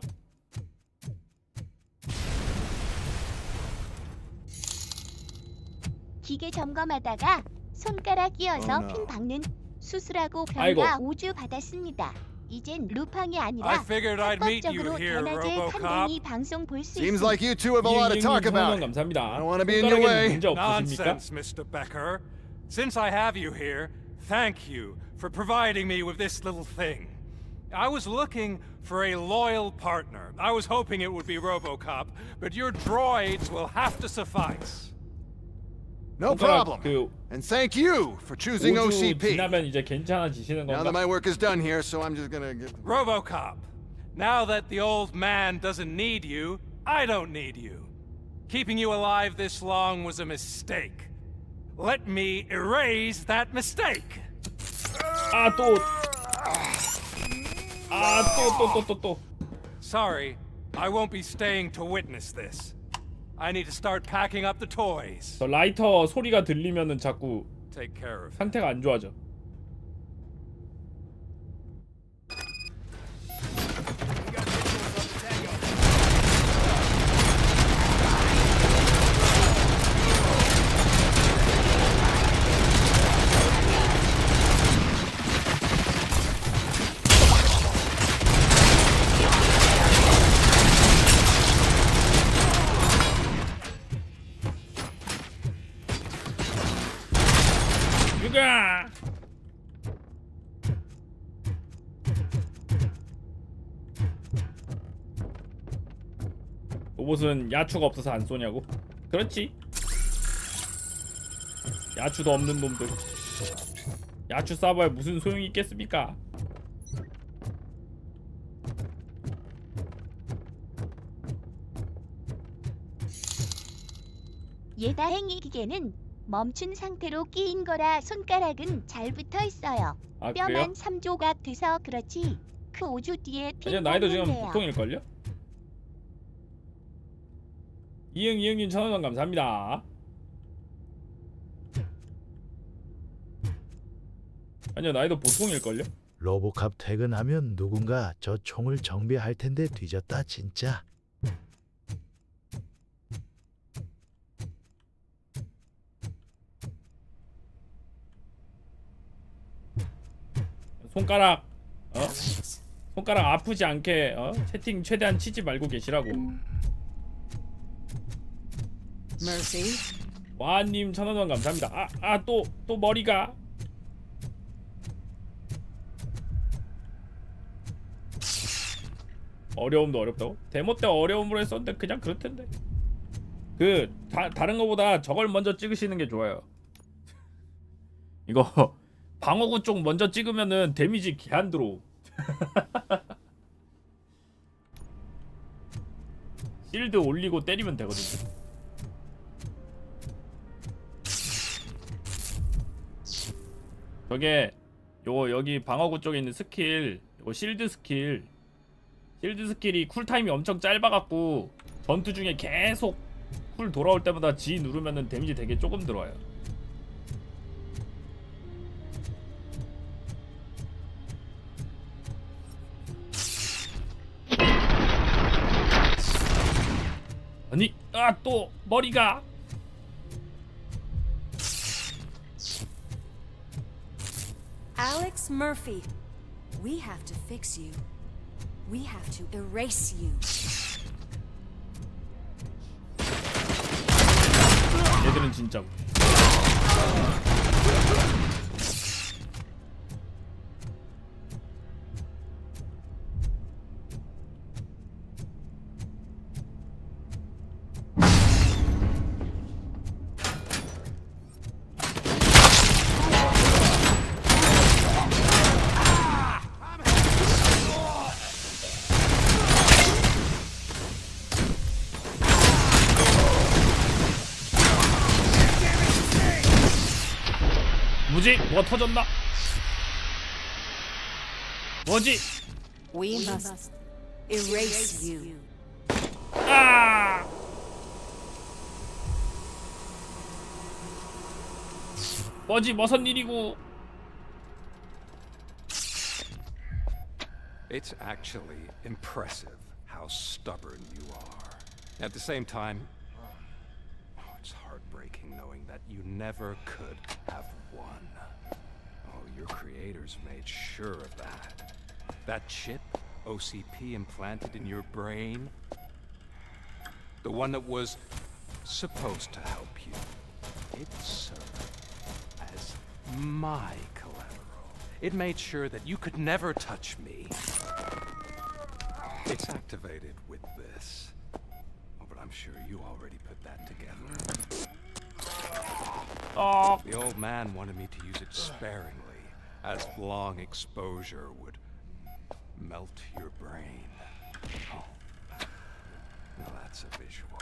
기계 점검하다가 손가락 끼어서 핀 박는 수술하고 병가 5주 받았습니다. 이젠 루팡이 아니라 합법적으로 대낮에 칸데니 방송 볼 수 Seems 있습니다. like you two have a lot to talk about. 감사합니다. I don't want to be in your way. 문제 없으십니까? Nonsense, Mr. Becker. Since I have you here, thank you for providing me with this little thing. I was looking for a loyal partner. I was hoping it would be RoboCop, but your droids will have to suffice. No problem. And thank you for choosing 5주 OCP. 지나면 이제 괜찮아지시는 Now that 건가? my work is done here, so I'm just gonna get... RoboCop, now that the old man doesn't need you, I don't need you. Keeping you alive this long was a mistake. Let me erase that mistake. 또. Sorry, I won't be staying to witness this. I need to start packing up the toys. 저 라이터 소리가 들리면은 자꾸 Take care of it. 상태가 안 좋아져. 누가? 로봇은 야추가 없어서 안 쏘냐고? 그렇지. 야추도 없는 놈들. 야추 쏴봐야 무슨 소용이 있겠습니까? 예다행이 기계는 멈춘 상태로 끼인 거라 손가락은 잘 붙어 있어요. 아, 그래요? 뼈만 3조각 돼서 그렇지. 그 5주 뒤에 아니, 핀 나이도 지금 뽑는데요. 보통일걸요? 이응님 1000원 감사합니다. 아니요, 나이도 보통일걸요? 로보캅 퇴근하면 누군가 저 총을 정비할 텐데 뒤졌다 진짜. 손가락 손가락 아프지 않게 채팅 최대한 치지 말고 계시라고. Mercy. 와님 1,000원 감사합니다. 또 머리가. 어려움도 어렵다고? 데모 때 어려움으로 했었는데 그냥 그렇텐데. 다른 거보다 저걸 먼저 찍으시는 게 좋아요. 이거 방어구 쪽 먼저 찍으면은 데미지 개 안 들어. 실드 올리고 때리면 되거든요. 저게 여기 방어구 쪽에 있는 스킬, 요거 실드 스킬이 쿨타임이 엄청 짧아갖고 전투 중에 계속 쿨 돌아올 때마다 G 누르면은 데미지 되게 조금 들어와요. 아니, 또 머리가. Alex Murphy, we have to fix you. We have to erase you. 얘들은 진짜고. 뭐지? 뭐가 터졌나? 뭐지? We must erase you. 뭐지? 무슨 일이고? It's actually impressive how stubborn you are. At the same time, it's heartbreaking knowing that you never could have won. Your creators made sure of that. That chip OCP implanted in your brain, the one that was supposed to help you, it served as my collateral. It made sure that you could never touch me. It's activated with this. But I'm sure you already put that together. The old man wanted me to use it sparingly, as long exposure would melt your brain. Oh, now that's a visual.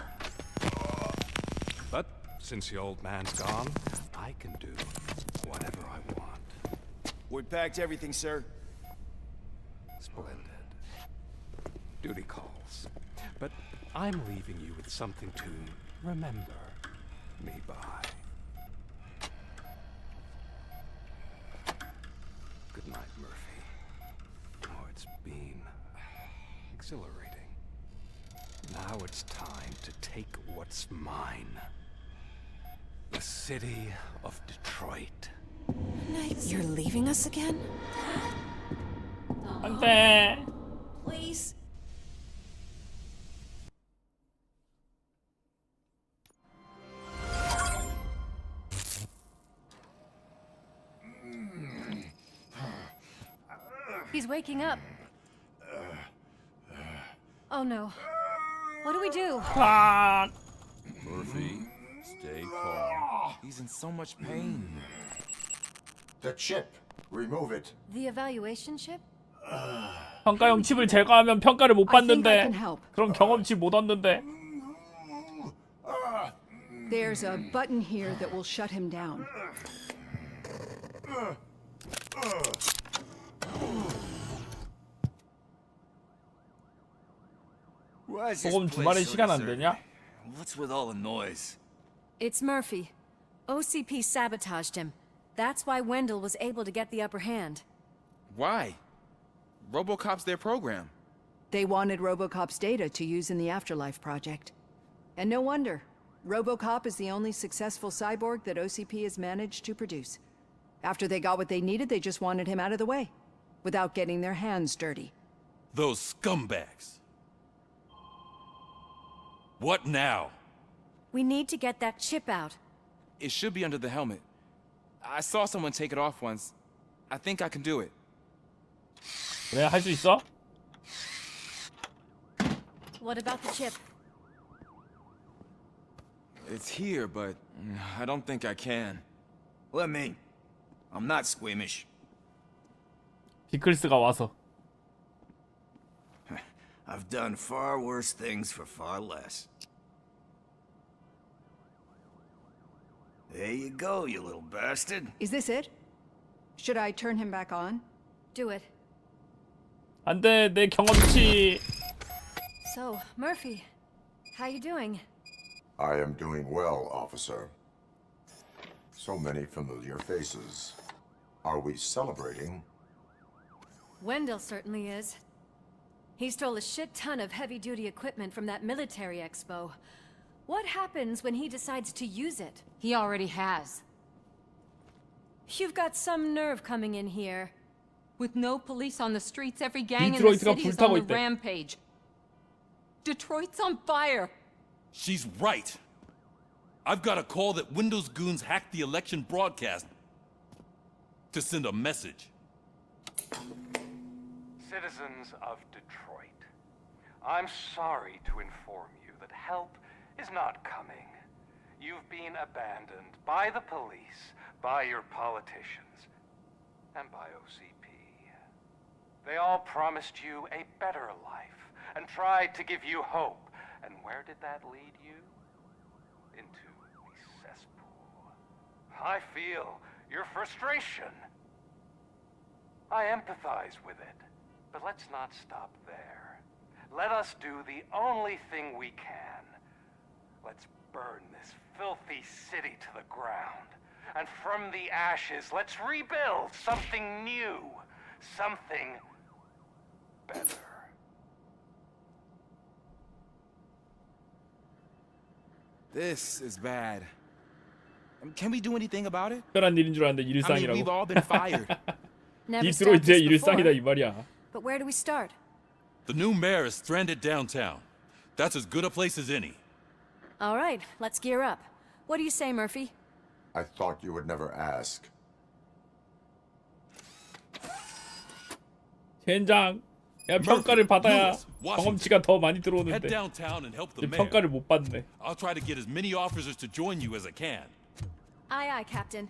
But since the old man's gone, I can do whatever I want. We packed everything, sir. Splendid. Duty calls. But I'm leaving you with something to remember me by. Good night, Murphy. Oh, it's been exhilarating. Now it's time to take what's mine. The city of Detroit. You're leaving us again? 안돼. Please. He's waking up. Oh no. What do we do? Murphy, stay calm. He's in so much pain. The chip. Remove it. The evaluation chip? 평가용 칩을 제거하면 평가를 못 받는데. 그럼 경험치 못 얻는데. There's a button here that will shut him down. 소금 주말에 시간 안 되냐? What's with all the noise? It's Murphy. OCP sabotaged him. That's why Wendell was able to get the upper hand. Why? RoboCop's their program. They wanted RoboCop's data to use in the Afterlife project. And no wonder. RoboCop is the only successful cyborg that OCP has managed to produce. After they got what they needed, they just wanted him out of the way, without getting their hands dirty. Those scumbags. What now? We need to get that chip out. It should be under the helmet. I saw someone take it off once. I think I can do it. 그래, 할 수 있어? What about the chip? It's here, but I don't think I can. Let me. I'm not squeamish. 피클스가 와서. I've done far worse things for far less. There you go, you little bastard. Is this it? Should I turn him back on? Do it. 안 돼, 내 경험치. So, Murphy, how you doing? I am doing well, officer. So many familiar faces. Are we celebrating? Wendell certainly is. He stole a shit ton of heavy-duty equipment from that military expo. What happens when he decides to use it? He already has. You've got some nerve coming in here. With no police on the streets, every gang in the 디트로이트가 city is on 불타고 the 있대. rampage. Detroit's on fire. She's right. I've got a call that Windows goons hacked the election broadcast to send a message. Citizens of Detroit, I'm sorry to inform you that help is not coming. You've been abandoned by the police, by your politicians, and by OCP. They all promised you a better life and tried to give you hope. And where did that lead you? Into the cesspool. I feel your frustration. I empathize with it. But let's not stop there. Let us do the only thing we can. Let's burn this filthy city to the ground. And from the ashes, let's rebuild something new. Something better. This is bad. Can we do anything about it? 특별한 일인 줄 알았는데 I mean, 일상이라고. we've all been fired. Never stopped 디트로이트의 this before. 일상이다 이 말이야. But where do we start? The new mayor is stranded downtown. That's as good a place as any. All right, let's gear up. What do you say, Murphy? I thought you would never ask. 젠장. 야, 평가를 받아야 Lewis, Washington. 경험치가 더 많이 Head 들어오는데. downtown and help the 이제 mayor. 평가를 못 받네. I'll try to get as many officers to join you as I can. Aye, aye, Captain.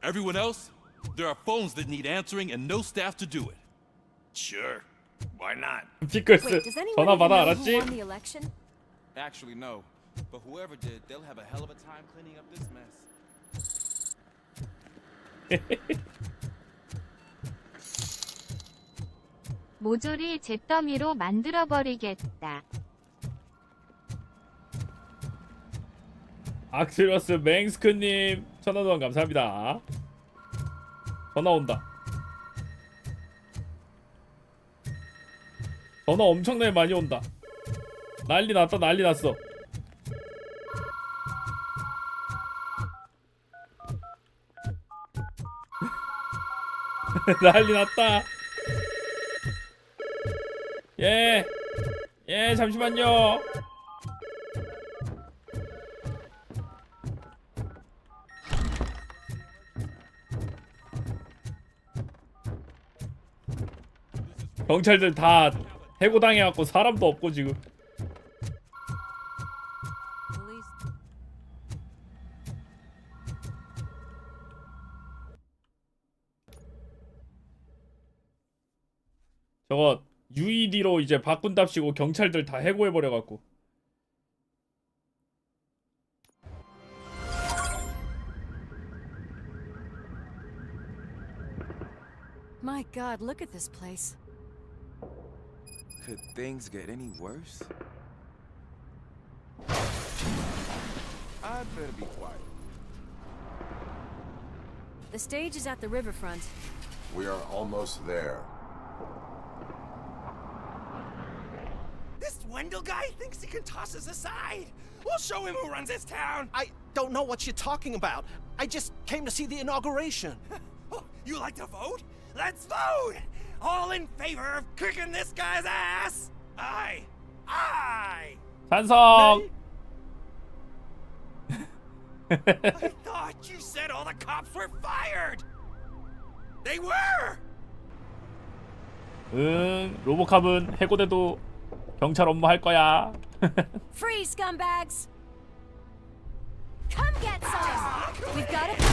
Everyone else, there are phones that need answering and no staff to do it. Sure. Why not? 피클스 Wait, does anyone 전화 even 받아 know who 알았지? won the election? Actually, no. But whoever did, they'll have a hell of a time cleaning up this mess. 모조리 잿더미로 만들어버리겠다. 악트러스 맹스크님 1000원 감사합니다. 전화 온다. 전화 엄청나게 많이 온다. 난리 났다 난리 났어. 난리 났다. 예 잠시만요. 경찰들 다 해고당해갖고 사람도 없고 지금. 저거 UED로 이제 바꾼답시고 경찰들 다 해고해버려갖고. My God, look at this place. Could things get any worse? I'd better be quiet. The stage is at the riverfront. We are almost there. This Wendell guy thinks he can toss us aside. We'll show him who runs this town. I don't know what you're talking about. I just came to see the inauguration. Oh, you like to vote? Let's vote! All in favor of kicking this guy's ass? Aye. Aye. 찬성. I thought you said all the cops were fired. They were. 응, 로보캅은 해고돼도 경찰 업무 할 거야. Free, scumbags! Come get some! We've got to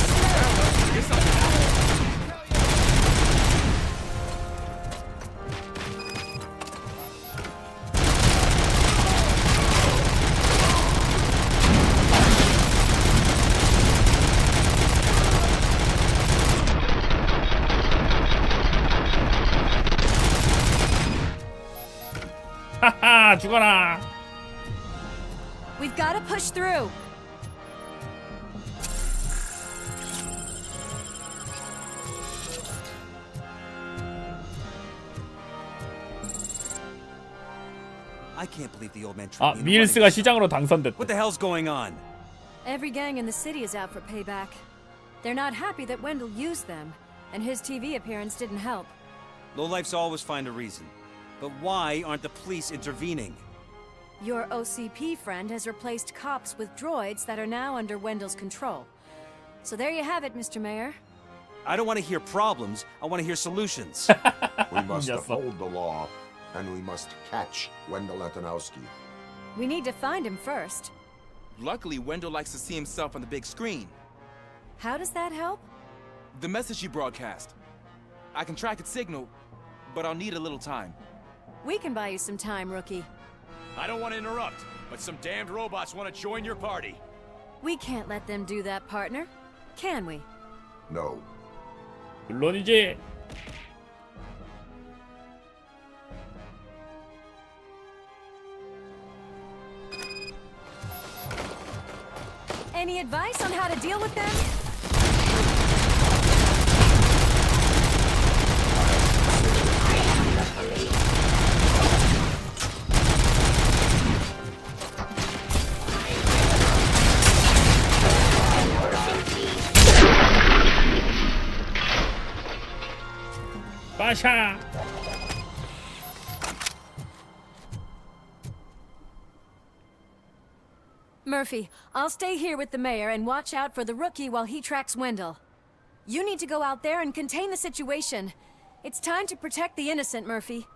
하하, 죽어라. We've got to push through. I can't believe the old man 아, 밀스가 시장으로 당선됐다. What the hell's going on? Every gang in the city is out for payback. They're not happy that Wendell used them, and his TV appearance didn't help. Lowlifes always find a reason. But why aren't the police intervening? Your OCP friend has replaced cops with droids that are now under Wendell's control. So there you have it, Mr. Mayor. I don't want to hear problems. I want to hear solutions. We must uphold the law, and we must catch Wendell Antonowski. We need to find him first. Luckily, Wendell likes to see himself on the big screen. How does that help? The message you broadcast. I can track its signal, but I'll need a little time. We can buy you some time, rookie. I don't want to interrupt, but some damned robots want to join your party. We can't let them do that, partner. Can we? No. 물론이지. Any advice on how to deal with them? 빠샤. Murphy, I'll stay here with the mayor and watch out for the rookie while he tracks Wendell. You need to go out there and contain the situation. It's time to protect the innocent, Murphy.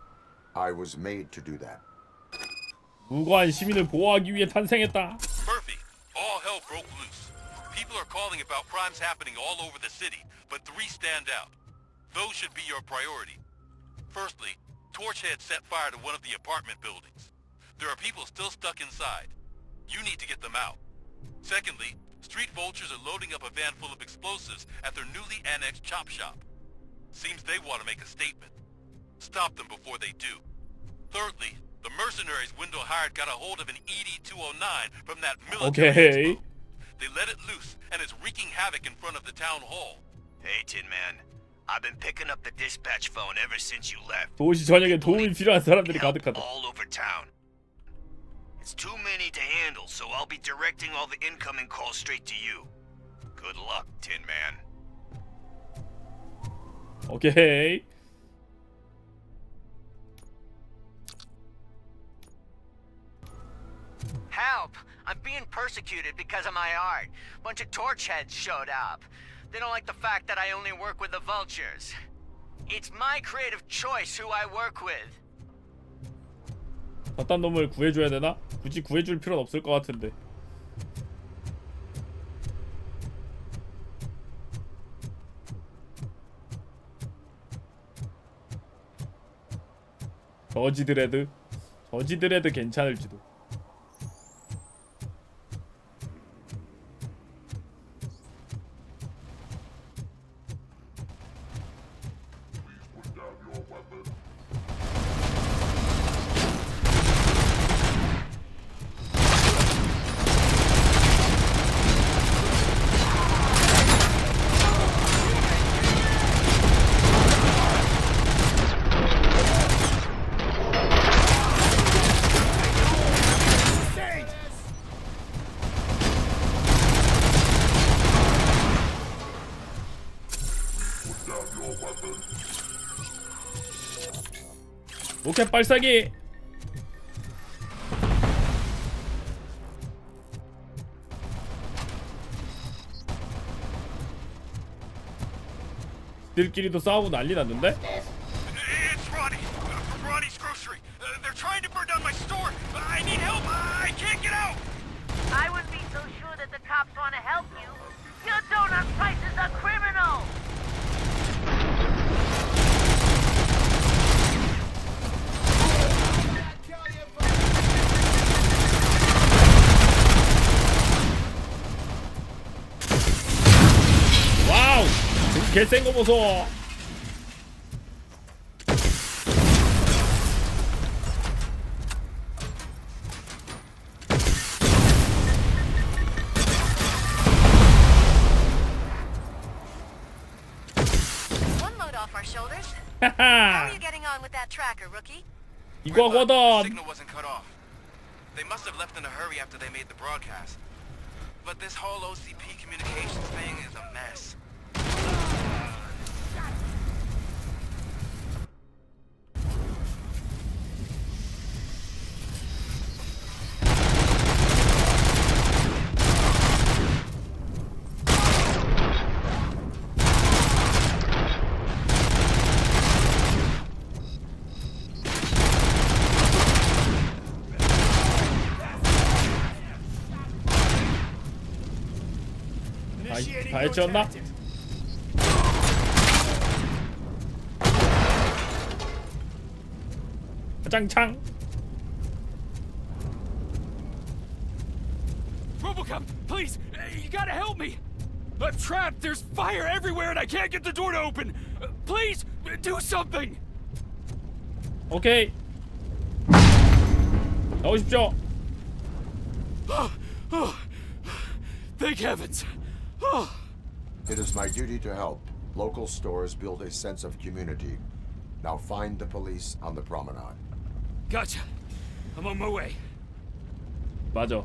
I was made to do that. 무고한 시민을 보호하기 위해 탄생했다. Murphy, all hell broke loose. People are calling about crimes happening all over the city, but 3 stand out. Those should be your priority. Firstly, Torchhead set fire to one of the apartment buildings. There are people still stuck inside. You need to get them out. Secondly, street vultures are loading up a van full of explosives at their newly annexed chop shop. Seems they want to make a statement. Stop them before they do. Thirdly, the mercenaries Wendell hired got a hold of an ED-209 from that military expo. They let it loose, and it's wreaking havoc in front of the town hall. Hey, Tin Man. I've been picking up the dispatch phone ever since you left. 도시 전역에 도움이 필요한 사람들이 가득하다. All over town. It's too many to handle, so I'll be directing all the incoming calls straight to you. Good luck, Tin Man. 오케이. Help! I'm being persecuted because of my art. Bunch of torchheads showed up. They don't like the fact that I only work with the vultures. It's my creative choice who I work with. 어떤 놈을 구해줘야 되나? 굳이 구해줄 필요는 없을 것 같은데. 저지드레드 괜찮을지도. 로켓 발사기. 들끼리도 싸우고 난리 났는데? It's Ronnie. From Ronnie's grocery. They're trying to burn down my store. I need help. I can't get out. I wouldn't be so sure that the cops want to help you. Your donut price is a criminal. 와우! 개센 거 보소. One load off our shoulders. How are you getting on with that tracker, rookie? 이거거든. Signal wasn't cut off. They must have left in a hurry after they made the broadcast. But this whole OCP communications thing is a mess. 다 해치웠나? 짱창. RoboCop, please, you gotta help me. I'm trapped. There's fire everywhere, and I can't get the door to open. Please, do something. 오케이. 나오십시오. Thank heavens. It is my duty to help. Local stores build a sense of community. Now find the police on the promenade. Gotcha. I'm on my way. 맞아.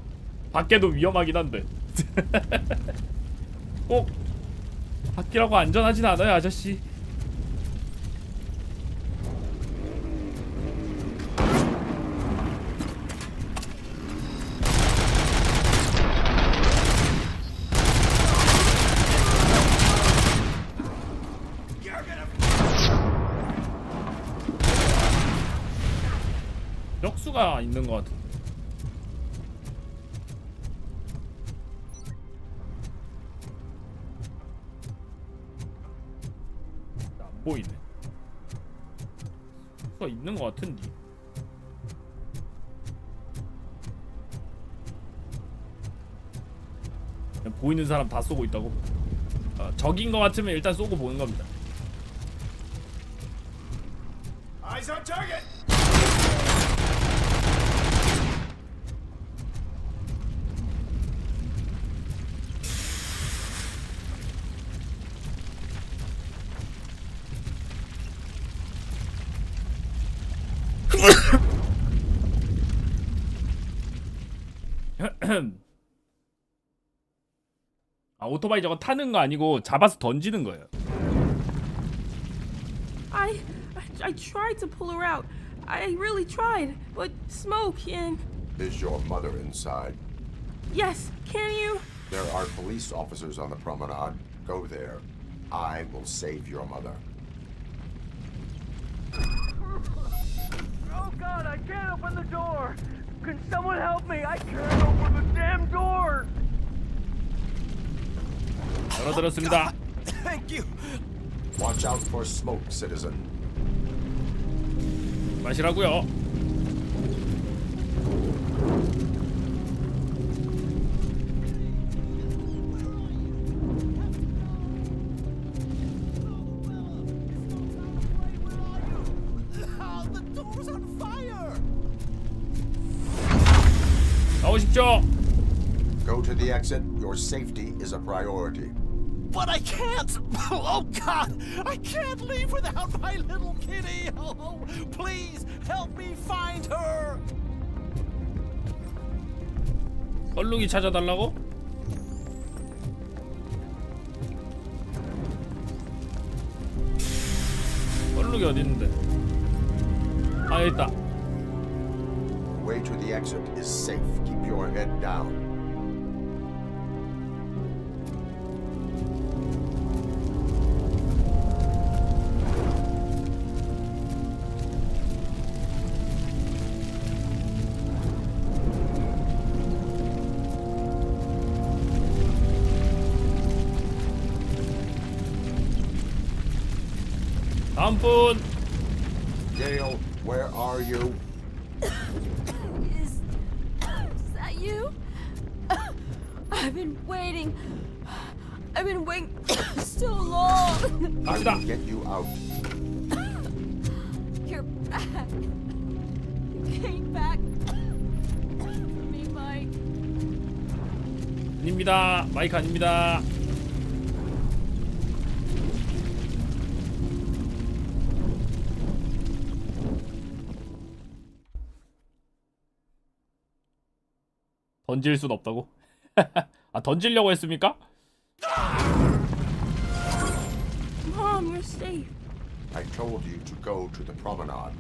밖에도 위험하긴 한데. 밖이라고 안전하진 않아요, 아저씨. 력수가 있는 것 같아. 안 보이네. 력수가 있는 것 같은데. 그냥 보이는 사람 다 쏘고 있다고? 적인 것 같으면 일단 쏘고 보는 겁니다. Eyes on target. 아, 오토바이 저거 타는 거 아니고 잡아서 던지는 거예요. I tried to pull her out. I really tried, but smoke and... Is your mother inside? Yes, can you? There are police officers on the promenade. Go there. I will save your mother. Oh God, I can't open the door. Can someone help me? I can't open the damn door. 열어드렸습니다. Thank you. Watch out for smoke, citizen. 마시라고요. The door's on fire. 나오십시오. Go to the exit. Your safety is a priority. But I can't! Oh God! I can't leave without my little kitty! Oh, please help me find her! 얼룩이 찾아달라고? 얼룩이 어디 있는데? 아, 여기 있다. The way to the exit is safe. Keep your head down. 다음 분. Gail, where are you? Is that you? I've been waiting so long. I will get you out. You're back. You came back for me, Mike. 아닙니다. 마이크 아닙니다. 던질 순 없다고? 아, 던지려고 했습니까? Mom, you're safe. I told you to go to the promenade.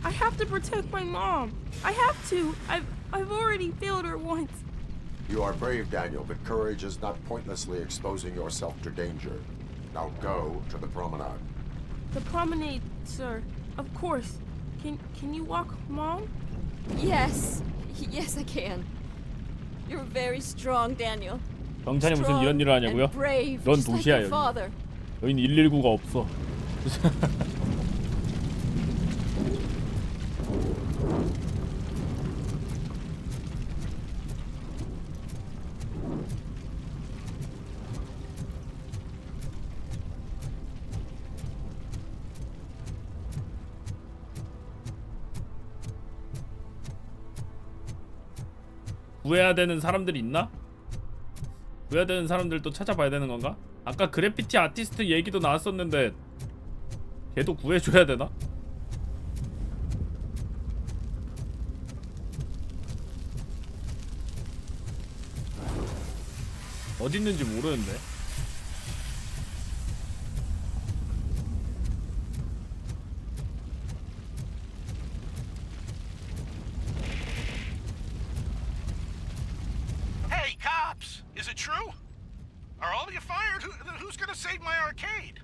I have to protect my mom. I have to. I've already failed her once. You are brave, Daniel, but courage is not pointlessly exposing yourself to danger. Now go to the promenade. The promenade, sir. Of course. Can you walk, Mom? Yes. Yes, I can. You're very strong, Daniel. 경찰이 무슨 이런 일을 하냐고요? 넌 도시야 여기. 여긴 119가 없어. 구해야 되는 사람들이 있나? 구해야 되는 사람들도 찾아봐야 되는 건가? 아까 그래피티 아티스트 얘기도 나왔었는데 걔도 구해줘야 되나? 어디 있는지 모르는데. Hey, cops! Is it true? Are all of you fired? Who's gonna save my arcade?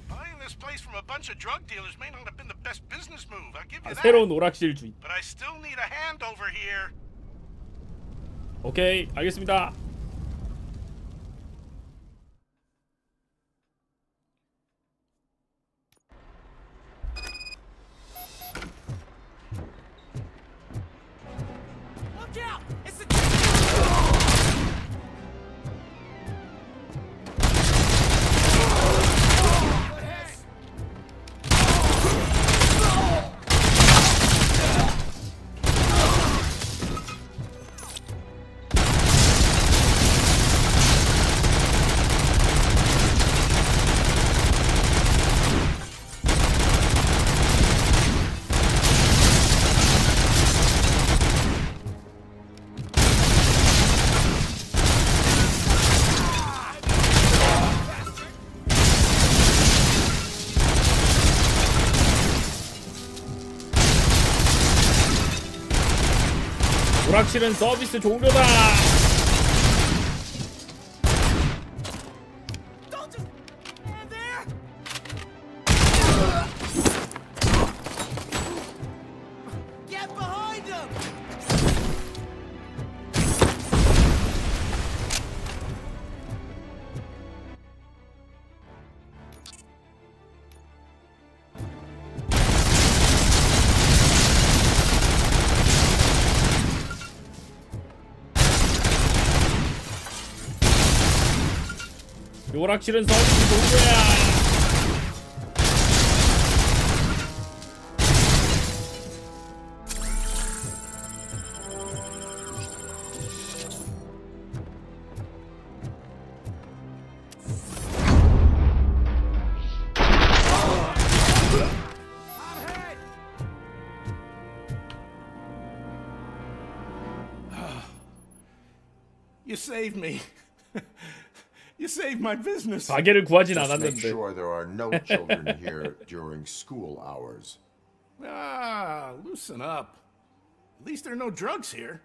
Buying this place from a bunch of drug dealers may not have been the best business move. I'll give you that. 새로운 오락실 주인. But I still need a hand over here. 오케이, 알겠습니다. Look out! It's the 오락실은 서비스 종료다. Get behind him! 오락실은 서비스 종료야. You saved me. You saved my business. 가게를 구하진 Just make 않았는데. sure there are no children here during school hours. Ah, loosen up. At least there are no drugs here.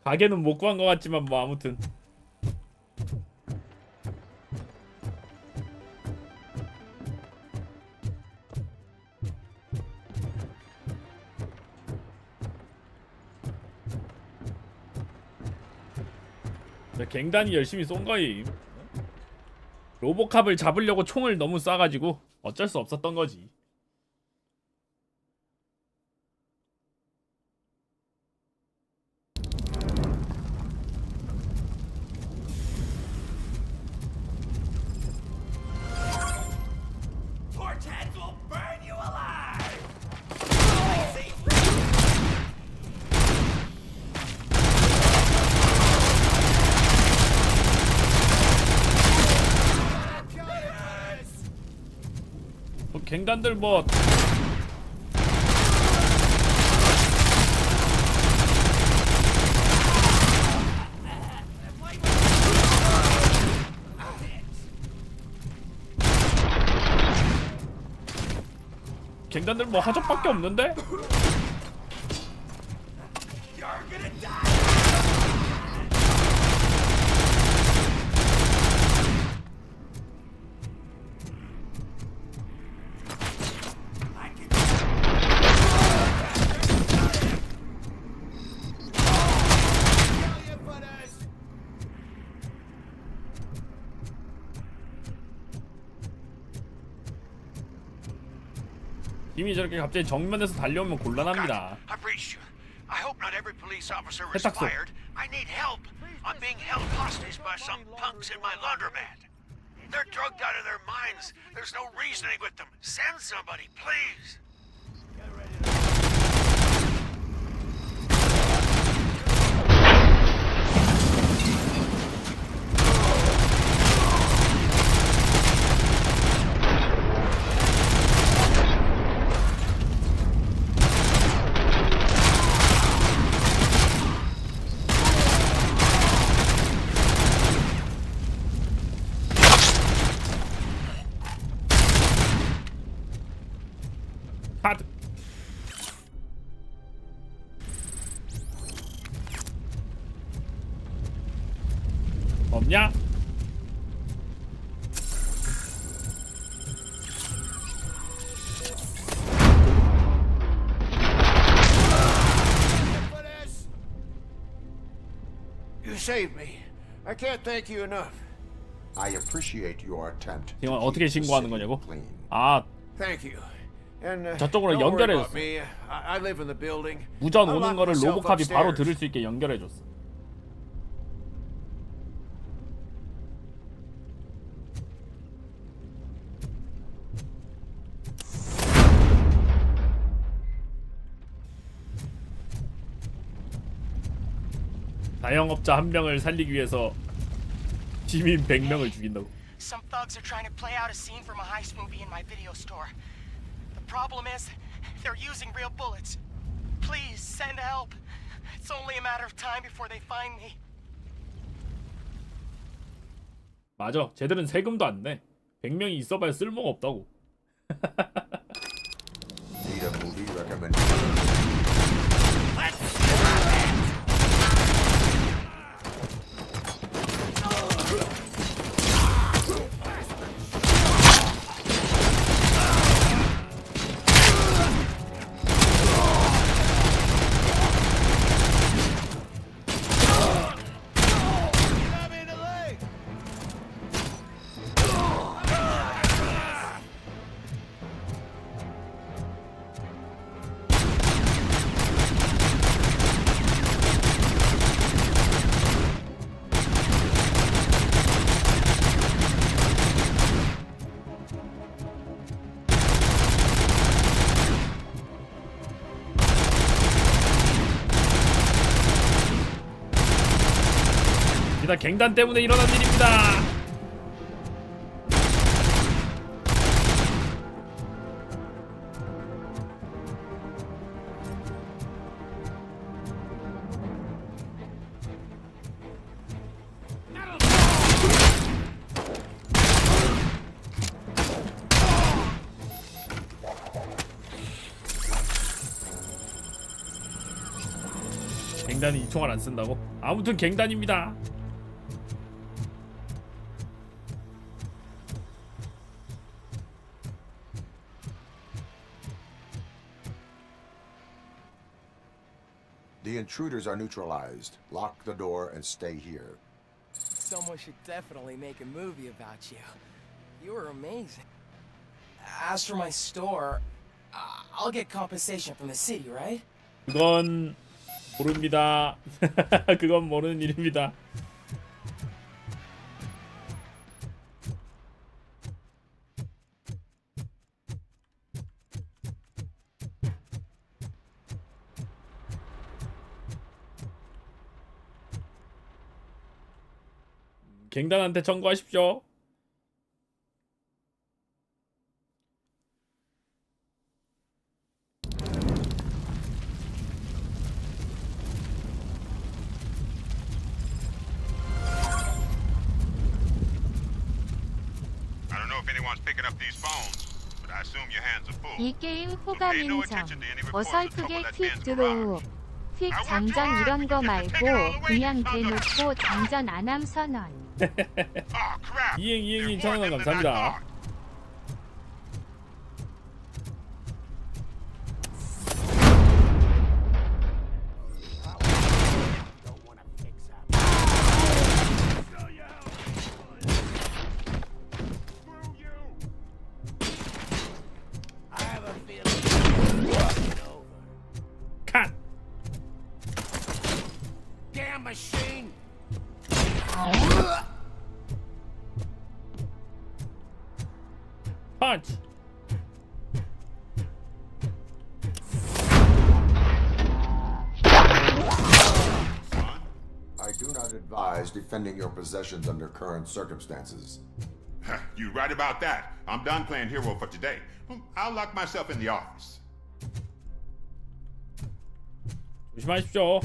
가게는 못 구한 것 같지만 뭐 아무튼. 갱단이 열심히 쏜 거임. 로보캅을 잡으려고 총을 너무 쏴가지고 어쩔 수 없었던 거지. Torch heads will burn you alive! 갱단들 뭐 갱단들 뭐 하적밖에 없는데? 팀이 저렇게 갑자기 정면에서 달려오면 곤란합니다. I breached you. I hope not every police officer is 세탁소. fired. I need help. I'm being held hostage by some punks in my laundromat. They're drugged out of their minds. There's no reasoning with them. Send somebody, please. 하드. 없냐? You saved me. I can't thank you enough. I appreciate your attempt. 이건 어떻게 신고하는 거냐고? 아, Thank you. And 저쪽으로 don't worry 연결해줬어. about me. I live in the building. 무전 I 오는 locked 거를 myself 로보캅이 바로 upstairs. 들을 수 있게 연결해줬어. 자영업자 한 명을 살리기 위해서 시민 100명을 죽인다고. Some thugs are trying to play out a scene from a heist movie in my video store. The problem is, they're using real bullets. Please send help. It's only a matter of time before they find me. 맞아. 쟤들은 세금도 안 내. 100명이 있어봐야 쓸모가 없다고. Need a movie recommendation? 이다 갱단 때문에 일어난 일입니다. 갱단이 이 총알 안 쓴다고? 아무튼 갱단입니다. The intruders are neutralized. Lock the door and stay here. Someone should definitely make a movie about you. You were amazing. As for my store, I'll get compensation from the city, right? 그건 모릅니다. 그건 모르는 일입니다. 갱단한테 청구하십시오. 이 게임 호감 인정. 어설프게 퀵 드로우. 퀵 장전 이런 거 말고 그냥 대놓고 장전 안함 선언. 이행이 2,000원 감사합니다. 컷! Damn machine! 펀치! I do not advise defending your possessions under current circumstances. You right about that. I'm done playing hero for today. I'll lock myself in the office. 조심하십시오.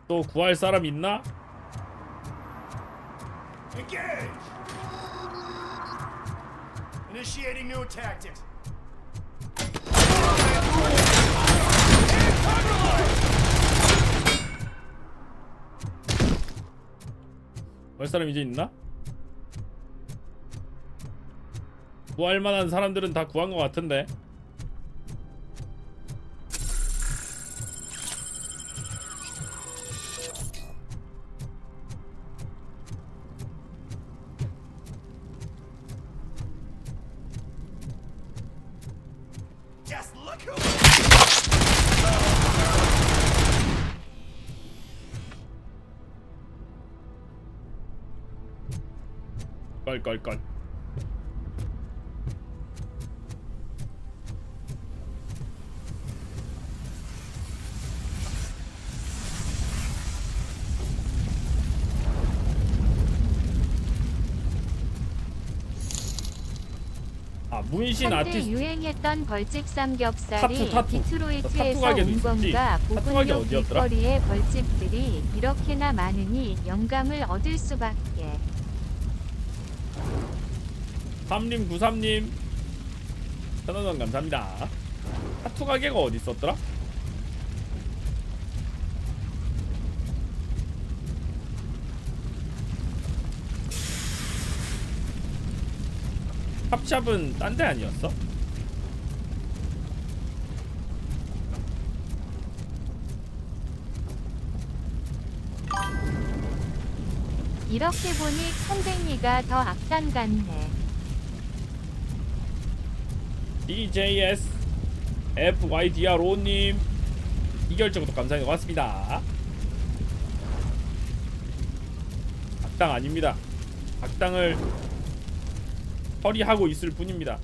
또 구할 사람 있나? Engage! Initiating new tactics. 구할 사람 이제 있나? 구할 만한 사람들은 다 구한 것 같은데. Just look who. 껄껄껄. 아, 문신 한때 아티스트. 유행했던 벌집 삼겹살이 타투. 디트로이트에서 타투 가게도 온 있었지. 건가. 타투 가게 부근역 어디였더라? 길거리에 벌집들이 이렇게나 많으니 영감을 얻을 수밖에. 3님 93님 1,000원 감사합니다. 타투 가게가 어디 있었더라? 팝샵은 딴 데 아니었어? 이렇게 보니 칸데니가 더 악단 같네. DJS FYDRO님 2개월째 구독 감사합니다. 고맙습니다. 악당 아닙니다. 악당을 처리하고 있을 뿐입니다.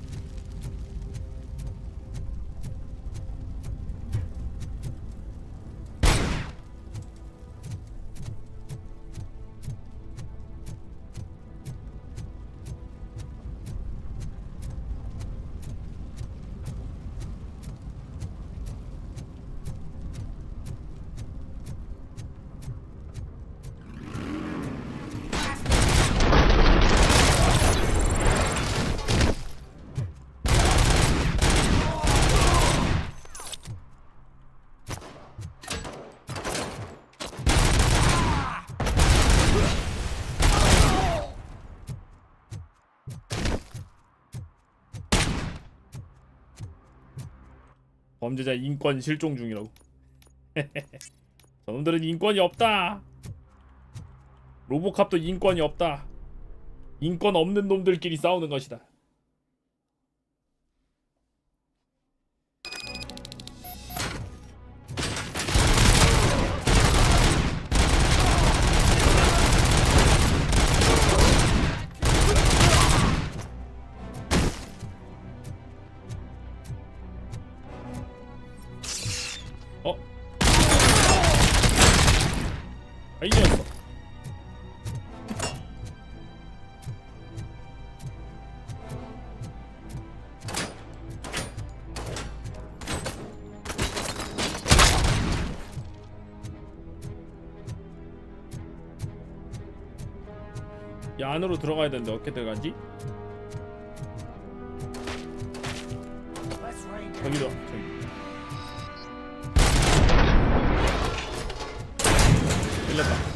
범죄자 인권 실종 중이라고. 저놈들은 인권이 없다. 로보캅도 인권이 없다. 인권 없는 놈들끼리 싸우는 것이다. 이겼어. 이 안으로 들어가야 되는데 어떻게 들어가지? 저기로 저기. 들렸다.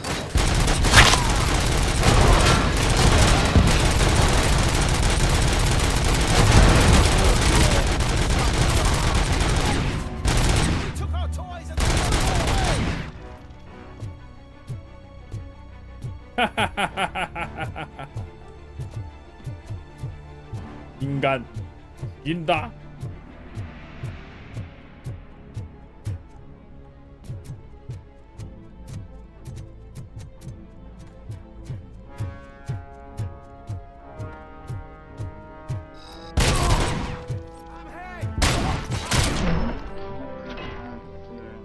인간 인다.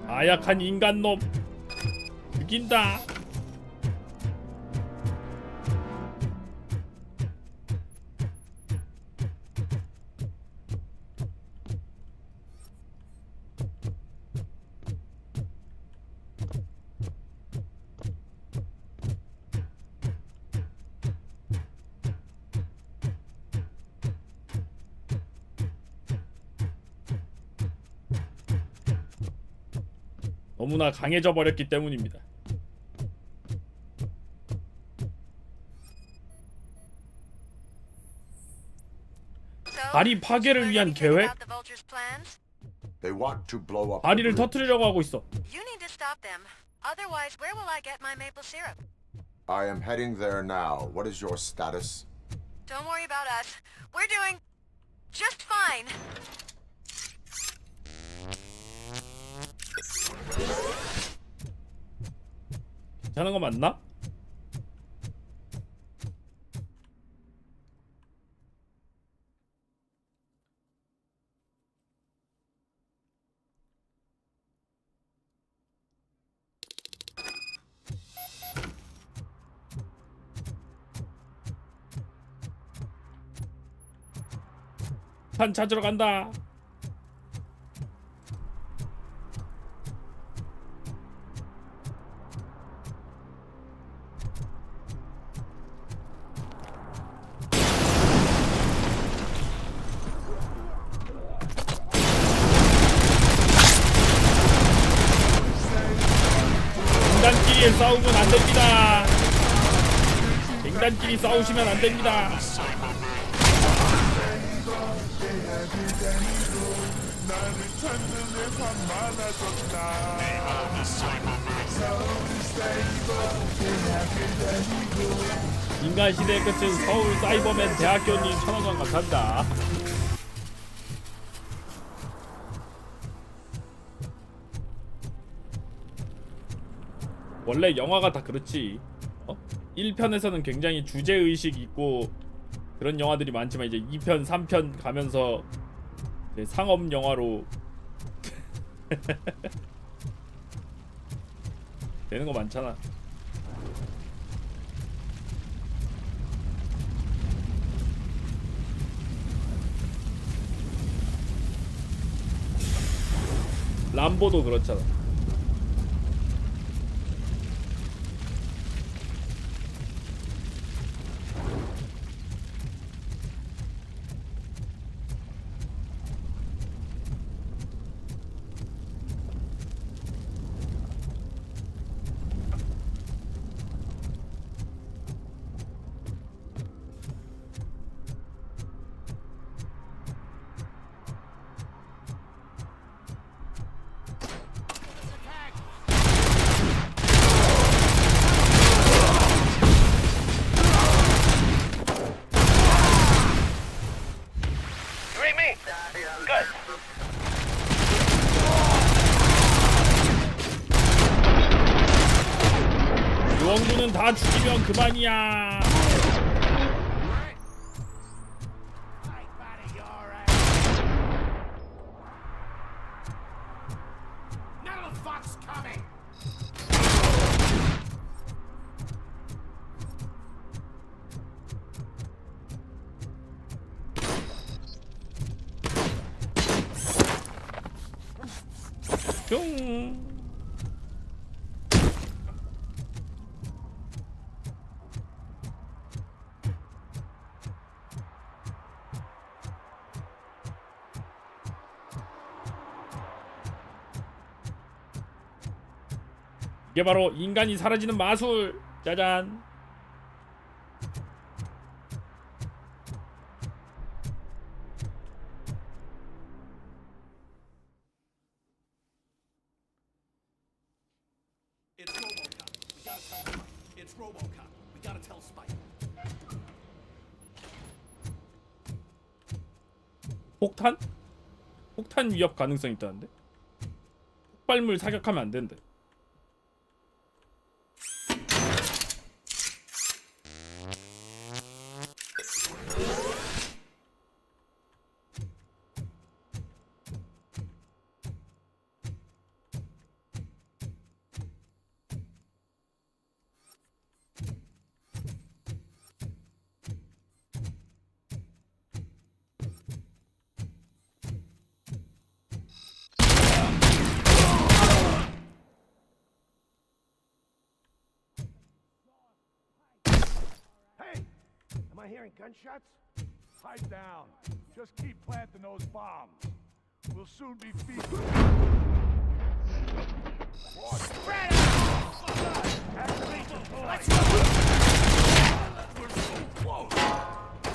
아약한 인간놈 죽인다. 너무나 강해져 버렸기 때문입니다. 다리 파괴를 위한 계획? They want to blow up. 다리를 터뜨리려고 하고 있어. You need to stop them. Otherwise, where will I get my maple syrup? I am heading there now. What is your status? Don't worry about us. We're doing just fine. 괜찮은 거 맞나? 산 찾으러 간다. 인간끼리 싸우면 안 됩니다. 인간끼리 싸우시면 안 됩니다. 인간 시대의 끝은 서울 사이버맨 대학교님 1,000원 감사합니다. 원래 영화가 다 그렇지. 1편에서는 굉장히 주제의식 있고 그런 영화들이 많지만 이제 2편, 3편 가면서 이제 상업 영화로 되는 거 많잖아. 람보도 그렇잖아. 유언구는 다 죽이면 그만이야. 뿅. 이게 바로 인간이 사라지는 마술. 짜잔. 폭탄? 폭탄 위협 가능성 있다는데? 폭발물 사격하면 안 된대. Am I hearing gunshots? Pipe down. Just keep planting those bombs. We'll soon be feeding. Spread out! Let's go! We're so close.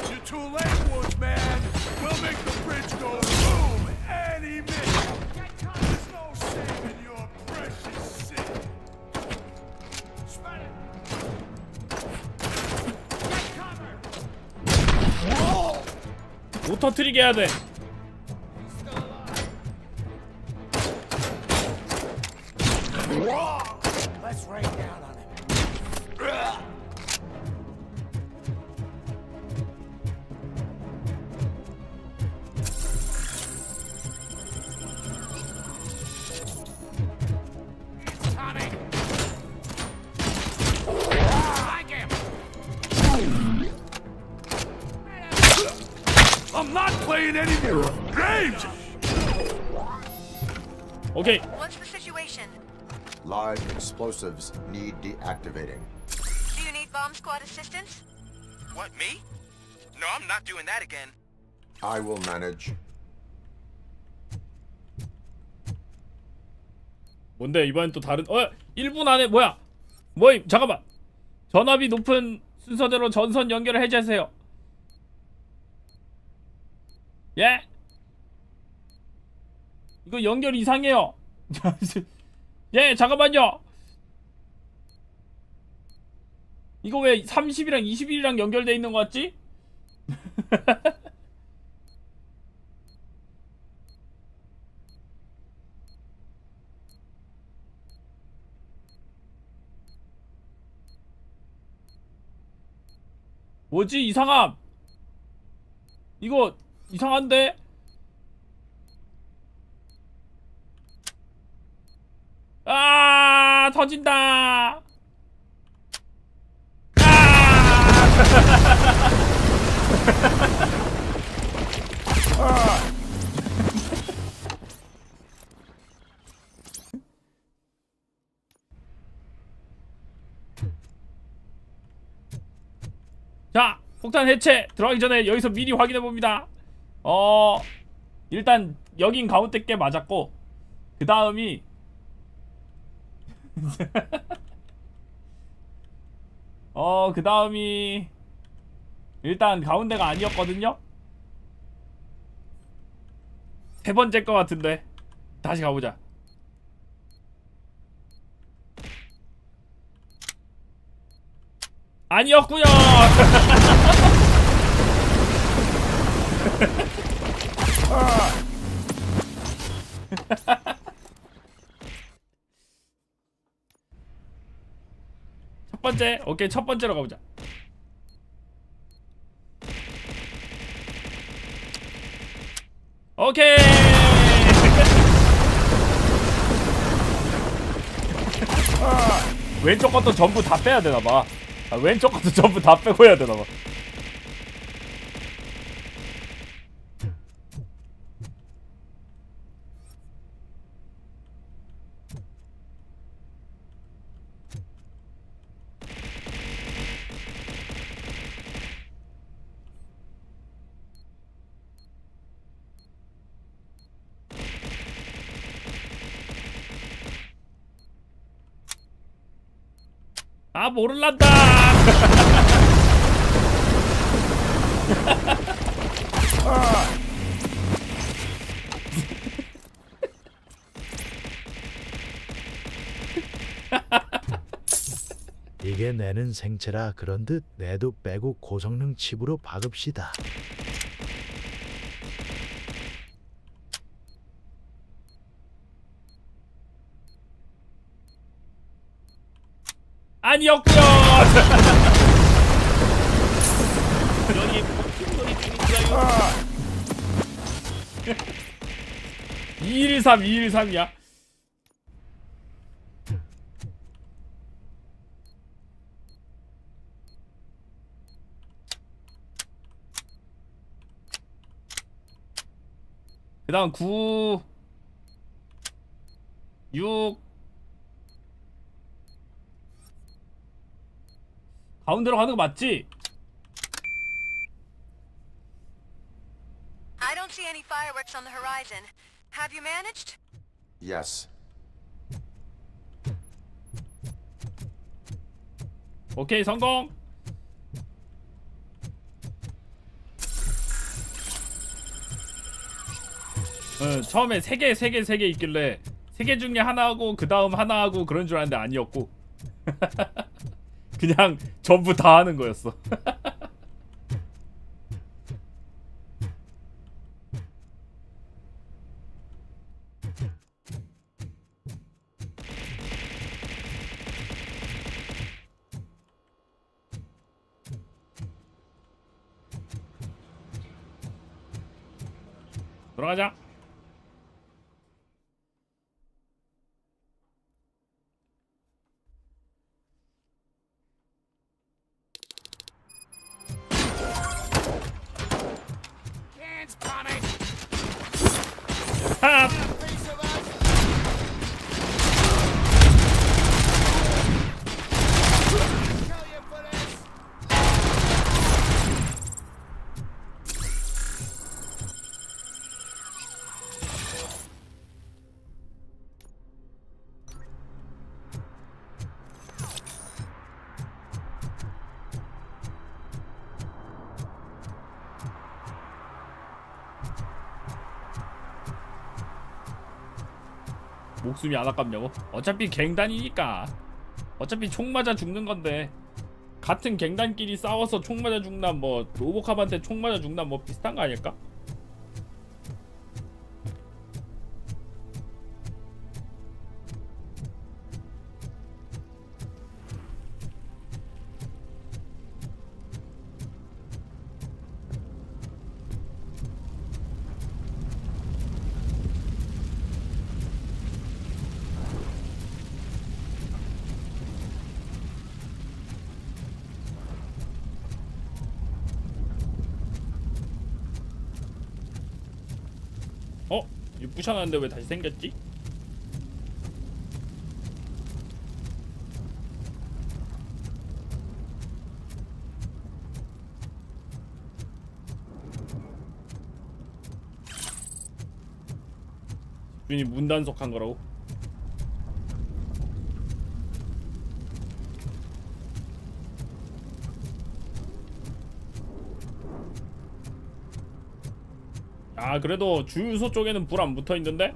You're too late, Woodsman. We'll make the bridge go boom any minute. There's no saving your precious city. Spread it. 못 터뜨리게 해야 돼. Let's rain down on him. Tommy! Like him! I'm not playing any more games! Okay. What's the situation? Live explosives need deactivating. Do you need bomb squad assistance? What, me? No, I'm not doing that again. I will manage. 뭔데 이번엔 또 다른 1분 안에 뭐야? 뭐임? 잠깐만. 전압이 높은 순서대로 전선 연결을 해제하세요. 예? 이거 연결 이상해요. 예, 잠깐만요. 이거 왜 30이랑 21이랑 연결돼 있는 거 같지? 뭐지? 이상함. 이거 이상한데? 아, 터진다. 자, 폭탄 해체 들어가기 전에 여기서 미리 확인해 봅니다. 일단 여긴 가운데 게 맞았고 그 다음이 그 다음이 일단 가운데가 아니었거든요. 세 번째 거 같은데 다시 가보자. 아니었구요. 첫 번째, 오케이, 첫 번째로 가보자. 오케이. 왼쪽 것도 전부 다 빼야 되나봐. 아, 왼쪽 것도 전부 다 빼고 해야 되나봐. 아, 모를란다. 이게 내는 생체라 그런듯 내도 빼고 고성능 칩으로 박읍시다. 아니었고요. 여기 폭풍놀이 중인가요? 213이야. 그 다음 9 6 가운데로 가는 거 맞지? I don't see any fireworks on the horizon. Have you managed? Yes. 오케이, 성공. 처음에 3개 있길래 3개 중에 하나 하고 그 다음 하나 하고 그런 줄 알았는데 아니었고 그냥 전부 다 하는 거였어. 돌아가자. 탑. 목숨이 안 아깝냐고? 어차피 갱단이니까. 어차피 총 맞아 죽는 건데. 같은 갱단끼리 싸워서 총 맞아 죽나 뭐 로보캅한테 총 맞아 죽나 뭐 비슷한 거 아닐까? 이거 부셔놨는데 왜 다시 생겼지? 준이 문단속한 거라고? 아, 그래도 주유소 쪽에는 불 안 붙어 있는데?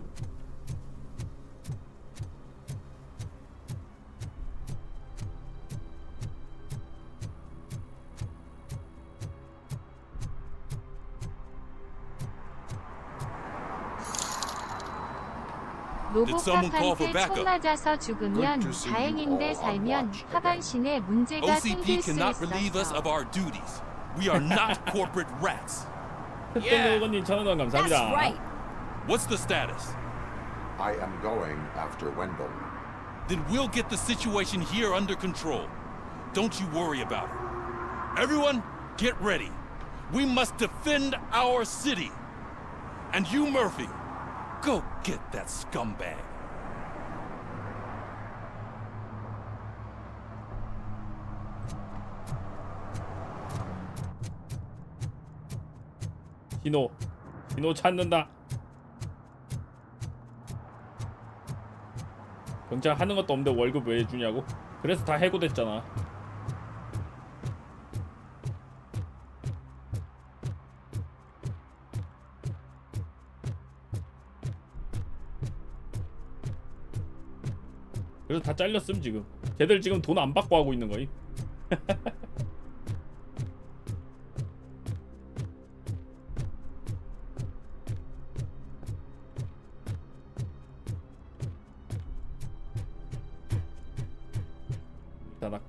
로보캅한테 총 맞아서 죽으면 다행인데 살면 하반신에 문제가 OCP 생길 수 cannot relieve us 있어서. of our duties. We are not corporate rats. 흑땡로건님 1,000원 감사합니다. What's the status? I am going after Wendell. Then we'll get the situation here under control. Don't you worry about it. Everyone, get ready. We must defend our city. And you, Murphy, go get that scumbag. 신호 찾는다. 경찰 하는 것도 없는데 월급 왜 주냐고? 그래서 다 해고됐잖아. 그래서 다 잘렸음 지금. 걔들 지금 돈 안 받고 하고 있는 거임. 따닥.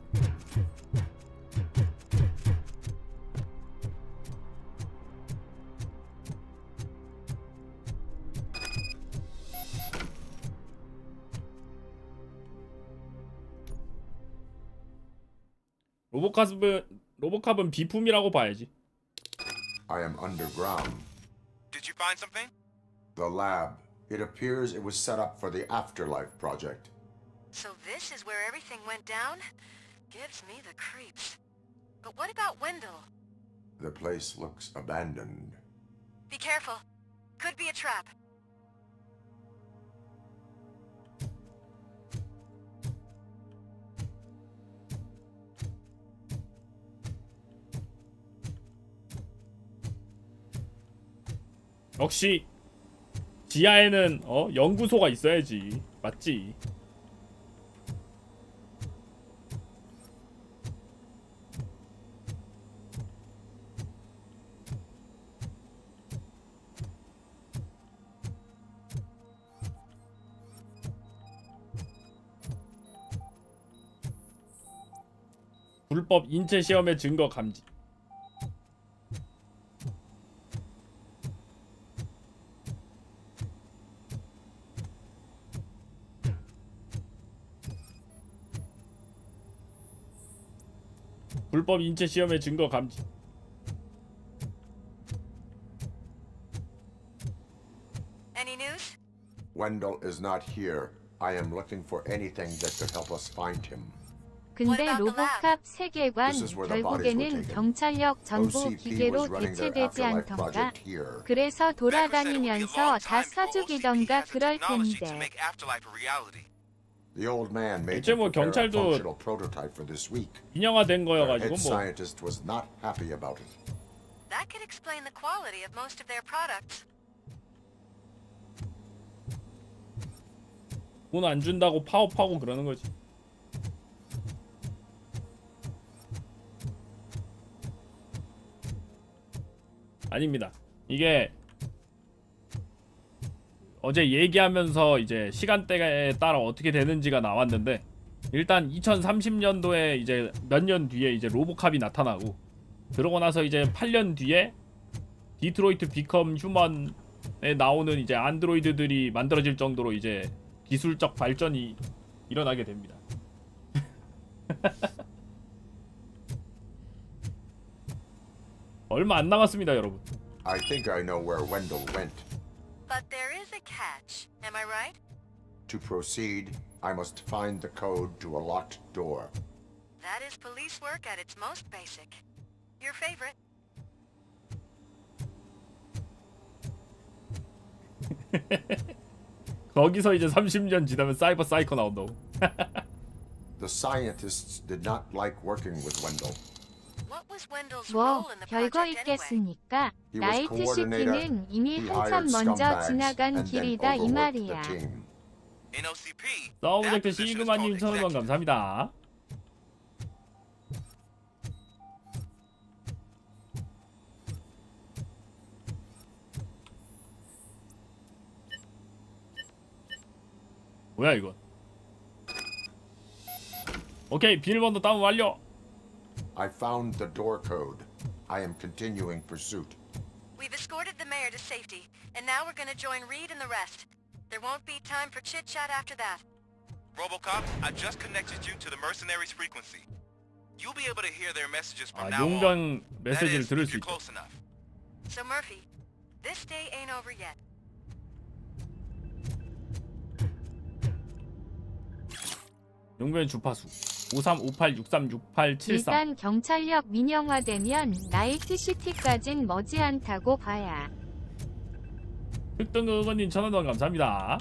로보캅은 비품이라고 봐야지. I am underground. Did you find something? The lab. It appears it was set up for the Afterlife project. So this is where everything went down? Gives me the creeps. But what about Wendell? The place looks abandoned. Be careful. Could be a trap. 역시 지하에는 연구소가 있어야지. 맞지? 불법 인체 시험의 증거 감지. 불법 인체 시험의 증거 감지. Any news? Wendell is not here. I am looking for anything that could help us find him. 근데 로보캅 세계관 결국에는 경찰력 정보 기계로 대체되지 않던가. 그래서 돌아다니면서 다 써죽이던가 그럴 텐데. The old man made 대체 뭐 prepare a 경찰도 functional prototype for this week. 인형화된 Their 거여가지고 head 뭐 scientist was not happy about it. That could explain the quality of most of their products. 돈 안 준다고 파업하고 그러는 거지. 아닙니다. 이게 어제 얘기하면서 이제 시간대에 따라 어떻게 되는지가 나왔는데, 일단 2030년도에 이제 몇 년 뒤에 이제 로보캅이 나타나고, 그러고 나서 이제 8년 뒤에 디트로이트 비컴 휴먼에 나오는 이제 안드로이드들이 만들어질 정도로 이제 기술적 발전이 일어나게 됩니다. 얼마 안 남았습니다, 여러분. I think I know where Wendell went. But there is a catch. Am I right? To proceed, I must find the code to a locked door. That is police work at its most basic. Your favorite. 거기서 이제 30년 지나면 사이버 사이코 나온다고. The scientists did not like working with Wendell. 뭐 별거 있겠습니까? 나이트시티는 이미 한참 먼저 지나간 길이다 이 말이야. 서브젝트 시그마님 1,000원 감사합니다. 뭐야 이건? 오케이, 비밀번호 다운 완료. I found the door code. I am continuing pursuit. We've escorted the mayor to safety, and now we're gonna join Reed and the rest. There won't be time for chit-chat after that. RoboCop, I just connected you to the mercenaries' frequency. You'll be able to hear their messages from now on. 용병 That 메시지를 is, 들을 if 수 you're 있죠. close enough. So Murphy, this day ain't over yet. 용병의 주파수 5358636873. 일단 경찰력 민영화되면 나이트시티까진 머지않다고 봐야. 흑등의원님 1000원 감사합니다.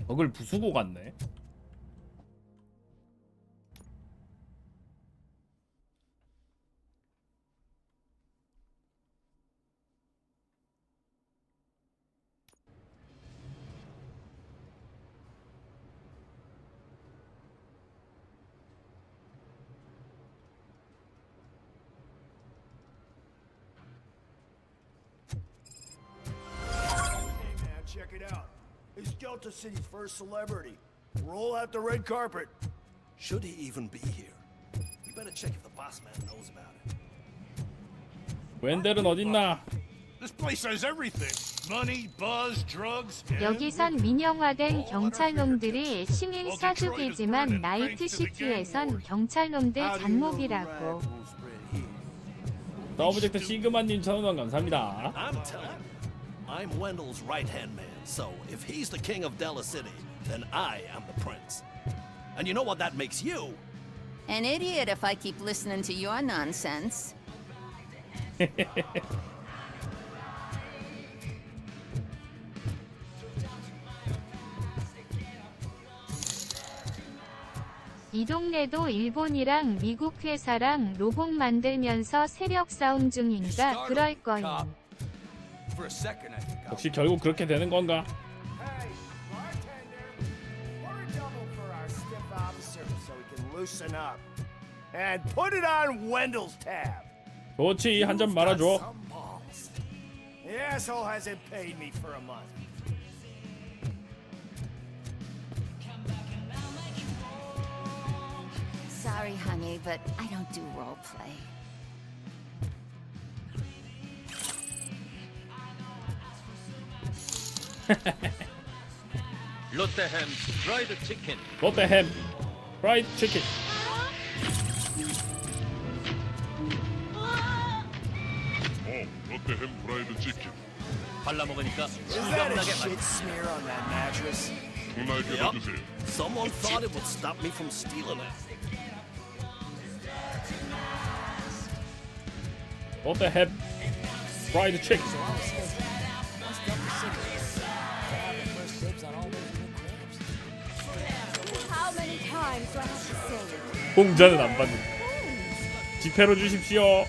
벽을 부수고 갔네. Check it out. He's Delta City's first celebrity. Roll out the red carpet. Should he even be here? You better check if the boss man knows about it. 웬델은 어딨나? This place has everything. Money, buzz, drugs. 여기선 민영화된 경찰놈들이 시민 사주개지만 나이트시티에선 경찰놈들 잡목이라고. 더브젝트 시그마님 1000원 감사합니다. I'm Wendell's right-hand man, so if he's the king of Della City, then I am the prince. And you know what that makes you? An idiot if I keep listening to your nonsense. 이 동네도 일본이랑 미국 회사랑 로봇 만들면서 세력 싸움 중인가 그럴 거임. 혹시 결국 그렇게 되는 건가? Loosen up and put it on Wendell's tab. 좋지, 한 잔 말아줘. The asshole hasn't paid me for a month. Sorry, honey, but I don't do role play. 롯데햄 프라이드 치킨. 롯데햄 프라이드 치킨. 롯데햄 프라이드 치킨. 발라 먹으니까 Is that a 실감나게 shit smear on that mattress? Yep. Someone thought it would stop me from stealing it. 롯데햄 프라이드 치킨. How many times do I have to say it? 공짜는 안 받는. 지폐로 주십시오.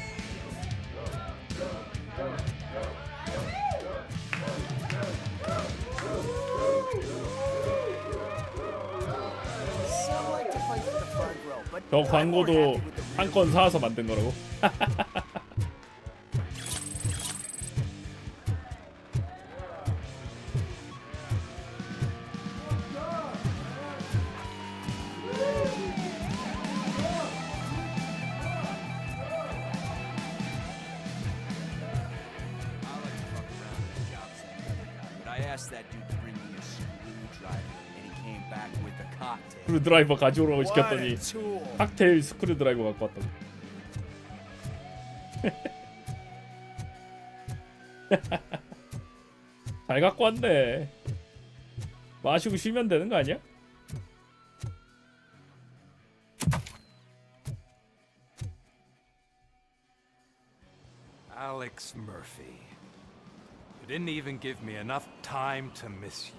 저 광고도 한 건 사와서 만든 거라고. 스크루드라이버 가져오라고 시켰더니 칵테일 스크루드라이버 갖고 왔다고. 잘 갖고 왔네. 마시고 쉬면 되는 거 아니야? Alex Murphy. You didn't even give me enough time to miss you.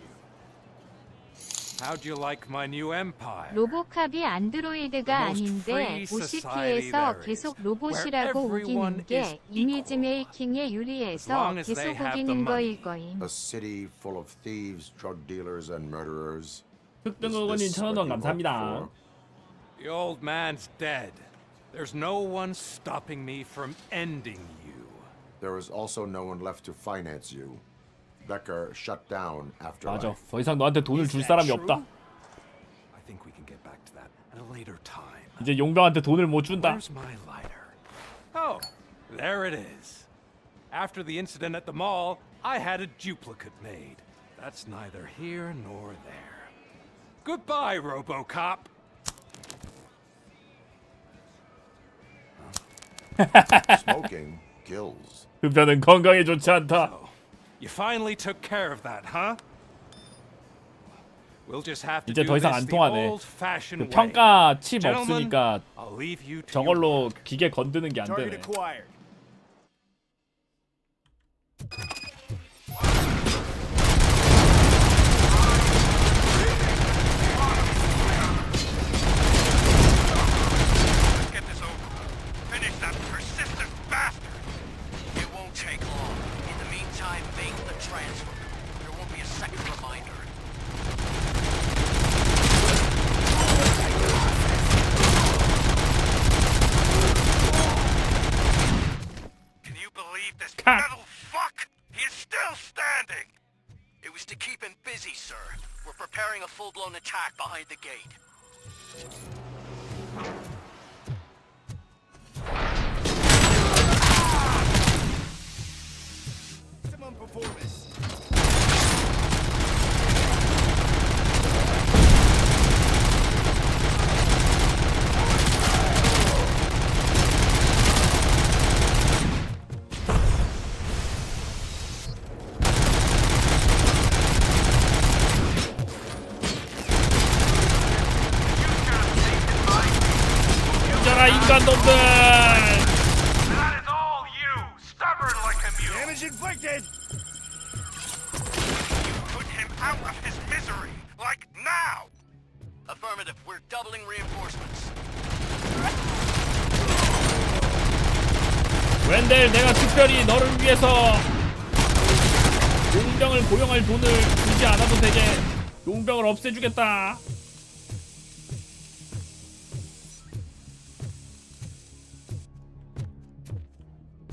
How'd you like my new empire? 로보캅이 안드로이드가 아닌데 오시티에서 계속 로봇이라고 우기는 게 이미지 메이킹에 유리해서 계속 우기는 거일 거임. A city full of thieves, drug dealers, and murderers. 흑등어건님 1000원 감사합니다. The old man's dead. There's no one stopping me from ending you. There was also no one left to finance you. Becker shut down after. 맞아. 더 이상 너한테 돈을 줄 사람이 없다. I think we can get back to that at a later time. 이제 용병한테 돈을 못 준다. Where's my lighter? Oh, there it is. After the incident at the mall, I had a duplicate made. That's neither here nor there. Goodbye, RoboCop. Smoking kills. 흡연은 건강에 좋지 않다. You finally took care of that, huh? We'll just have to 이제 do 더 이상 this 안 the 통하네. old-fashioned 그 way. 평가 칩 Gentlemen, 없으니까 I'll leave you to 저걸로 기계 건드는 게 안 Target 되네. acquired. Let's get this over. Finish that persistent bastard. It won't take long. In the meantime, make the transfer. There won't be a second reminder. Can you believe this metal fuck? He is still standing! It was to keep him busy, sir. We're preparing a full-blown attack behind the gate. Maximum performance. 죽여라 인간놈들! That is all you, stubborn like a mule. Damage inflicted. You put him out of his misery, like now! Affirmative, we're doubling reinforcements. 웬델, 내가 특별히 너를 위해서 용병을 고용할 돈을 주지 않아도 되게 용병을 없애주겠다.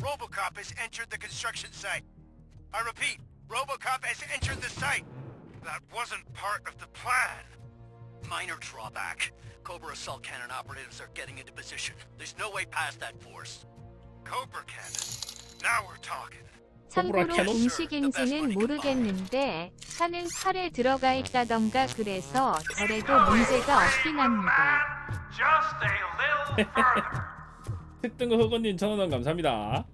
RoboCop has entered the construction site. I repeat, RoboCop has entered the site. That wasn't part of the plan. Minor drawback. Cobra assault cannon operatives are getting into position. There's no way past that force. Cobra cannon. Now we're talking. 참고로 공식인지는 모르겠는데 차는 팔에 들어가 있다던가 그래서 저래도 문제가 없긴 합니다. Just a little further. 특등 흑원님 1,000원 감사합니다.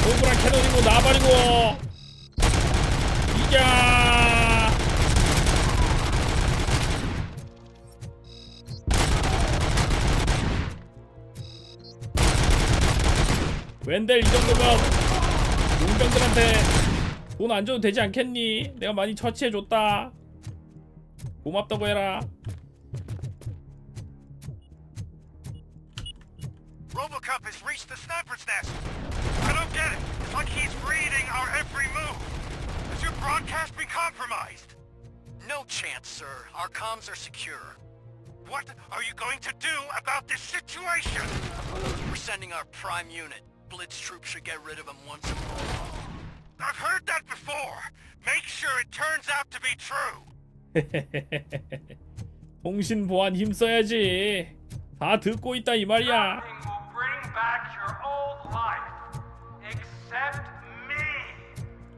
오브라 캐논이고 나발이고 이겨. 웬델 이 정도면 용병들한테 돈 안 줘도 되지 않겠니? 내가 많이 처치해줬다. 고맙다고 해라. RoboCop has reached the sniper's nest. I don't get it. It's like he's reading our every move. Has your broadcast been compromised? No chance, sir. Our comms are secure. What are you going to do about this situation? We're sending our prime unit. Blitz troops should get rid of him once and for all. I've heard that before. Make sure it turns out to be true. 통신 보안 힘써야지. 다 듣고 있다 이 말이야. Bring back your old life. Except me.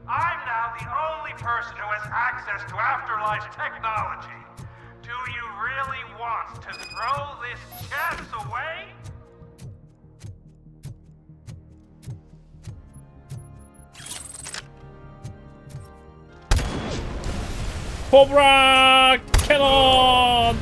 I'm now the only person who has access to afterlife technology. Do you really want to throw this chance away? 코브라 캐논.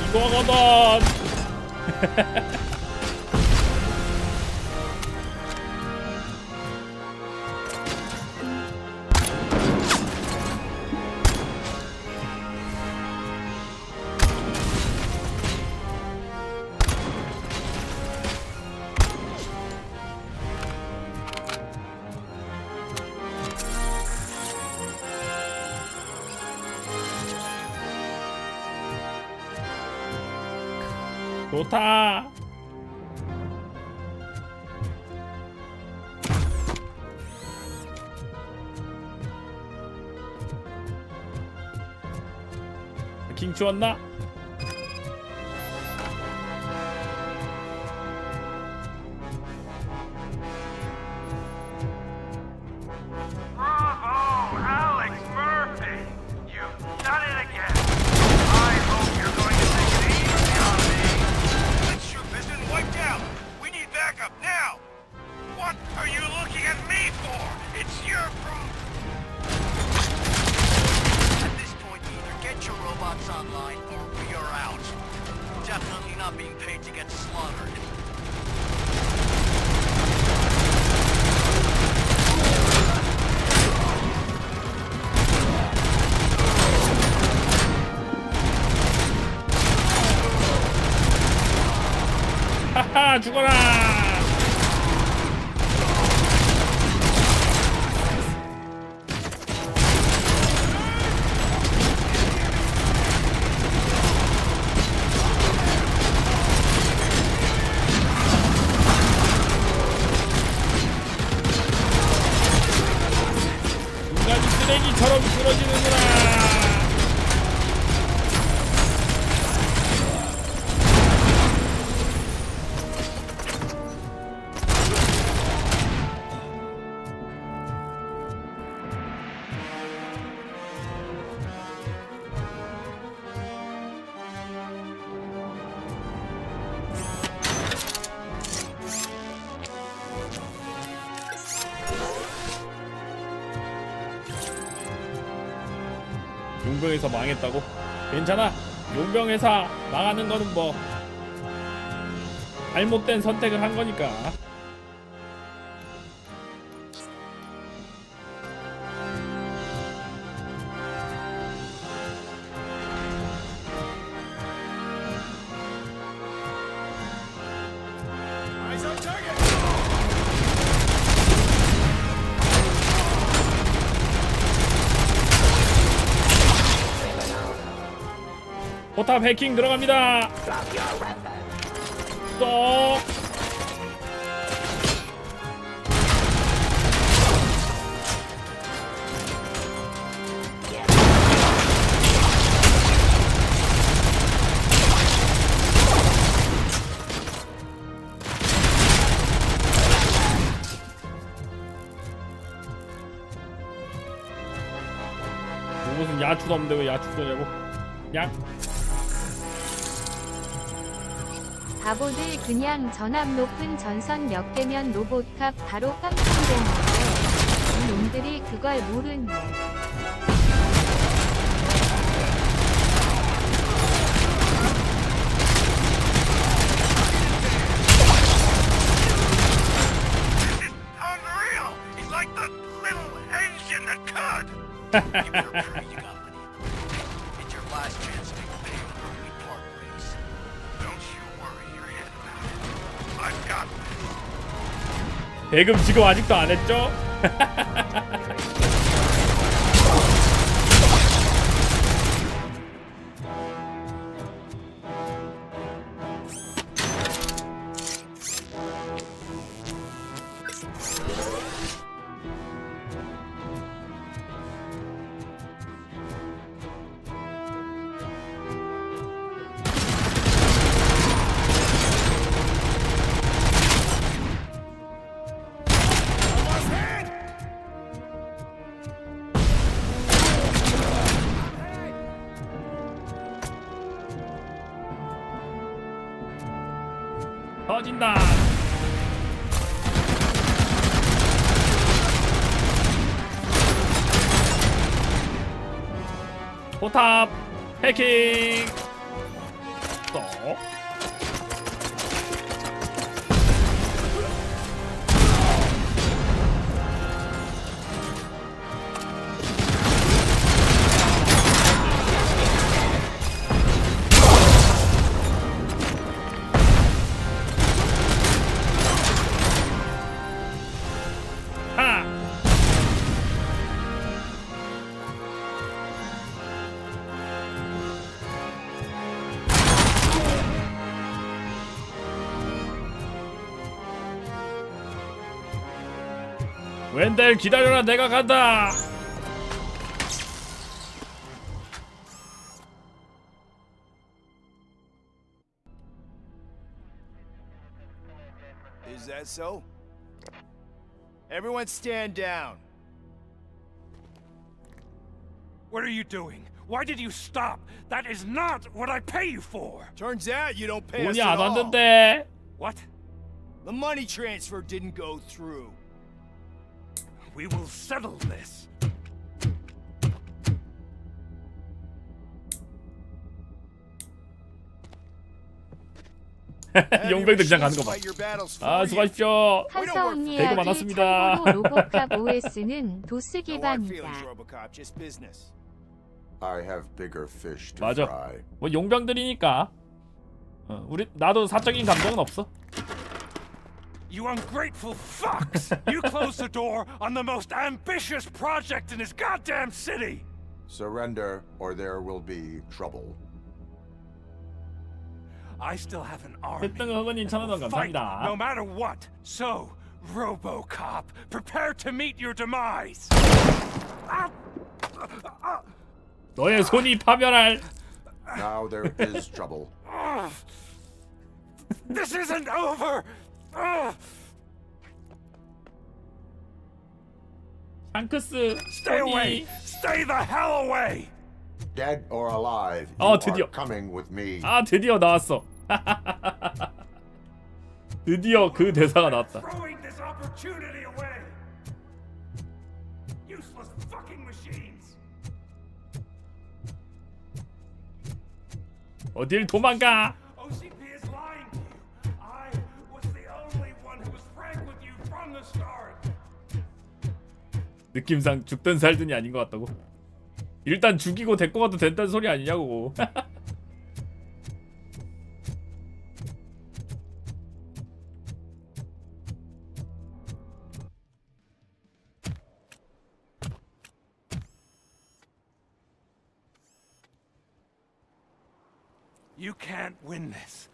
이거거든. 좋다. 킹 치웠나? Bravo, Alex Murphy! You've done it again. I hope you're going to take it easy on me. That ship isn't wiped out. We need backup now. What are you looking at me for? It's your problem. At this point, either get your robots online or we are out. Definitely not being paid to get slaughtered. 하하, 죽어라. 인간이 쓰레기처럼 쓰러지는구나. 용병회사 망했다고? 괜찮아. 용병회사 망하는 거는 뭐 잘못된 선택을 한 거니까. Eyes on target. 포탑 해킹 들어갑니다. 쏙. 무슨 야추도 없는데 왜 야추 쏘냐고. 양. 바보들 그냥 전압 높은 전선 몇 개면 로봇캅 바로 깜짝되는데 이놈들이 그걸 모르네. Unreal! He's like the little engine that could! You better prove you got money. It's your last chance to make a pay before we part ways. Don't you worry your head about it. I've got this. 배금 지금 아직도 안 했죠? 터진다. 포탑 해킹. 웬델 기다려라, 내가 간다. Is that so? Everyone stand down. What are you doing? Why did you stop? That is not what I pay you for. Turns out you don't pay us 돈이 at 안 all. 왔는데. What? The money transfer didn't go through. We will settle this. 용병 등장 가는 거 봐. 아, 수고하십시오. 한서 언니의 대고 아들 많았습니다. 참고로 로보캅 OS는 도스 기반이다. I have bigger fish to 맞아. fry. 뭐 용병들이니까. 우리 나도 사적인 감정은 없어. You ungrateful fucks! You closed the door on the most ambitious project in this goddamn city! Surrender, or there will be trouble. I still have an army. 흑등 허근님 1,000원 Fight 감사합니다. no matter what. So, RoboCop, prepare to meet your demise. 너의 손이 파멸할. Now there is trouble. This isn't over. 샹크스. Stay away. Stay the hell away. Dead or alive, you 드디어. are coming with me. 아, 드디어 나왔어. 드디어 그 대사가 나왔다. Throwing this opportunity away. Useless fucking machines. 어딜 도망가? OCP is lying to you. I was the only one who was frank with you from the start. 느낌상 죽든 살든이 아닌 것 같다고. 일단 죽이고 데리고 가도 된다는 소리 아니냐고. You can't win this.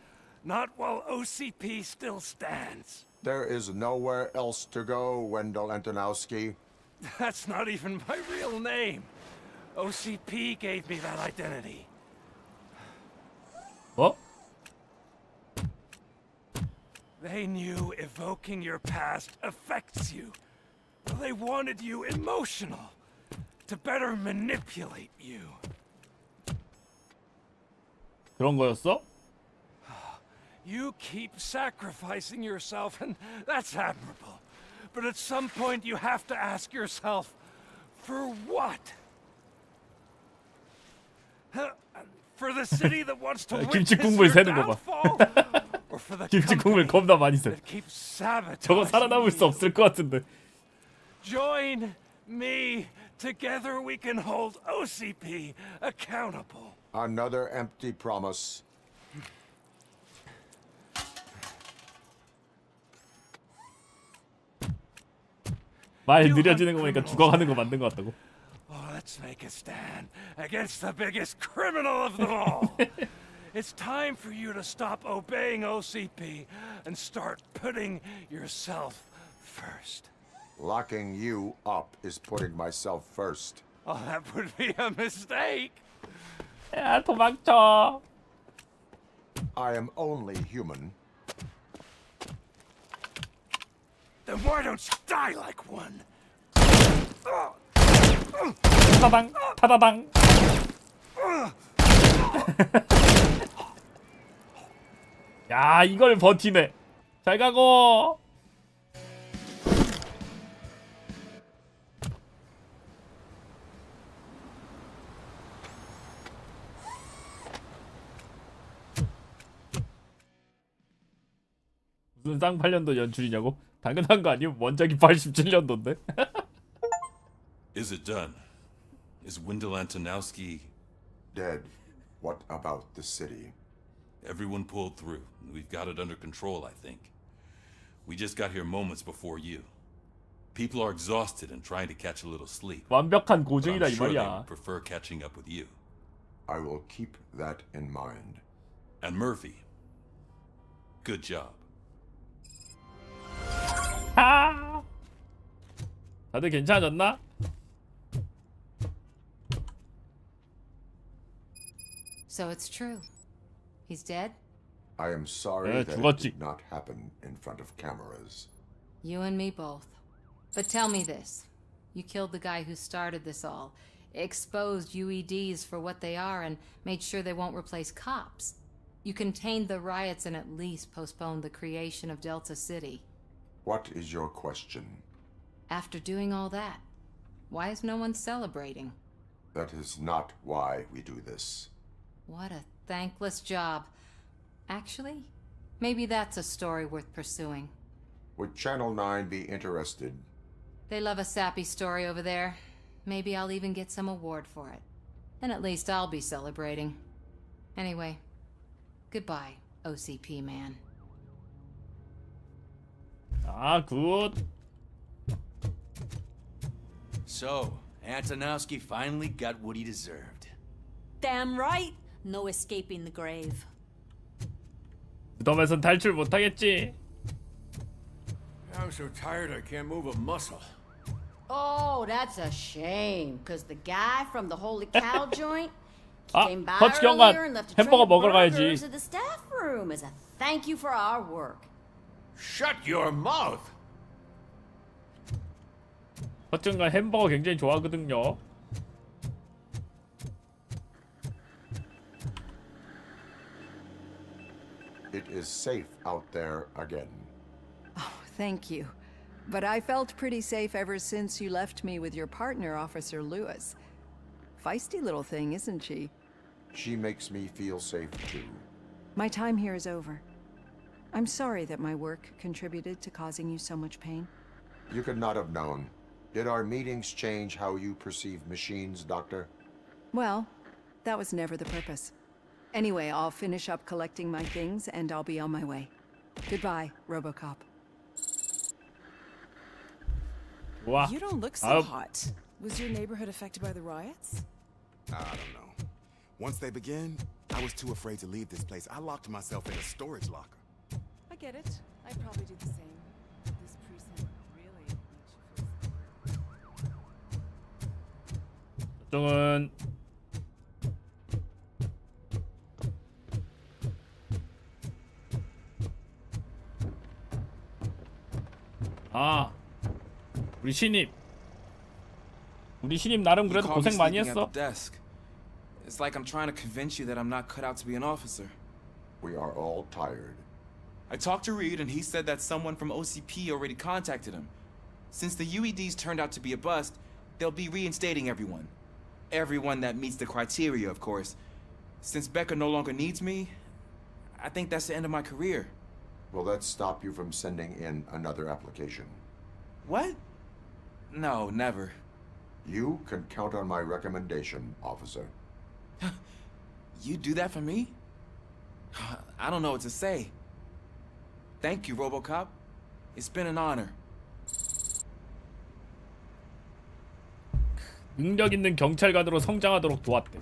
Not while OCP still stands. There is nowhere else to go, Wendell Antonowski. That's not even my real name. OCP gave me that identity. 어? They knew evoking your past affects you. They wanted you emotional to better manipulate you. 그런 거였어? You keep sacrificing yourself, and that's admirable. But at some point you have to ask yourself, for what? For the city that wants to witness 김치 국물 your 새는 거 봐. downfall? Or for the 김치 국물 겁나 많이 새. that keeps sabotaging 저거 살아남을 수 없을 것 같은데. Join me. Together we can hold OCP accountable. Another empty promise. 말 느려지는 거 보니까 죽어가는 거 만든 것 같다고. Oh, let's make a stand against the biggest criminal of them all. It's time for you to stop obeying OCP and start putting yourself first. Locking you up is putting myself first. Oh, that would be a mistake. 야, 도망쳐. I am only human. Then why don't you die like one? 타다당, 타다당. 야, 이걸 버티네. 잘 가고. 무슨 쌍팔년도 연출이냐고? 당연한 거 아니면 원작이 87년도인데? Is it done? Is Wendell Antonowski dead? What about the city? Everyone pulled through. We've got it under control, I think. We just got here moments before you. People are exhausted and trying to catch a little sleep. 완벽한 But 고증이다 I'm 이 sure they 말이야. would prefer catching up with you. I will keep that in mind. And Murphy, good job. 아! 다들 괜찮아졌나? So it's true. He's dead? I am sorry 네, that it 죽었지. did not happen in front of cameras. You and me both. But tell me this. You killed the guy who started this all, exposed UEDs for what they are, and made sure they won't replace cops. You contained the riots and at least postponed the creation of Delta City. What is your question? After doing all that, why is no one celebrating? That is not why we do this. What a thankless job. Actually, maybe that's a story worth pursuing. Would Channel 9 be interested? They love a sappy story over there. Maybe I'll even get some award for it. Then at least I'll be celebrating. Anyway, goodbye, OCP man. 아, 굿. So, Antonowski finally got what he deserved. Damn right. No escaping the grave. 무덤에선 탈출 못하겠지. I'm so tired I can't move a muscle. Oh, that's a shame. Cause the guy from the Holy Cow joint 아, came by 터치 earlier and 경관 left a tray 햄버거 of 먹으러 가야지. burgers at the staff room as a thank you for our work. Shut your mouth! 터치경관 햄버거 굉장히 좋아하거든요. It is safe out there again. Oh, thank you. But I felt pretty safe ever since you left me with your partner, Officer Lewis. Feisty little thing, isn't she? She makes me feel safe too. My time here is over. I'm sorry that my work contributed to causing you so much pain. You could not have known. Did our meetings change how you perceive machines, Doctor? Well, that was never the purpose. Anyway, I'll finish up collecting my things and I'll be on my way. Goodbye, RoboCop. 와. You don't look so hot. Was your neighborhood affected by the riots? I don't know. Once they began, I was too afraid to leave this place. I locked myself in a storage locker. I get it. I'd probably do the same. This precinct really makes you feel 저쪽은 아, 우리 신입 나름 그래도 고생 많이 했어. It's like I'm trying to convince you that I'm not cut out to be an officer. We are all tired. I talked to Reed and he said that someone from OCP already contacted him. Since the UEDs turned out to be a bust, they'll be reinstating everyone. Everyone that meets the criteria, of course. Since Becca no longer needs me, I think that's the end of my career. Will that stop you from sending in another application? What? No, never. You can count on my recommendation, officer. You do that for me? I don't know what to say. Thank you, RoboCop. It's been an honor. 능력 있는 경찰관으로 성장하도록 도왔대.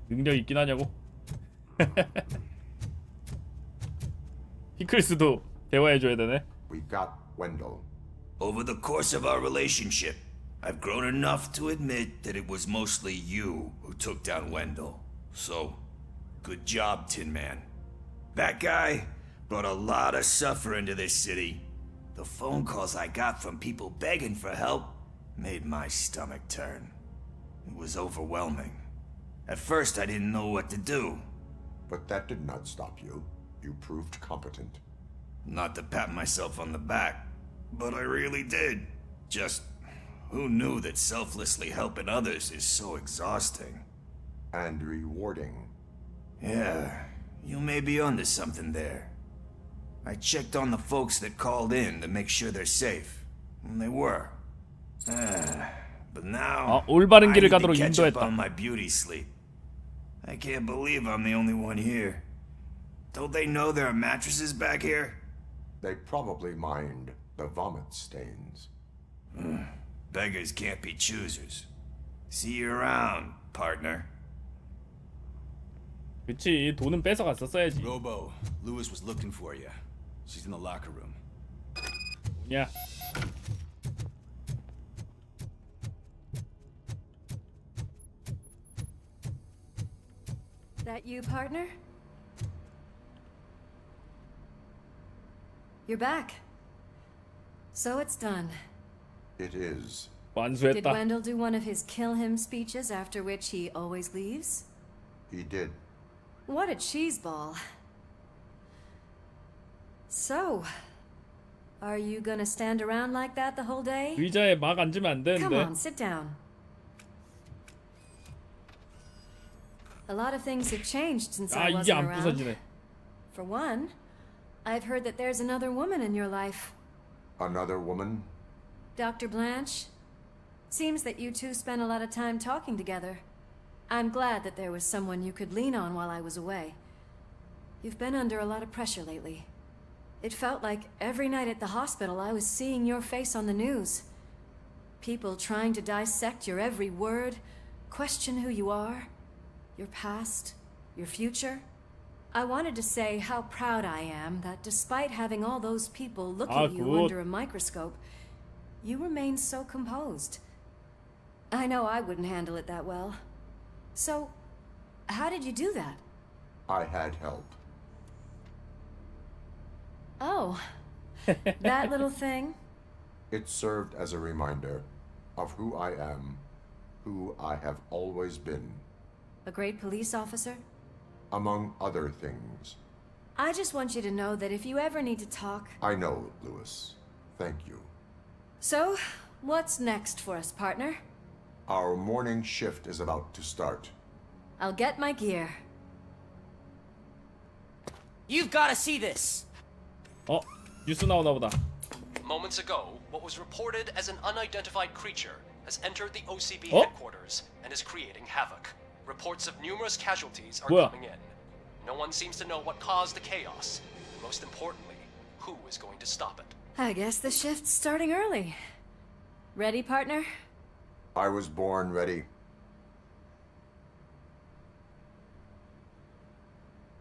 능력 있긴 하냐고? 피클스도 대화해줘야 되네. We got Wendell. Over the course of our relationship, I've grown enough to admit that it was mostly you who took down Wendell. So, good job, Tin Man. That guy brought a lot of suffering to this city. The phone calls I got from people begging for help made my stomach turn. It was overwhelming. At first, I didn't know what to do. But that did not stop you. You proved competent. Not to pat myself on the back, but I really did. Just, who knew that selflessly helping others is so exhausting? And rewarding. Yeah, you may be onto something there. I checked on the folks that called in to make sure they're safe. And they were. But now, 올바른 I 길을 need to 가도록 catch up 인도했다. on my beauty sleep. I can't believe I'm the only one here. Don't they know there are mattresses back here? They probably mind the vomit stains. Beggars can't be choosers. See you around, partner. 그치, 돈은 뺏어갔었어야지. Robo, Lewis was looking for you. She's in the locker room. 뭐냐? That you, partner? You're back. So it's done. It is. Did Wendell do one of his kill him speeches after which he always leaves? He did. What a cheeseball. So, are you gonna stand around like that the whole day? 의자에 막 앉으면 안 되는데. Come on, sit down. A lot of things have changed since I 이게 wasn't 안 around. 부서지네. For one, I've heard that there's another woman in your life. Another woman? Dr. Blanche? Seems that you two spent a lot of time talking together. I'm glad that there was someone you could lean on while I was away. You've been under a lot of pressure lately. It felt like every night at the hospital I was seeing your face on the news. People trying to dissect your every word, question who you are, your past, your future. I wanted to say how proud I am that despite having all those people look at you under a microscope, you remain so composed. I know I wouldn't handle it that well. So, how did you do that? I had help. Oh, that little thing? It served as a reminder of who I am, who I have always been. A great police officer? Among other things. I just want you to know that if you ever need to talk... I know, Lewis. Thank you. So, what's next for us, partner? Our morning shift is about to start. I'll get my gear. You've got to see this! 뉴스 나오나 보다. Moments ago, what was reported as an unidentified creature has entered the OCB headquarters and is creating havoc. Reports of numerous casualties are coming in. No one seems to know what caused the chaos. Most importantly, who is going to stop it? I guess the shift's starting early. Ready, partner? I was born ready.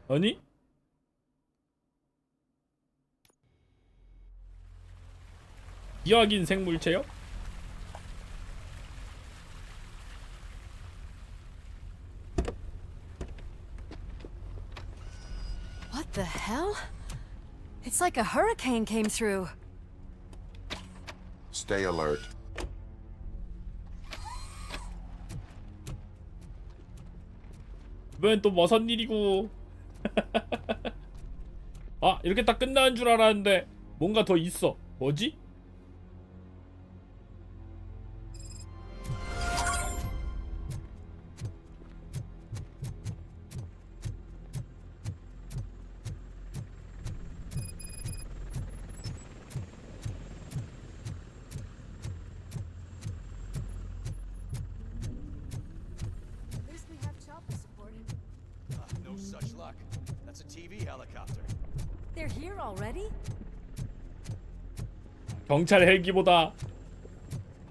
아니? 기하긴 생물체요? What the hell? It's like a hurricane came through. Stay alert. 이번엔 또 무슨 일이고. 아, 이렇게 딱 끝나는 줄 알았는데 뭔가 더 있어. 뭐지? No such luck. That's a TV helicopter. They're here already? 경찰 헬기보다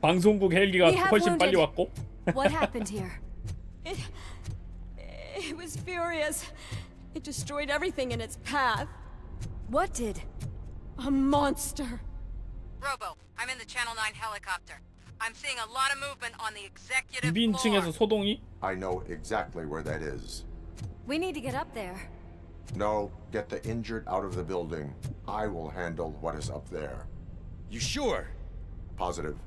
방송국 헬기가 훨씬 빨리 왔고. What happened here? It was furious. It destroyed everything in its path. What did? A monster. Robo, I'm in the Channel 9 helicopter. I'm seeing a lot of movement on the executive floor. 9인칭에서 소동이? I know exactly where that is. We need to get up there. No, get the injured out of the building. I will handle what is up there. You sure? Positive.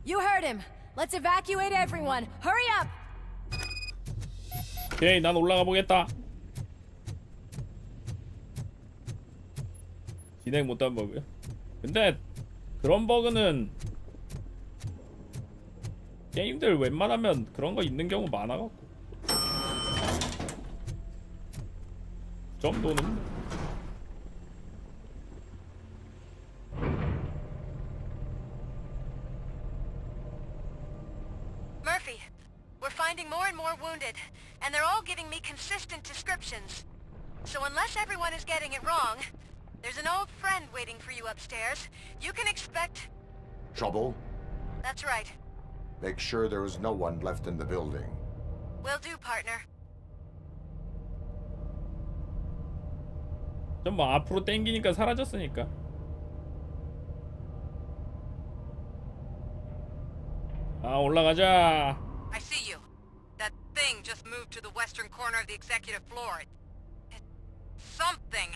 You heard him. Let's evacuate everyone. Hurry up! 오케이, 난 올라가 보겠다. 진행 못한 버그요? 근데 그런 버그는 게임들 웬만하면 그런 거 있는 경우 많아갖고 그 정도는 Murphy, we're finding more and more wounded, and they're all giving me consistent descriptions. So unless everyone is getting it wrong, there's an old friend waiting for you upstairs. You can expect... Trouble? That's right. Make sure there is no one left in the building. Will do, partner. 좀 뭐 앞으로 땡기니까 사라졌으니까. 아, 올라가자. I see you. That thing just moved to the western corner of the executive floor. It's something.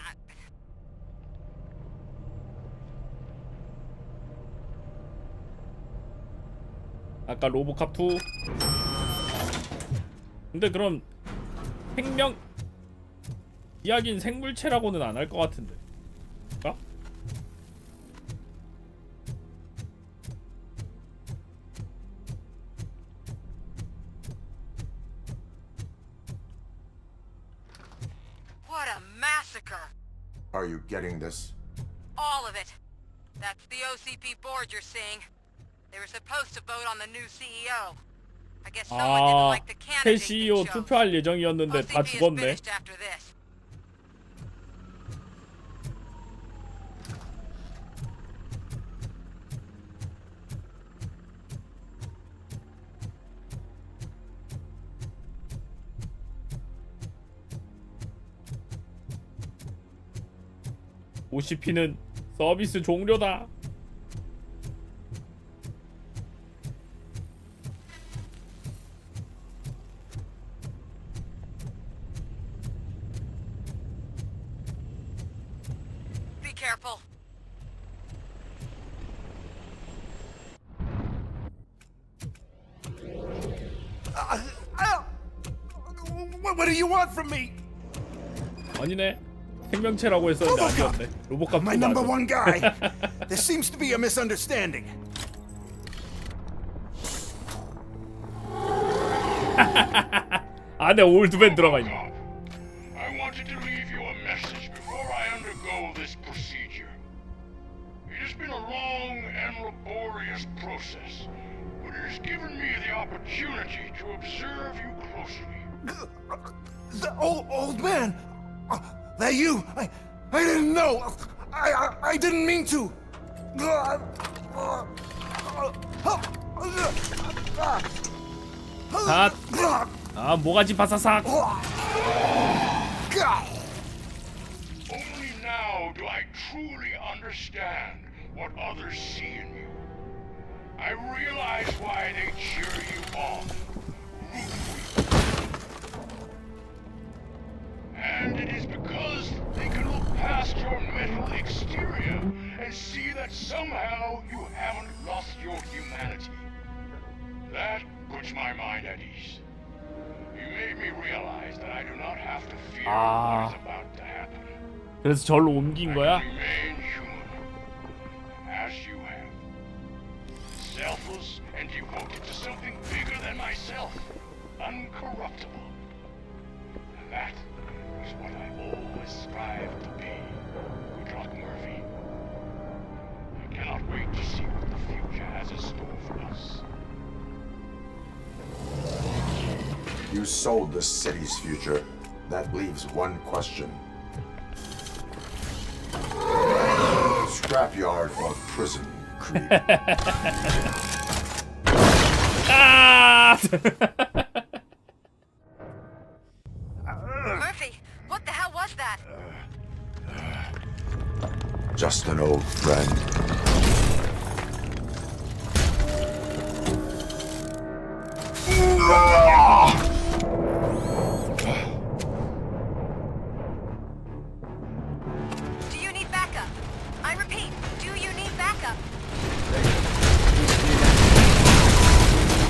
아까 로보캅 2. 근데 그럼 생명 이야기는 생물체라고는 안 할 것 같은데. 아? What a massacre! Are you getting this? All of it. That's the OCP board you're seeing. They were supposed to vote on the new CEO. I guess someone didn't like the 새 candidate CEO they chose. 투표할 예정이었는데 다 OCP is 죽었네. finished after this. OCP는 서비스 종료다. Be careful. What do you want from me? 아니네. 생명체라고 했었는데 아니었네. 로봇캅 My number one guy. There seems to be a misunderstanding. 안에 올드맨 들어가 있네. I wanted to leave you a message before I undergo this procedure. It has been a long and laborious process, but it has given me the opportunity to observe you closely. The old man. That you? I didn't know. I didn't mean to. 다. 아, 모가지 바사삭. Only now do I truly understand what others see in you. I realize why they cheer you on, root for you. And it is because they can look past your metal exterior and see that somehow you haven't lost your humanity. That puts my mind at ease. You made me realize that I do not have to fear what is about to happen. 그래서 절로 옮긴 거야? Remain human, as you have. Selfless and devoted to something bigger than myself. Uncorruptible. And that is what I always strive to be. Good luck, Murphy. I cannot wait to see what the future has in store for us. You sold the city's future. That leaves one question. Scrapyard or prison, creep? Murphy, what the hell was that? Just an old friend. Do you need backup? I repeat, do you need backup?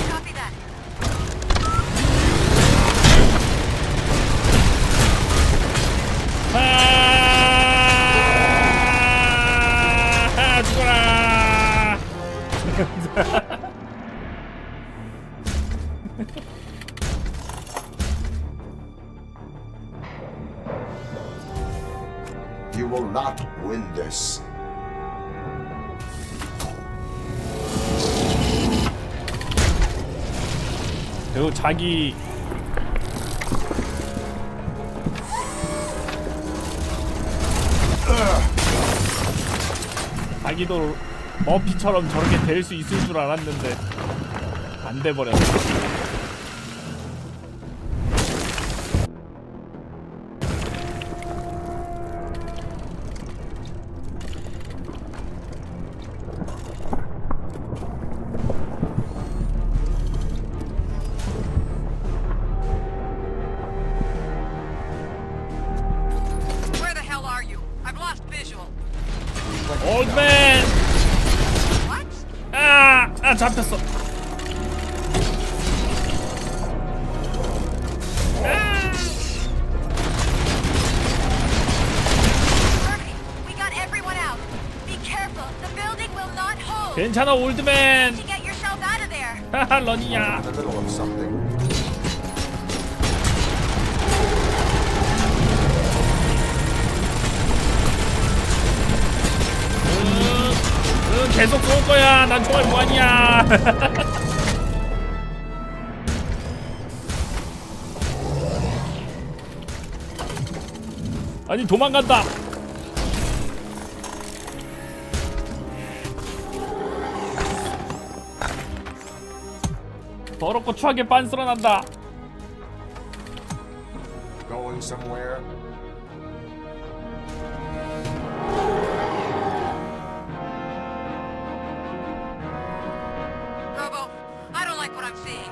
Copy that. 죽어라. You will not win this. 그리고 자기 자기도 머피처럼 저렇게 될 수 있을 줄 알았는데 안 돼버렸어. Where the hell are you? I've lost visual. 올드맨! 아 잡혔어. We got everyone out. Be careful. The building will not hold. 괜찮아 올드맨. To get yourself out of there. 하하 러니야. In the middle of something. 계속 쏠 거야. 난 총알 무한이야. 아니 도망간다. 더럽고 추하게 빤스러난다. Going somewhere? Robo, I don't like what I'm seeing.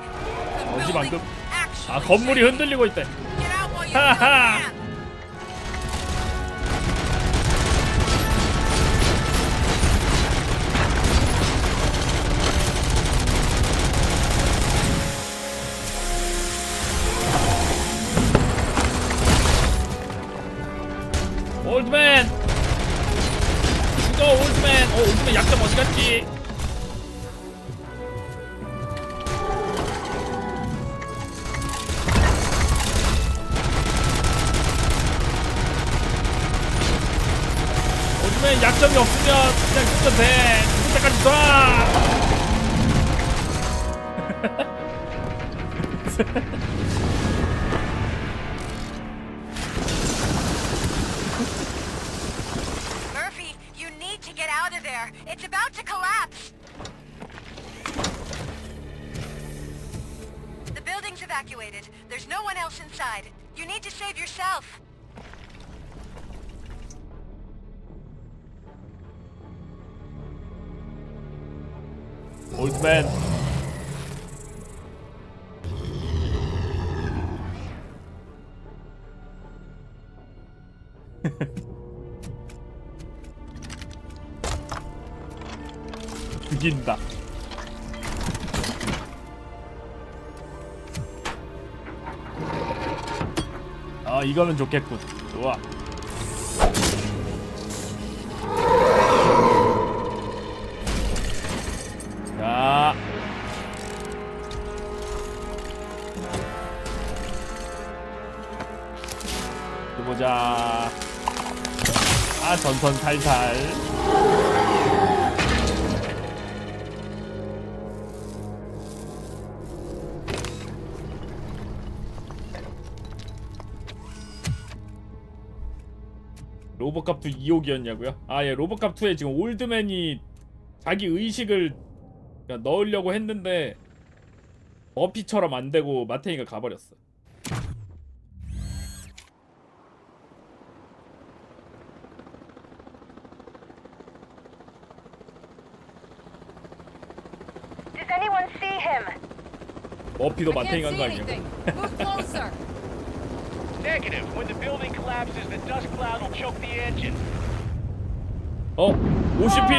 The 뭐지 building 방금? actually 아 건물이 흔들리고 있대. Get out while you still 하하. can. 올드맨! 죽어 올드맨! 올드맨 약점 어디갔지? 올드맨 약점이 없으면 그냥 죽어도 돼! 죽을 때까지 쏴! Murphy, you need to get out of there. It's about to collapse. The building's evacuated. There's no one else inside. You need to save yourself. 올드맨 죽인다. 이거는 좋겠군. 좋아. 자. 보자. 전선 살살. 로봇캅2 2호기였냐고요? 예, 로봇캅2에 지금 올드맨이 자기 의식을 넣으려고 했는데 머피처럼 안 되고 마테이가 가버렸어. Does anyone see him? 머피도 마테이 간 거 아니야? Move closer. Negative. When the building collapses, the dust cloud will choke the engine. OCP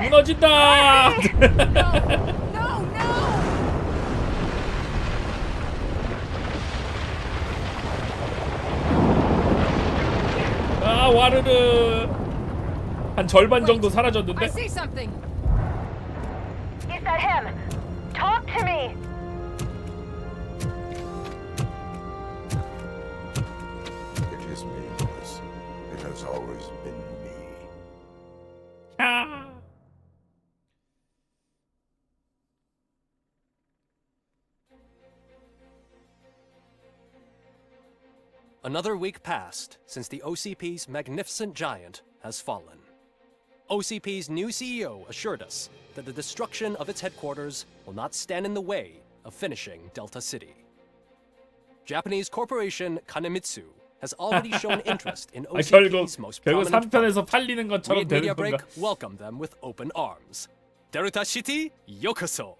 무너진다. 와르르 한 절반 정도 사라졌는데. I see something. Is that him? Talk to me. It is me, Louis. It has always been me. Another week passed since the OCP's magnificent giant has fallen. OCP's new CEO assured us that the destruction of its headquarters will not stand in the way of finishing Delta City. Japanese corporation Kanemitsu has already shown interest in OCP's most 결국 prominent 3편에서 팔리는 것처럼 we at 되는 Media Break 건가? welcome them with open arms. Delta City, yokoso.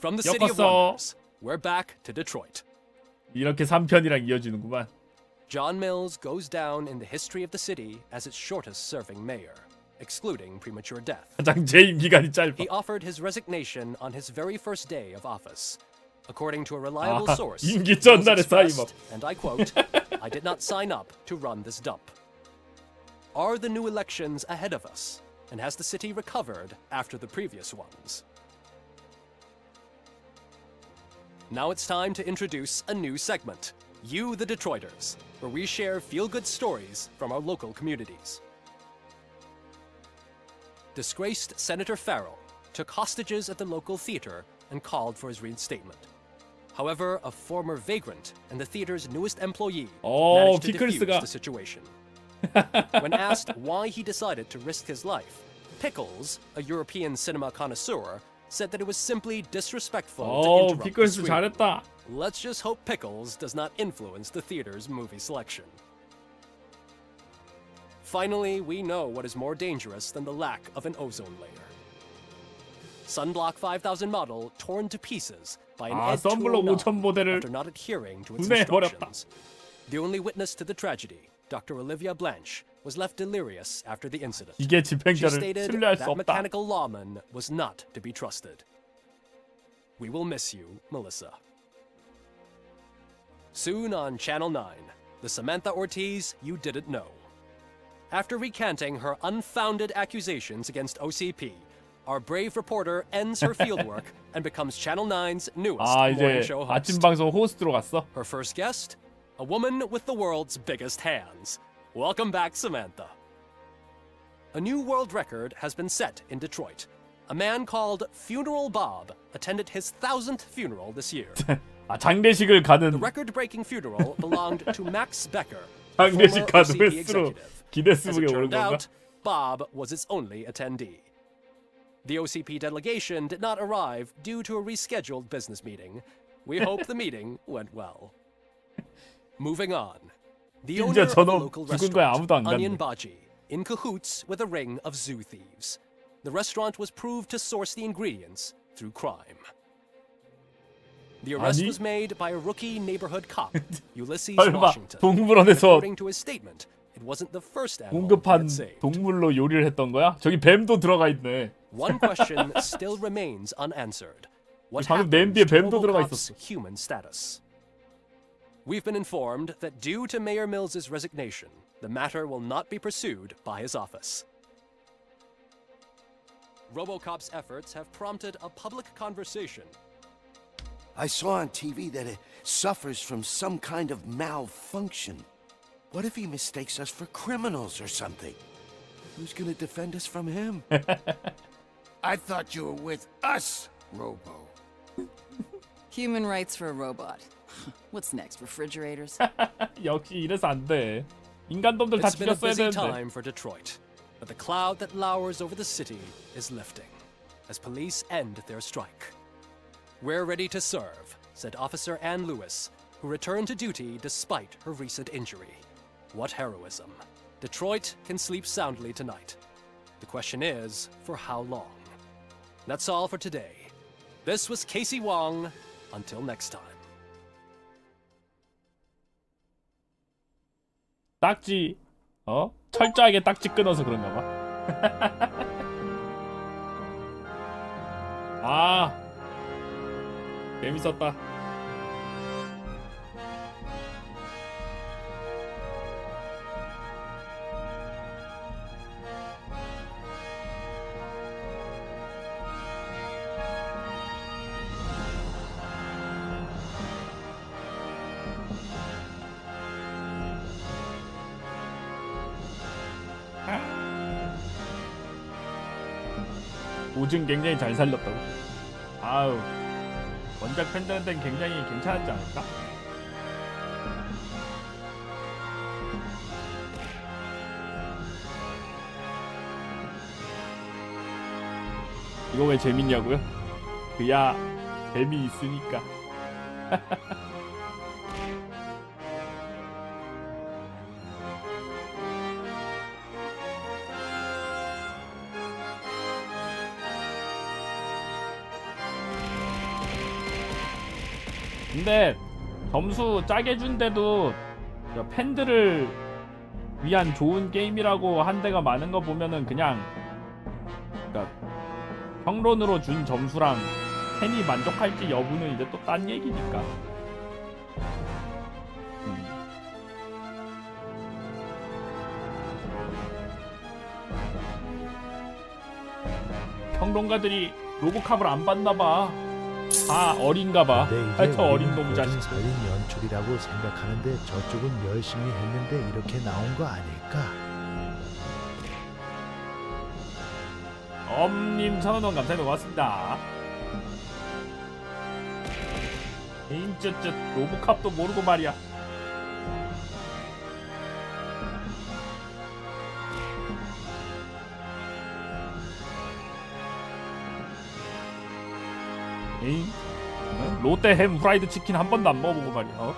From the city of yokoso. wonders, we're back to Detroit. 이렇게 3편이랑 이어지는구만. John Mills goes down in the history of the city as its shortest-serving mayor, excluding premature death. 가장 재임 기간이 짧아. He offered his resignation on his very first day of office. According to a reliable source, 임기 Mills 전날에 expressed, 사임업. and I quote, I did not sign up to run this dump. Are the new elections ahead of us? And has the city recovered after the previous ones? Now it's time to introduce a new segment, You the Detroiters, where we share feel-good stories from our local communities. Disgraced Senator Farrell took hostages at the local theater and called for his reinstatement. However, a former vagrant and the theater's newest employee managed to defuse the situation. When asked why he decided to risk his life, Pickles, a European cinema connoisseur, said that it was simply disrespectful to interrupt Pickles the screening. 잘했다. Let's just hope Pickles does not influence the theater's movie selection. Finally, we know what is more dangerous than the lack of an ozone layer. Sunblock 5000 model torn to pieces by an Ed 선블록 209 5000 모델을 after not adhering to its 분해해버렸다. instructions. The only witness to the tragedy, Dr. Olivia Blanche, was left delirious after the incident. 이게 She 집행자를 stated 신뢰할 수 that 없다. mechanical lawman was not to be trusted. We will miss you, Melissa. Soon on Channel 9, the Samantha Ortiz you didn't know. After recanting her unfounded accusations against OCP, our brave reporter ends her fieldwork and becomes Channel 9's newest morning 이제 show 아침 host. 방송 호스트로 갔어. Her first guest, a woman with the world's biggest hands. Welcome back, Samantha. A new world record has been set in Detroit. A man called Funeral Bob attended his 1000th funeral this year. 장례식을 가는 The record-breaking funeral belonged to Max Becker, a former 장례식 가는 OCP 횟수로 executive. As 기네스북에 it 오른 turned 건가? out, Bob was its only attendee. The OCP delegation did not arrive due to a rescheduled business meeting. We hope the meeting went well. Moving on. The owner of the local restaurant, Onion Baji, in cahoots with a ring of zoo thieves. The restaurant was proved to source the ingredients through crime. The arrest was made by a rookie neighborhood cop, Ulysses 설마 Washington. 동물원에서 According to his statement, it wasn't the first animal he 공급한 had saved. 동물로 요리를 했던 거야? 저기 뱀도 들어가 있네. One question still remains unanswered. What 방금 happened 냄비에 to 뱀도 들어가 RoboCop's 있었어. human status? We've been informed that due to Mayor Mills's resignation, the matter will not be pursued by his office. RoboCop's efforts have prompted a public conversation. I saw on TV that it suffers from some kind of malfunction. What if he mistakes us for criminals or something? Who's gonna defend us from him? I thought you were with us, Robo. Human rights for a robot. What's next, refrigerators? 역시 이래서 안 돼. 인간놈들 다 It's been a 죽였어야 busy 되는데. time for Detroit, but the cloud that lowers over the city is lifting as police end their strike. We're ready to serve, said Officer Ann Lewis, who returned to duty despite her recent injury. What heroism. Detroit can sleep soundly tonight. The question is, for how long? That's all for today. This was Casey Wong. Until next time. 딱지 철저하게 딱지 끊어서 그런가 봐. 재밌었다. 오징 굉장히 잘 살렸다고. 아우, 원작 팬들한테는 굉장히 괜찮지 않을까? 이거 왜 재밌냐고요? 그야 재미있으니까. 근데 점수 짜게 준데도 팬들을 위한 좋은 게임이라고 한 데가 많은 거 보면은 그냥 그러니까 평론으로 준 점수랑 팬이 만족할지 여부는 이제 또 딴 얘기니까. 평론가들이 로보캅을 안 봤나봐. 다 어린가봐. 하여튼 어린 놈 자식. 살인 연출이라고 생각하는데 저쪽은 열심히 했는데 이렇게 나온 거 아닐까? 엄님 1,000원 감사합니다. 고맙습니다. 게임쯧쯧 로보캅도 모르고 말이야. 에잉? 어? 롯데 햄 후라이드 치킨 한 번도 안 먹어보고 말이야. 어?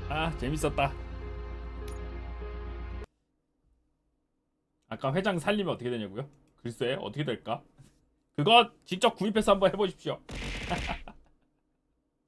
아 재밌었다. 아까 회장 살리면 어떻게 되냐고요? 글쎄 어떻게 될까? 그거 직접 구입해서 한번 해보십시오.